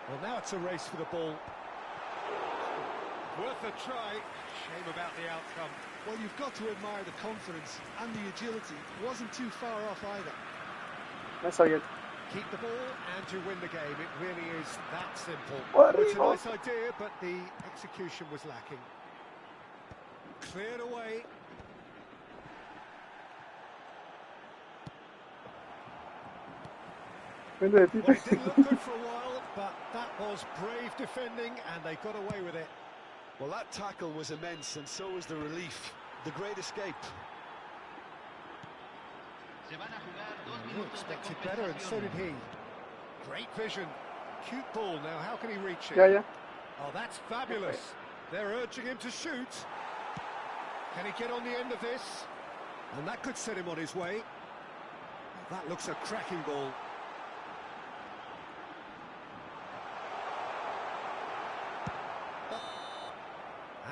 Well, now it's a race for the ball. Worth a try. Shame about the outcome. Well, you've got to admire the confidence and the agility. Wasn't too far off either. That's all good. Keep the ball and you win the game. It really is that simple. What It's a nice idea, but the execution was lacking. Cleared away. Well, it didn't look good for a while, but that was brave defending, and they got away with it. Well, that tackle was immense, and so was the relief. The great escape. He expected better, and so did he. Great vision. Cute ball. Now, how can he reach it? Yeah. Oh, that's fabulous. They're urging him to shoot. Can he get on the end of this? And that could set him on his way. That looks a cracking ball.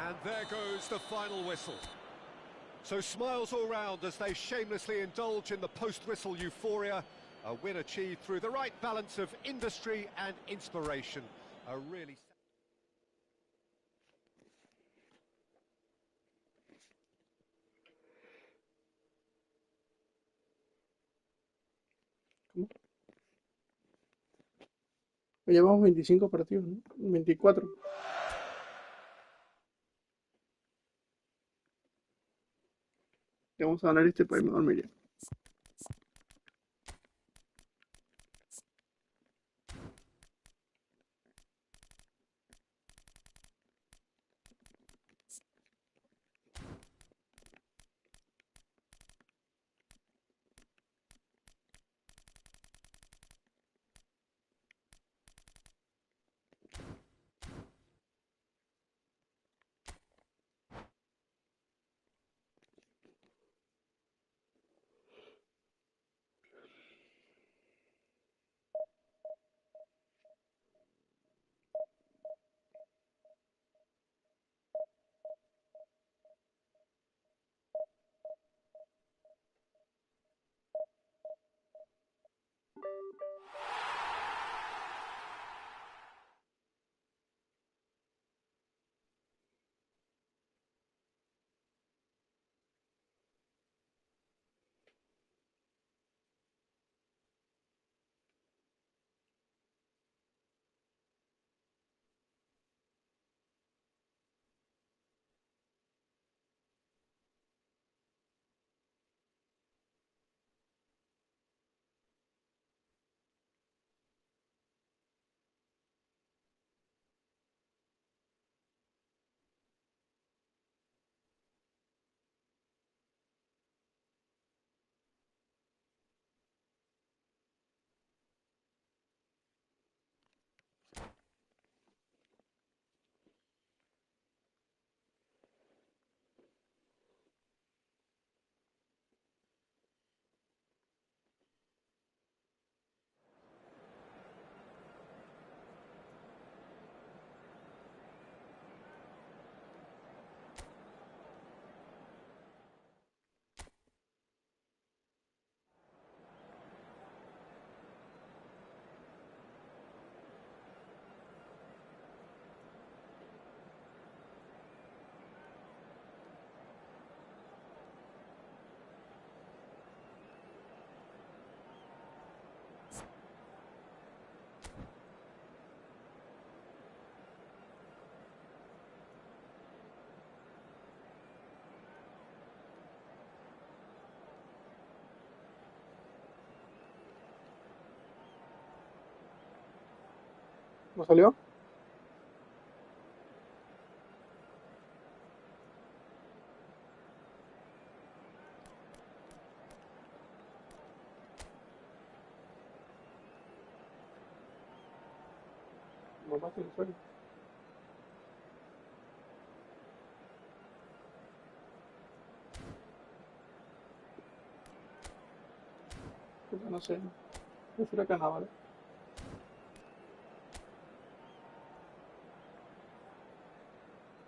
And there goes the final whistle. So smiles all round as they shamelessly indulge in the post-whistle euphoria. A win achieved through the right balance of industry and inspiration. A really... Llevamos 25 partidos, ¿no? 24. Vamos a ganar este para irme a dormir ya. ¿No salió? Mamá se le suena. Puta, no sé. Prefiero acá Navarra.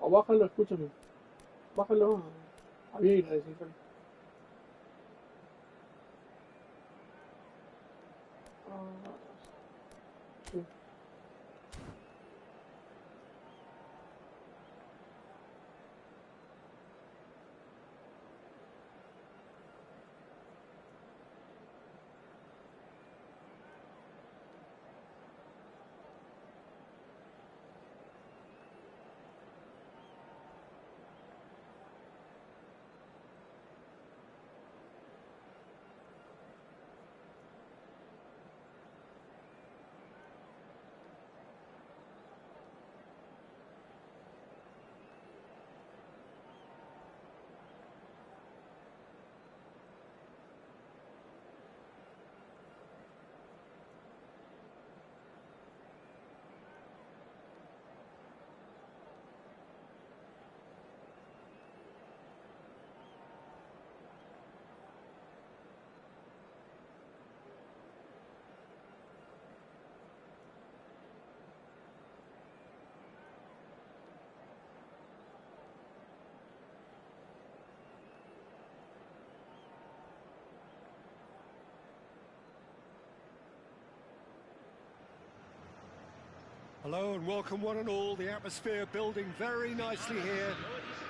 O bájalo, escúchame. Bájalo a Vieira, decís. Ah, sí. Hello and welcome one and all. The atmosphere building very nicely here.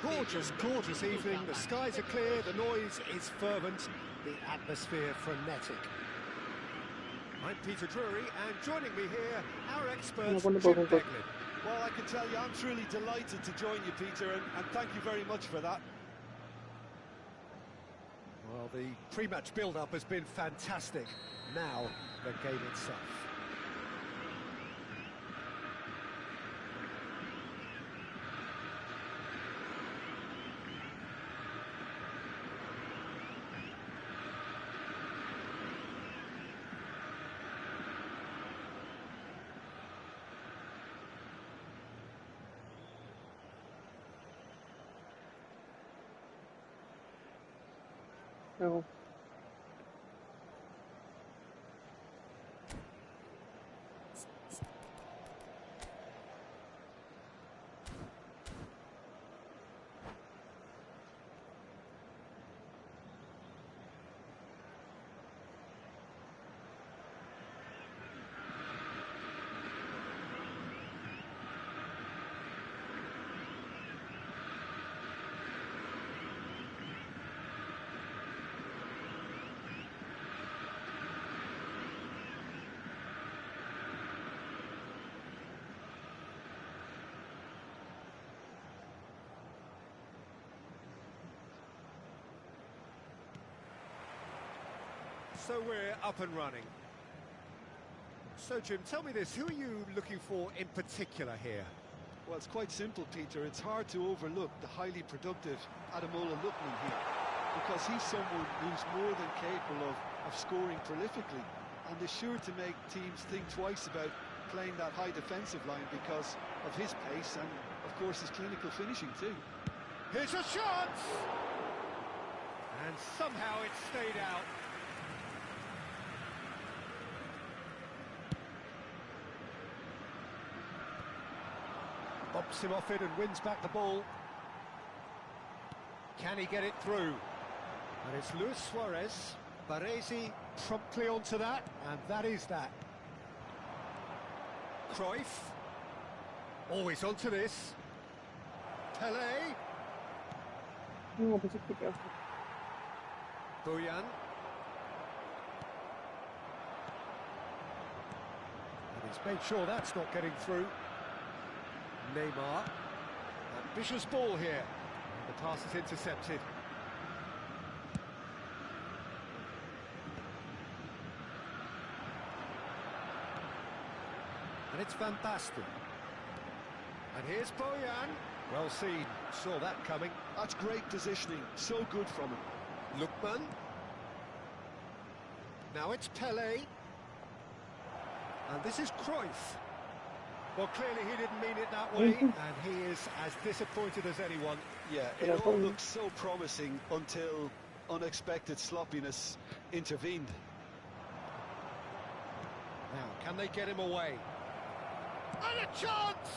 Gorgeous, gorgeous evening. The skies are clear, the noise is fervent, the atmosphere frenetic. I'm Peter Drury, and joining me here, our expert, No pone por Jim un. Beglin. Well, I can tell you, I'm truly delighted to join you, Peter, and thank you very much for that. Well, the pre-match build-up has been fantastic. Now, the game itself. No. So we're up and running. So, Jim, tell me this, who are you looking for in particular here? Well, it's quite simple, Peter. It's hard to overlook the highly productive Ademola Lookman here, because he's someone who's more than capable of scoring prolifically, and is sure to make teams think twice about playing that high defensive line because of his pace and, of course, his clinical finishing too. Here's a shot! And somehow it stayed out. Bumps him off it and wins back the ball. Can he get it through? And it's Luis Suarez. Baresi promptly onto that, and that is that. Cruyff. Always onto this. Pelé. No, pues es que quedaste. Boyan. And he's made sure that's not getting through. Neymar. Ambitious ball here. The pass is intercepted. And it's Van Basten. And here's Bojan. Well seen, saw that coming. That's great positioning, so good from him. Lookman. Now it's Pele. And this is Cruyff. Well, clearly he didn't mean it that way, and he is as disappointed as anyone. Yeah, it all looked so promising until unexpected sloppiness intervened. Now, can they get him away? And a chance!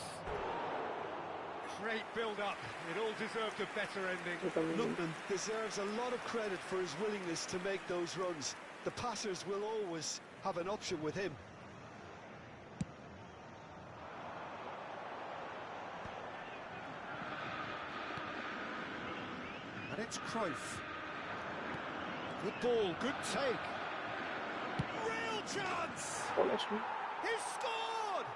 Great build-up. It all deserved a better ending. Lookman deserves a lot of credit for his willingness to make those runs. The passers will always have an option with him. And it's Cruyff. Good ball, good take. Real chance! He's scored!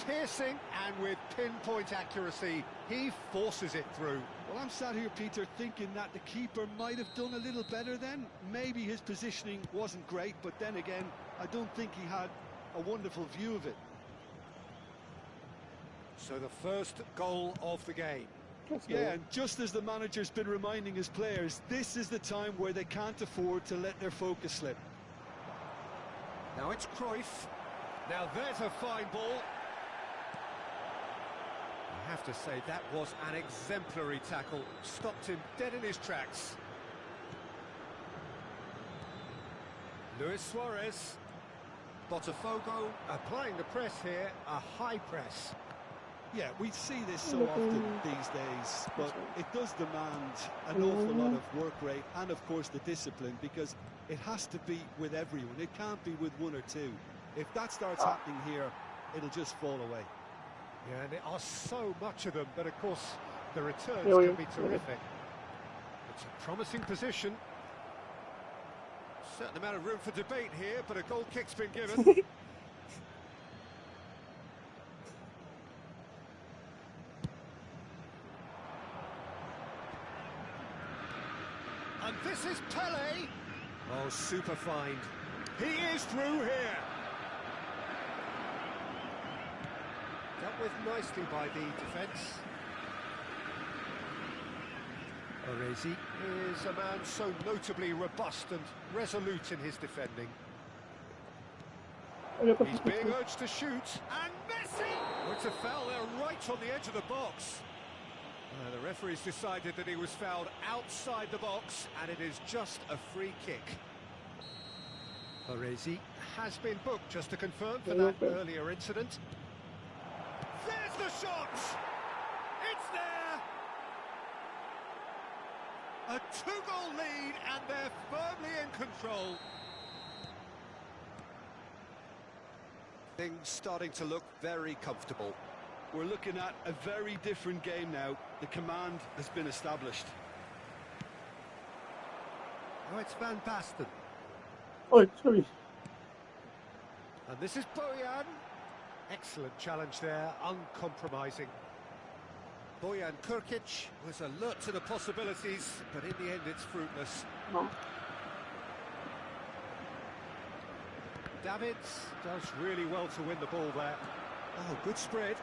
Piercing, and with pinpoint accuracy, he forces it through. Well, I'm sat here, Peter, thinking that the keeper might have done a little better then. Maybe his positioning wasn't great, but then again, I don't think he had a wonderful view of it. So the first goal of the game. Yeah, and just as the manager's been reminding his players, this is the time where they can't afford to let their focus slip. Now it's Cruyff. Now there's a fine ball. I have to say that was an exemplary tackle. Stopped him dead in his tracks. Luis Suarez. Botafogo applying the press here, a high press. Yeah, we see this so often these days, but it does demand an awful lot of work rate and, of course, the discipline, because it has to be with everyone. It can't be with one or two. If that starts happening here, it'll just fall away. Yeah, and there are so much of them, but of course the returns can be terrific. It's a promising position. Certain amount of room for debate here, but a goal kick's been given. And this is Pele. Oh, super find. He is through here. Dealt with nicely by the defence. Baresi is a man so notably robust and resolute in his defending. He's being urged to shoot. And Messi! Oh, it's a foul there right on the edge of the box. The referee's decided that he was fouled outside the box, and it is just a free kick. Baresi has been booked, just to confirm, for that earlier incident. There's the shot! It's there! A two-goal lead, and they're firmly in control. Things starting to look very comfortable. We're looking at a very different game now. The command has been established. Oh, it's Van Basten. Oh, sorry. And this is Bojan. Excellent challenge there, uncompromising. Bojan Krkić was alert to the possibilities, but in the end it's fruitless. No. Davids does really well to win the ball there. Oh, good spread.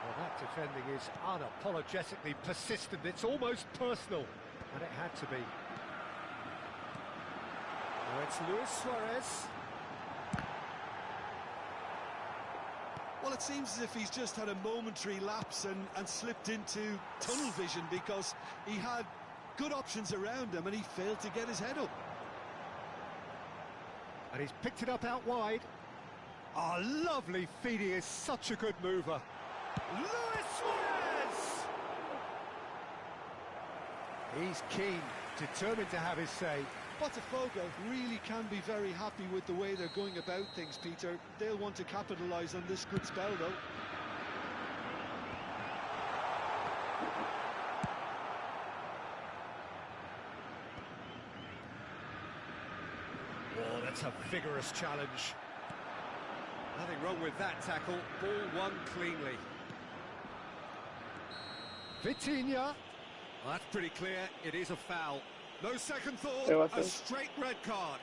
Well, that defending is unapologetically persistent. It's almost personal, and it had to be. Now it's Luis Suarez. Well, it seems as if he's just had a momentary lapse and slipped into tunnel vision, because he had good options around him and he failed to get his head up. And he's picked it up out wide. Oh, lovely feed. He is such a good mover. Luis Suarez! He's keen, determined to have his say. Botafogo really can be very happy with the way they're going about things, Peter. They'll want to capitalise on this good spell, though. Oh, that's a vigorous challenge. Nothing wrong with that tackle. Ball won cleanly. Vitinha. Well, that's pretty clear. It is a foul. No second ¿Qué thought, va a a hacer? straight red card.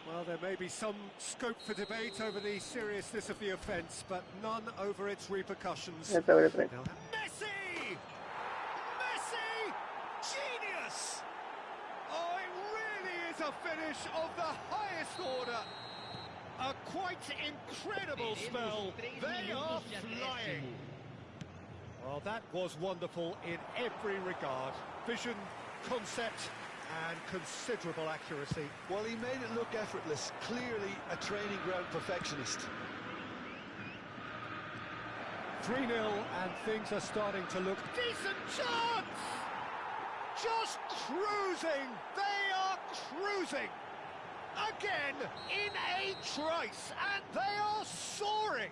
Well, there may be some scope for debate over the seriousness of the offence, but none over its repercussions. Ya te voy a traer. Now, Messi! Messi! Genius! Oh, it really is a finish of the highest order. A quite incredible spell. They are flying. Well, that was wonderful in every regard. Vision, concept, and considerable accuracy. Well, he made it look effortless. Clearly a training ground perfectionist. 3-0, and things are starting to look decent. Chance! Just cruising. They are cruising. Again, in a trice, and they are soaring.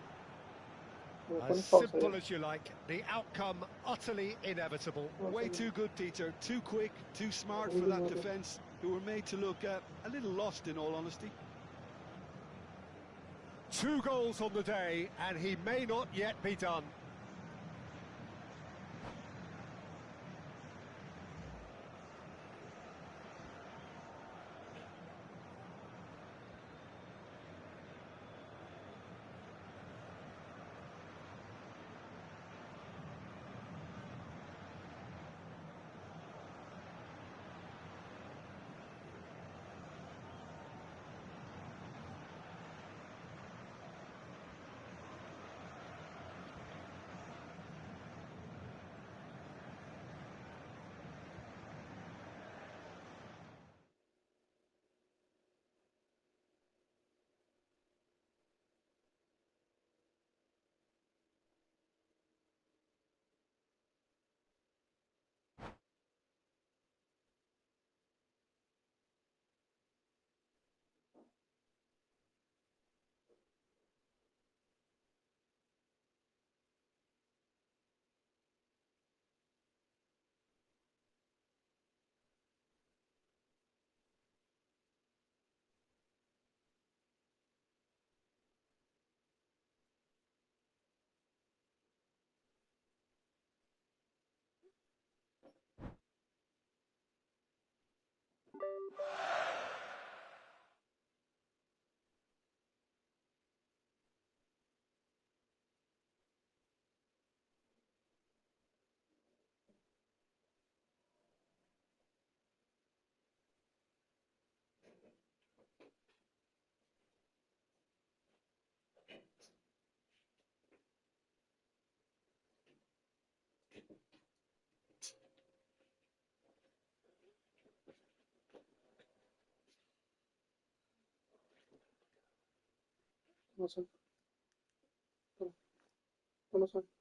Me As pones pausa simple ya. as you like, the outcome utterly inevitable. Way too good, Peter. Too quick, too smart for that defence, who were made to look a little lost, in all honesty. 2 goals on the day, and he may not yet be done. No sé. No sé.